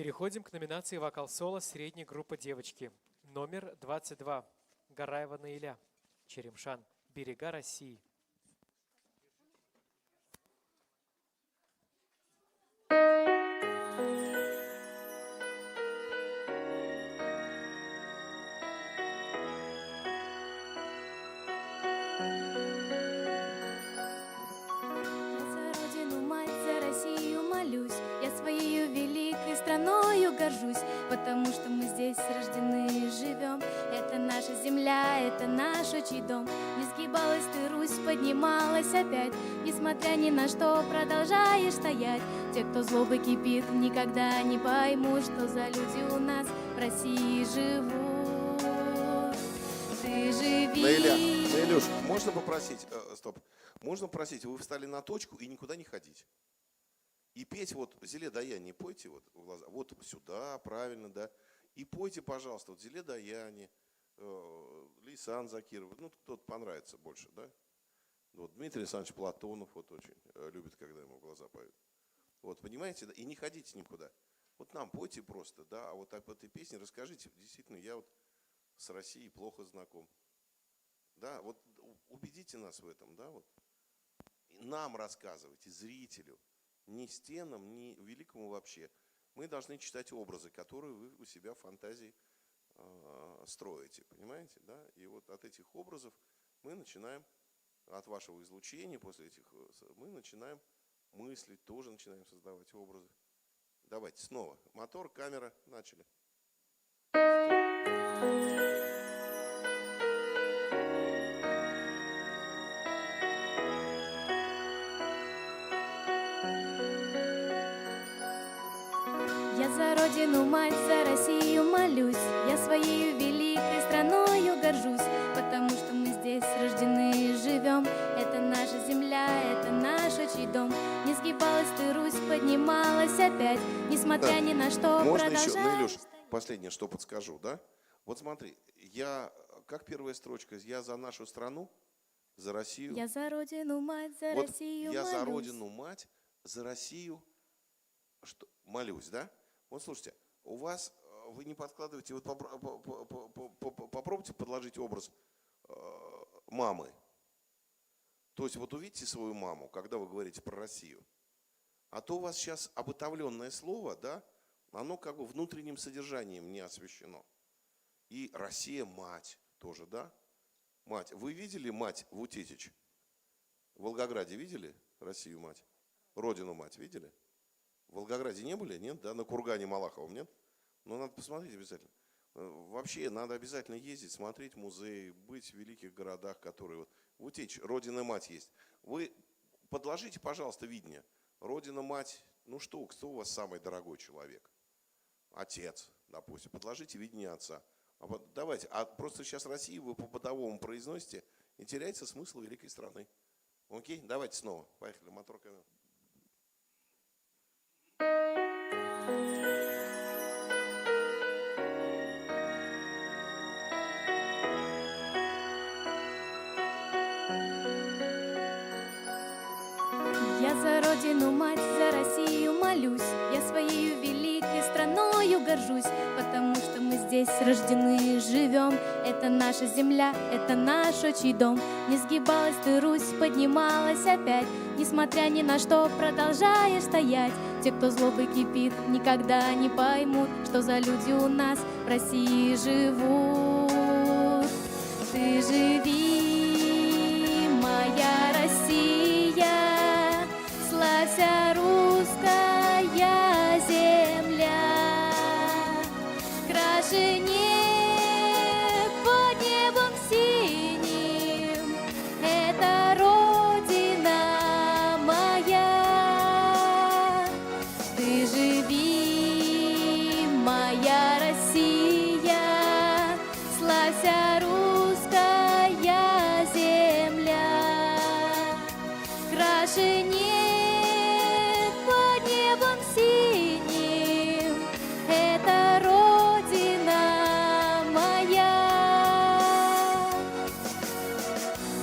Переходим к номинации «Вокал-соло. Средняя группа девочки». Номер 22. Гараева Наиля. Черемшан. «Берега России». Страною горжусь, потому что мы здесь рождены и живем. Это наша земля, это наш отчий дом. Не сгибалась ты, Русь, поднималась опять. Несмотря ни на что, продолжаешь стоять. Те, кто злобой кипит, никогда не поймут, что за люди у нас в России живут. Ты живи. Наилюш, можно попросить, стоп, можно попросить, вы встали на точку и никуда не ходить. И петь вот «Зеле Даяне» пойте вот в глаза, вот сюда, правильно, да. И пойте, пожалуйста, вот «Зеле Даяне», Лейсан Закиров, ну кто-то понравится больше, да. Вот Дмитрий Александрович Платонов вот очень любит, когда ему в глаза поют. Вот, понимаете, да? И не ходите никуда. Вот нам пойте просто, да, а вот об этой песне расскажите. Действительно, я вот с Россией плохо знаком. Да, вот убедите нас в этом, да, вот. И нам рассказывайте, зрителю. Ни стенам, ни великому вообще. Мы должны читать образы, которые вы у себя в фантазии строите, понимаете, да? И вот от этих образов мы начинаем, от вашего излучения, после этих, мы начинаем мыслить, тоже начинаем создавать образы. Давайте снова. Мотор, камера, начали. Я за родину, мать, за Россию молюсь. Я своей великой страною горжусь, потому что мы здесь рождены и живем. Это наша земля, это наш отчий дом. Не сгибалась ты, Русь, поднималась опять. Несмотря ни на что, можно продолжаешь. еще, Наилюш, последнее, что подскажу, да? Вот смотри, я, как первая строчка, я за нашу страну, за Россию. Я за родину, мать, за вот Россию я молюсь. за родину, мать, за Россию что, молюсь, да? Вот слушайте, у вас, вы не подкладываете, вот попробуйте подложить образ мамы. То есть вот увидите свою маму, когда вы говорите про Россию. А то у вас сейчас обытовленное слово, да, оно как бы внутренним содержанием не освещено. И Россия мать тоже, да? Мать. Вы видели мать Вутетич? В Волгограде видели Россию мать? Родину мать видели? В Волгограде не были? Нет? Да? На кургане Малаховом, нет? Но надо посмотреть обязательно. Вообще, надо обязательно ездить, смотреть музеи, быть в великих городах, которые... Вот, Вутетич, Родина мать есть. Вы подложите, пожалуйста, видение. Родина мать, ну что, кто у вас самый дорогой человек? Отец, допустим. Подложите видение отца. Давайте, а просто сейчас Россию вы по бытовому произносите, и теряется смысл великой страны. Окей? Давайте снова. Поехали, мотор, камера. Я за родину, мать, за Россию молюсь. Я своей великой страною горжусь, потому что мы здесь рождены и живем. Это наша земля, это наш отчий дом. Не сгибалась ты, Русь, поднималась опять. Несмотря ни на что, продолжаешь стоять. Те, кто злобой кипит, никогда не поймут, что за люди у нас в России живут. Ты живи, моя Россия, славься, русская земля, краше неб под небом синим, это Родина моя. Ты живи, моя Россия, славься, русская земля,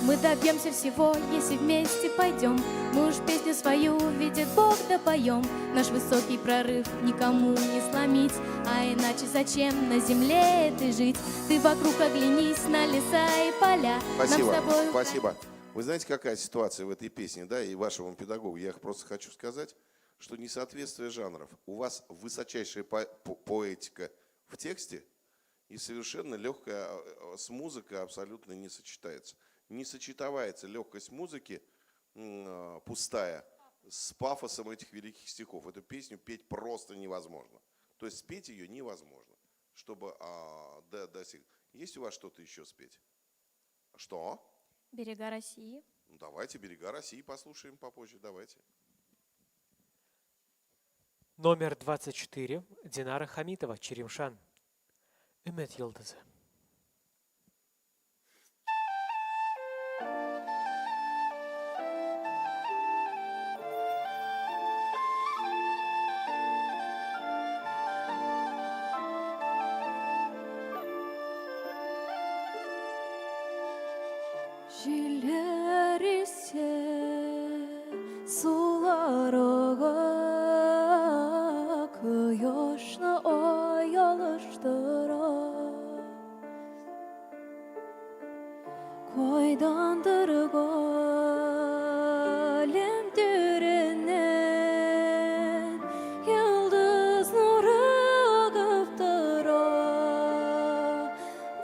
Мы добьемся всего, если вместе пойдем. Мы уж песню свою, видит Бог, допоем. Наш высокий прорыв никому не сломить. А иначе зачем на земле этой жить? Ты вокруг оглянись на леса и поля. Нам Спасибо, с тобой... спасибо. Вы знаете, какая ситуация в этой песне, да, и вашему педагогу? Я просто хочу сказать, что несоответствие жанров. У вас высочайшая поэтика в тексте, и совершенно легкая с музыкой абсолютно не сочетается. Не сочетается легкость музыки, пустая, с пафосом этих великих стихов. Эту песню петь просто невозможно. То есть спеть ее невозможно, чтобы достигнуть. Есть у вас что-то еще спеть? Что? Берега России. Ну, давайте «Берега России» послушаем попозже, давайте. Номер 24. Динара Хамитова, Черемшан. Ümit Yıldızı. Жiller ise sular akıyorşna oyalıştıra Koydandır golem dürenen Yıldız nuru akıptıra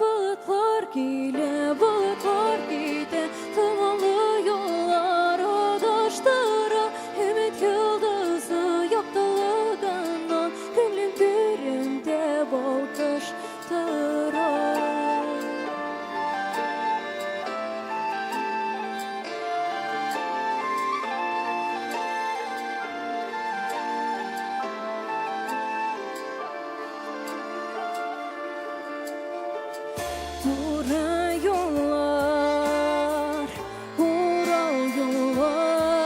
Bulutlar gile, bulutlar gide Tumanlı yollar adaştıra Ümit yıldızı yaptılığından Gönlüm birinde balkıştıra Turan yollar, Ural yollar,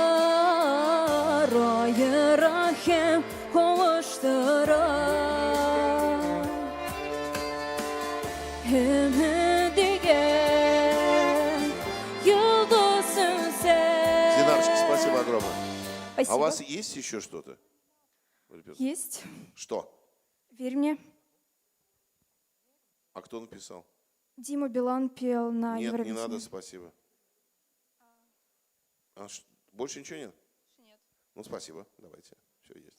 ayıra hem kavuşturar. Hem digen yıldızsın sen. Динарочка, спасибо огромное. Спасибо. А у вас есть еще что-то? Есть. Что? Верь мне, А кто написал? Дима Билан пел на Нет, Евровидении. не надо, спасибо. Больше ничего нет? Нет. Ну, спасибо, давайте. Все есть.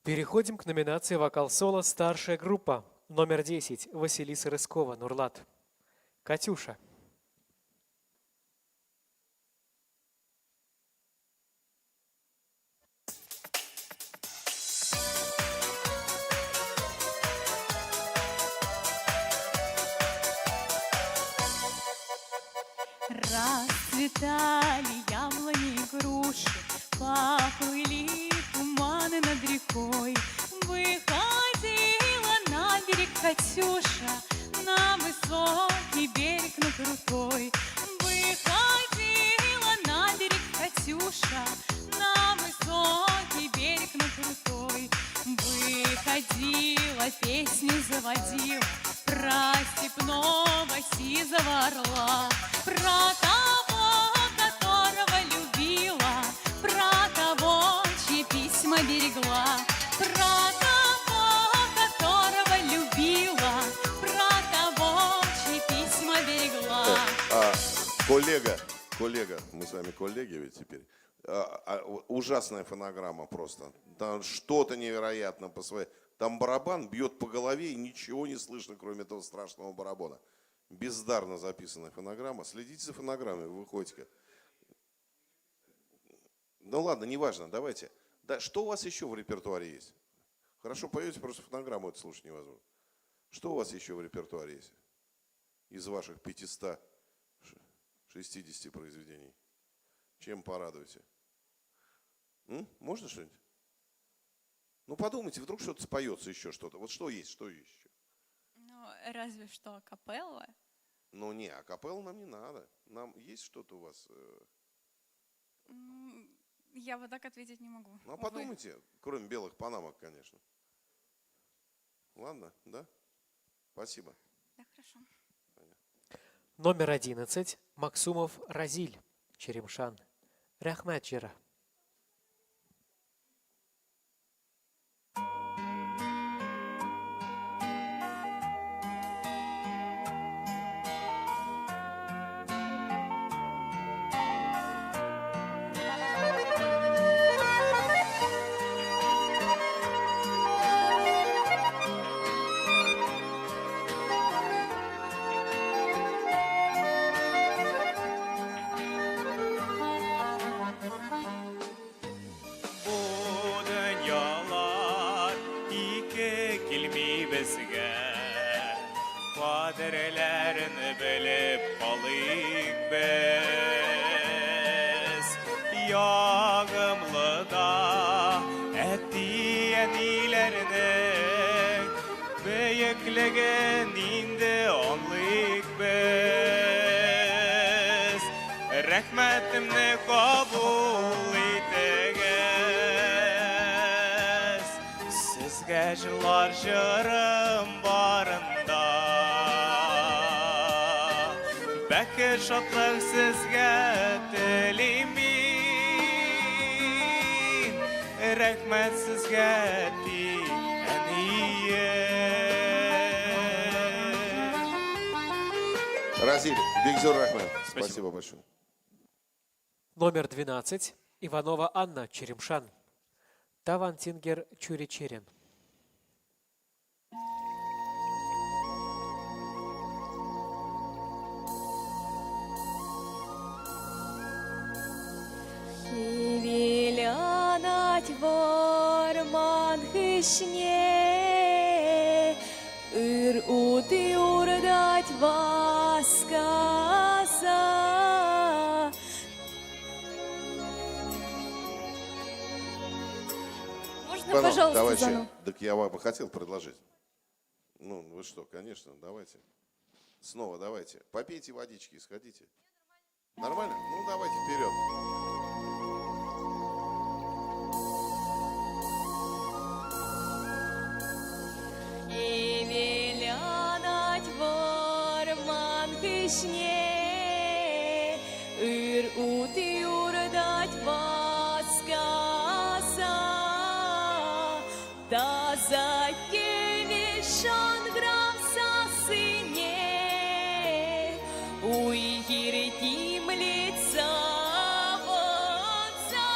Переходим к номинации «Вокал-соло. Старшая группа». Номер 10. Василиса Рыскова, Нурлат. Катюша. Расцветали яблони и груши, поплыли туманы над рекой. Выходила на берег Катюша, на высокий берег, на крутой. Выходила на берег Катюша, на высокий берег, на крутой. Выходила, песню заводила про степного сизого орла, про того, которого любила, про того, чьи письма берегла, про того, которого любила, про того, чьи письма берегла. Коллега, мы с вами коллеги ведь теперь. Ужасная фонограмма просто. Там что-то невероятно по своей. Там барабан бьет по голове и ничего не слышно, кроме этого страшного барабана. Бездарно записанная фонограмма. Следите за фонограммой, вы выходите. Ну ладно, неважно, давайте. Да, что у вас еще в репертуаре есть? Хорошо поете, просто фонограмму это слушать невозможно. Что у вас еще в репертуаре есть? Из ваших 560 произведений. Чем порадуете? Можно что-нибудь? Ну подумайте, вдруг что-то споется еще что-то. Вот что есть, что еще? Ну, разве что акапелла. Ну не, акапелла нам не надо. Нам есть что-то у вас? Я вот так ответить не могу. Ну а подумайте, кроме белых панамок, конечно. Ладно, да? Спасибо. Да, хорошо. Номер 11. Максумов Разиль, Черемшан. Рахмат Жира. Bu dünyalar iki kelime bizge Kaderlerini bilip kalık biz Yağımlı da ettiyen ilerini Büyüklüğün indi anlık biz Rahmetimni kabul etiniz Sizge yıllar jırım barında Belki şatlık sizge dilimin Rahmet sizge Разиль, Бигзюр Рахман. Спасибо большое. Номер 12. Иванова Анна, Черемшан. Тавантингер Чуричерин. Хивилянать варман хышне, ыр уты урдать васкаса. Можно, пожалуйста, давайте. заново? Так я вам хотел предложить. Ну, вы что, конечно, давайте. Снова давайте. Попейте водички и сходите. Нормально? Ну, давайте вперед. Хивилянать варман хышне, ыр уты урдать васкаса. Да закевишон грам сасыне, уй гиртим лица вонца.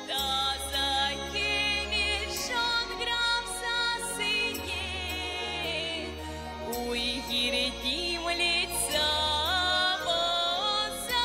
Да закевишон грам сасыне, уй гиртим лица вонца.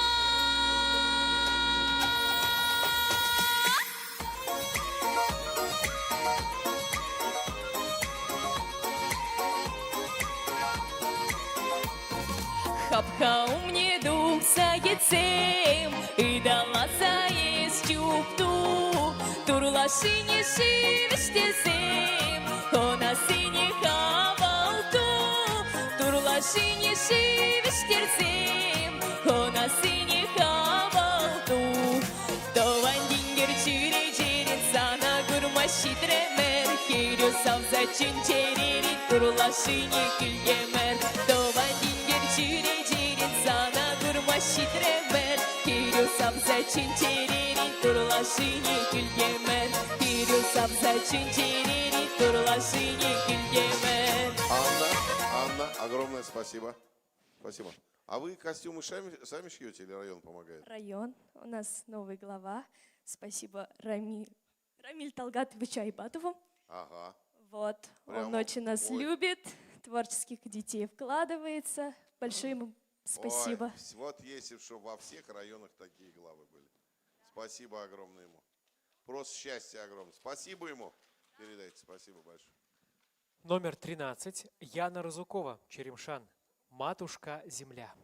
Хапха умне дух саецем, и дала саес чупту, турлашине шивештесем, хона сине хавалту, турлашине шивештесем, хона сине хавалту. Товандингер чири черен сана гурмаши тремер, хирю савза чунчерери, турлашине кильгемер. Товандингер чири черен сана гурмаши тремер, хирю савза чунчерери, турлашине кильгемер. Хирю савза чунчерери, турлашине кильгемер. Анна, огромное спасибо. Спасибо. А вы костюмы сами шьете или район помогает? Район. У нас новый глава. Спасибо Рамиль Талгатовичу Айбатову. Ага. Вот. Он Прямо, очень нас ой. любит, творческих детей вкладывается. Большое ему спасибо. Ой, вот если бы во всех районах такие главы были. Спасибо огромное ему. Просто счастье огромное. Спасибо ему. Передайте, спасибо большое. Номер 13. Яна Разукова, Черемшан. Матушка Земля.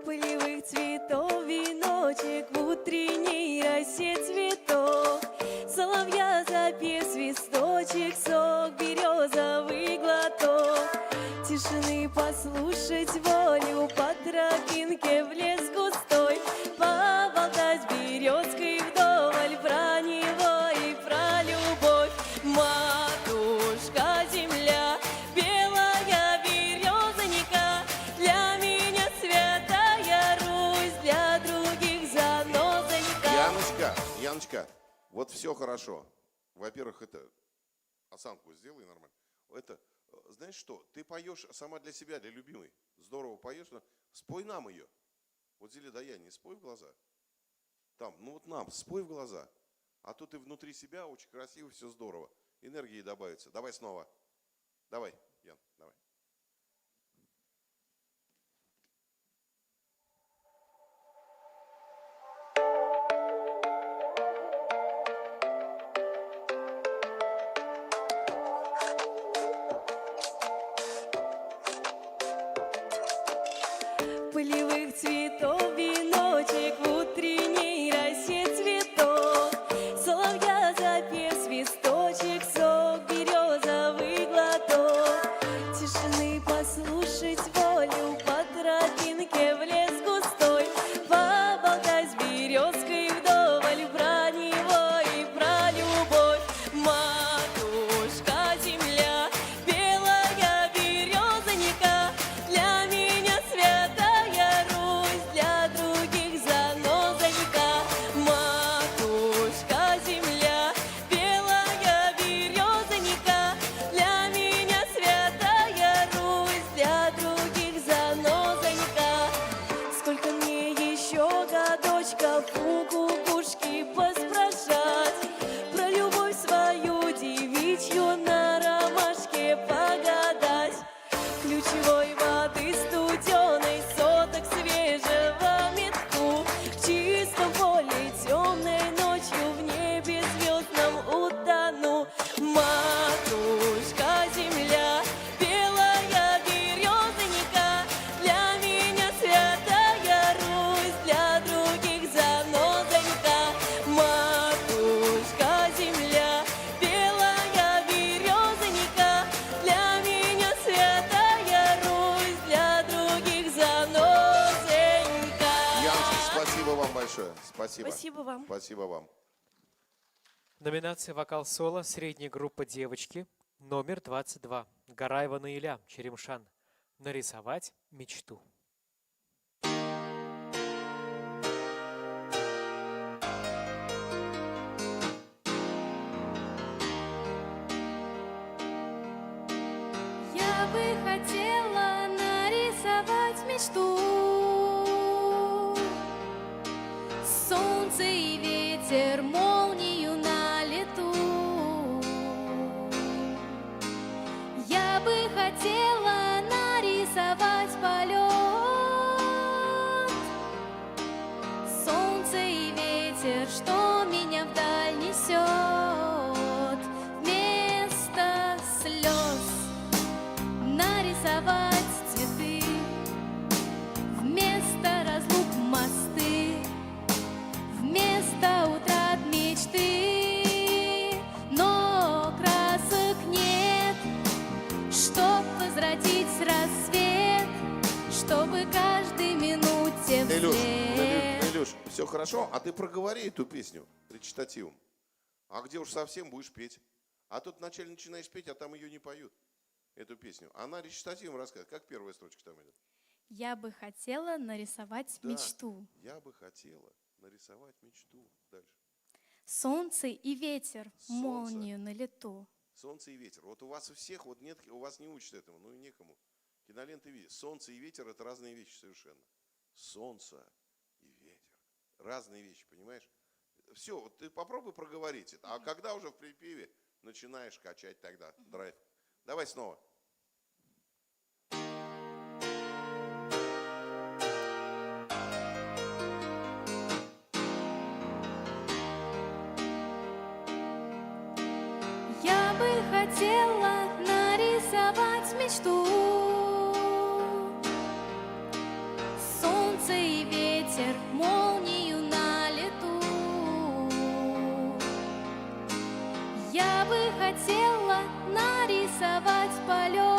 Полевых цветов веночек, в утренней росе цветок. Соловья запев свисточек, сок березовый глоток. Тишины послушать волю по тропинке в лес густой, поболтать березкой вдоволь про него и про любовь. Матушка земля, белая березонька, для меня святая Русь, для других занозонька. Яночка, вот все хорошо. Во-первых, это осанку сделай нормально. Это, знаешь что, ты поешь сама для себя, для любимой. Здорово поешь, но спой нам ее. Вот Зиля Даяне, спой в глаза. Там, ну вот нам, спой в глаза. А то ты внутри себя очень красиво, все здорово. Энергии добавится. Давай снова. Давай, Ян, давай. Полевых цветов веночек, в утренней росе цветов, соловья запев свисточек, сок березовый глоток, тишины послушать волю по тропинке в лес густой, поболтать с березкой вдоволь про него и про любовь. Матушка земля, белая березонька, для меня святая Русь, для других занозонька. Матушка земля, белая березонька, для меня святая Русь, для других занозонька. Сколько мне еще годочков у кукушки поспрашать, про любовь свою девичью на ромашке погадать, ключевой воды студеной, соток свежего метку, в чистом поле темной ночью в небе звездном утону. Матушка земля, белая березонька, для меня святая Русь, для других занозонька. Матушка земля, белая березонька, для меня святая Русь, для других занозонька. Яночка, спасибо вам большое. Спасибо. Спасибо вам. Спасибо вам. Номинация «Вокал-соло», средняя группа «Девочки», номер 22. Гараева Наиля, Черемшан. Нарисовать мечту. Я бы хотела нарисовать мечту. Солнце и ветер, молнию на лету. Я бы хотела нарисовать полет. Солнце и ветер, что меня вдаль несет. Вместо слез нарисовать цветы, вместо разлук мосты, вместо утрат мечты. Но красок нет, чтоб возродить рассвет, чтобы каждой минуте вслед. Илюш, все хорошо, а ты проговори эту песню речитативом. А где уж совсем будешь петь? А тут вначале начинаешь петь, а там ее не поют, эту песню. Она речитативом рассказывает. Как первая строчка там идет? Я бы хотела нарисовать Да. мечту. Я бы хотела нарисовать мечту. Дальше. Солнце и ветер, Солнце. молнию на лету. Солнце и ветер. Вот у вас у всех, вот нет, у вас не учат этому, ну и некому. Киноленты видят. Солнце и ветер — это разные вещи совершенно. Солнце и ветер. Разные вещи, понимаешь? Все, вот ты попробуй проговорить это. А когда уже в припеве начинаешь качать тогда драйв. Давай снова. Я бы хотела нарисовать мечту. Солнце и ветер, молнию на лету. Я бы хотела нарисовать полет.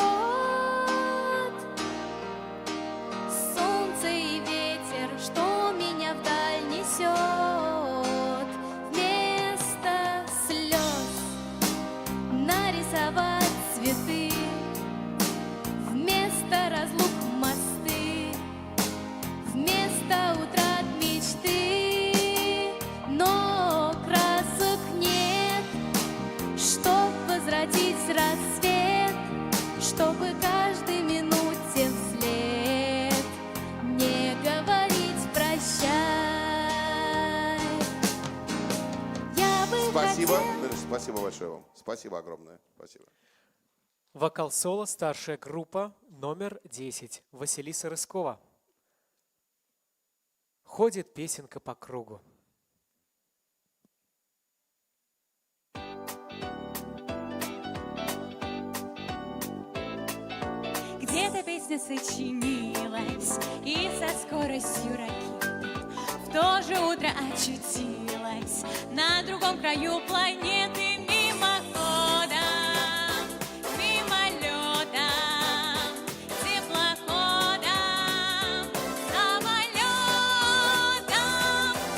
Спасибо. Спасибо большое вам. Спасибо огромное. Спасибо. Вокал-соло, старшая группа, номер 10. Василиса Рыскова. Ходит песенка по кругу. Где-то песня сочинилась и со скоростью ракеты в то же утро очутилась на другом краю планеты мимоходом, мимолетом, теплоходом, самолетом,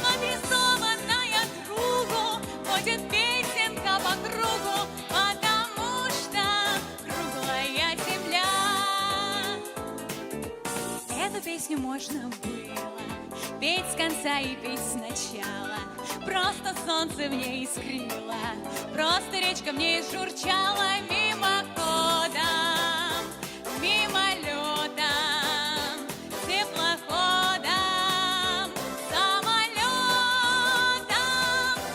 адресованная другу, ходит песенка по кругу, потому что круглая земля. Эту песню можно было петь с конца и петь сначала. Просто солнце в ней искрило, просто речка в ней журчала мимоходом, мимолетом, теплоходом, самолетом,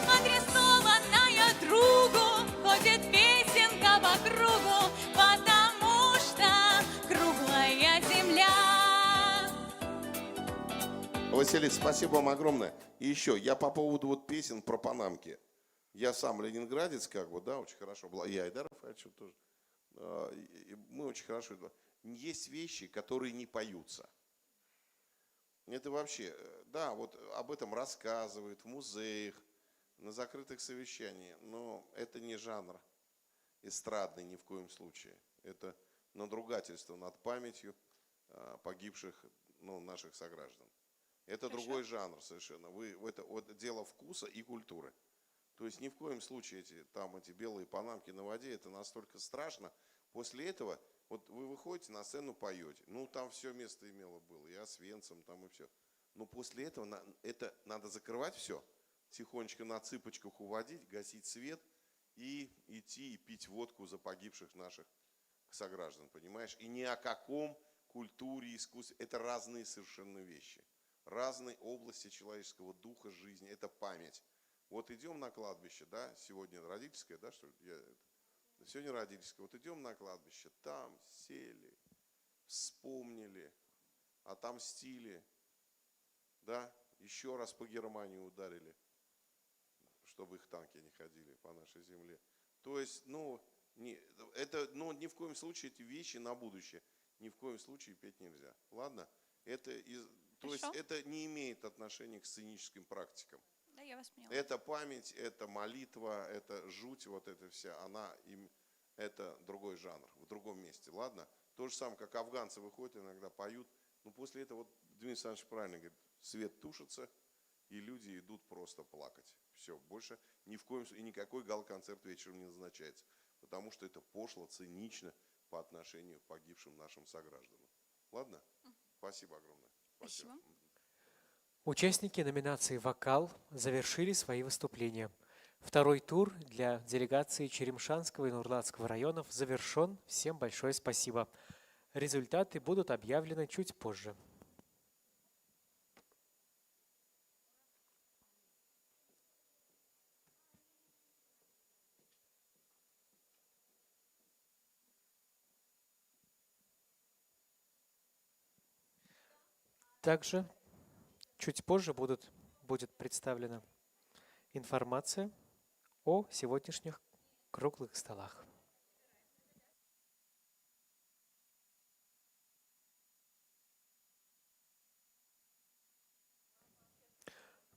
адресованная другу, ходит песенка по кругу, потому что круглая земля. Василий, спасибо вам огромное. И еще, я по поводу вот песен про панамки. Я сам ленинградец, как бы, да, очень хорошо. Я Айдаров, Альчев тоже. Мы очень хорошо. Есть вещи, которые не поются. Это вообще, да, вот об этом рассказывают в музеях, на закрытых совещаниях. Но это не жанр эстрадный ни в коем случае. Это надругательство над памятью погибших, наших сограждан. Это другой жанр совершенно. Это дело вкуса и культуры. То есть ни в коем случае эти белые панамки на воде, это настолько страшно. После этого, вот вы выходите на сцену, поете. Там все место имело было, и Освенцим, там и все. Но после этого это надо закрывать все, тихонечко на цыпочках уводить, гасить свет и идти и пить водку за погибших наших сограждан, понимаешь? И ни о каком культуре, искусстве. Это разные совершенно вещи. Разные области человеческого духа, жизни. Это память. Вот идем на кладбище, да, сегодня родительское, да, что ли? Сегодня родительское. Вот идем на кладбище, там сели, вспомнили, отомстили, да, еще раз по Германии ударили, чтобы их танки не ходили по нашей земле. То есть, ни в коем случае эти вещи на будущее, ни в коем случае петь нельзя. Ладно? То есть это не имеет отношения к сценическим практикам. Да, я вас поняла. Это память, это молитва, это жуть, вот эта вся, это другой жанр, в другом месте, ладно? То же самое, как афганцы выходят, иногда поют, но после этого, вот Дмитрий Александрович правильно говорит, свет тушится, и люди идут просто плакать. Все, больше ни в коем случае, и никакой гал-концерт вечером не назначается, потому что это пошло, цинично по отношению к погибшим нашим согражданам. Ладно? Спасибо огромное. Спасибо. Участники номинации «Вокал» завершили свои выступления. Второй тур для делегации Черемшанского и Нурлатского районов завершен. Всем большое спасибо. Результаты будут объявлены чуть позже. Также чуть позже будет представлена информация о сегодняшних круглых столах.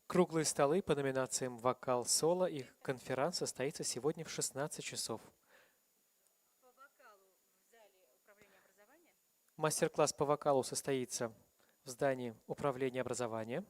Круглые столы по номинациям «Вокал», «Соло» и «Конферанс» состоится сегодня в 16 часов. Мастер-класс по вокалу состоится в здании управления образования.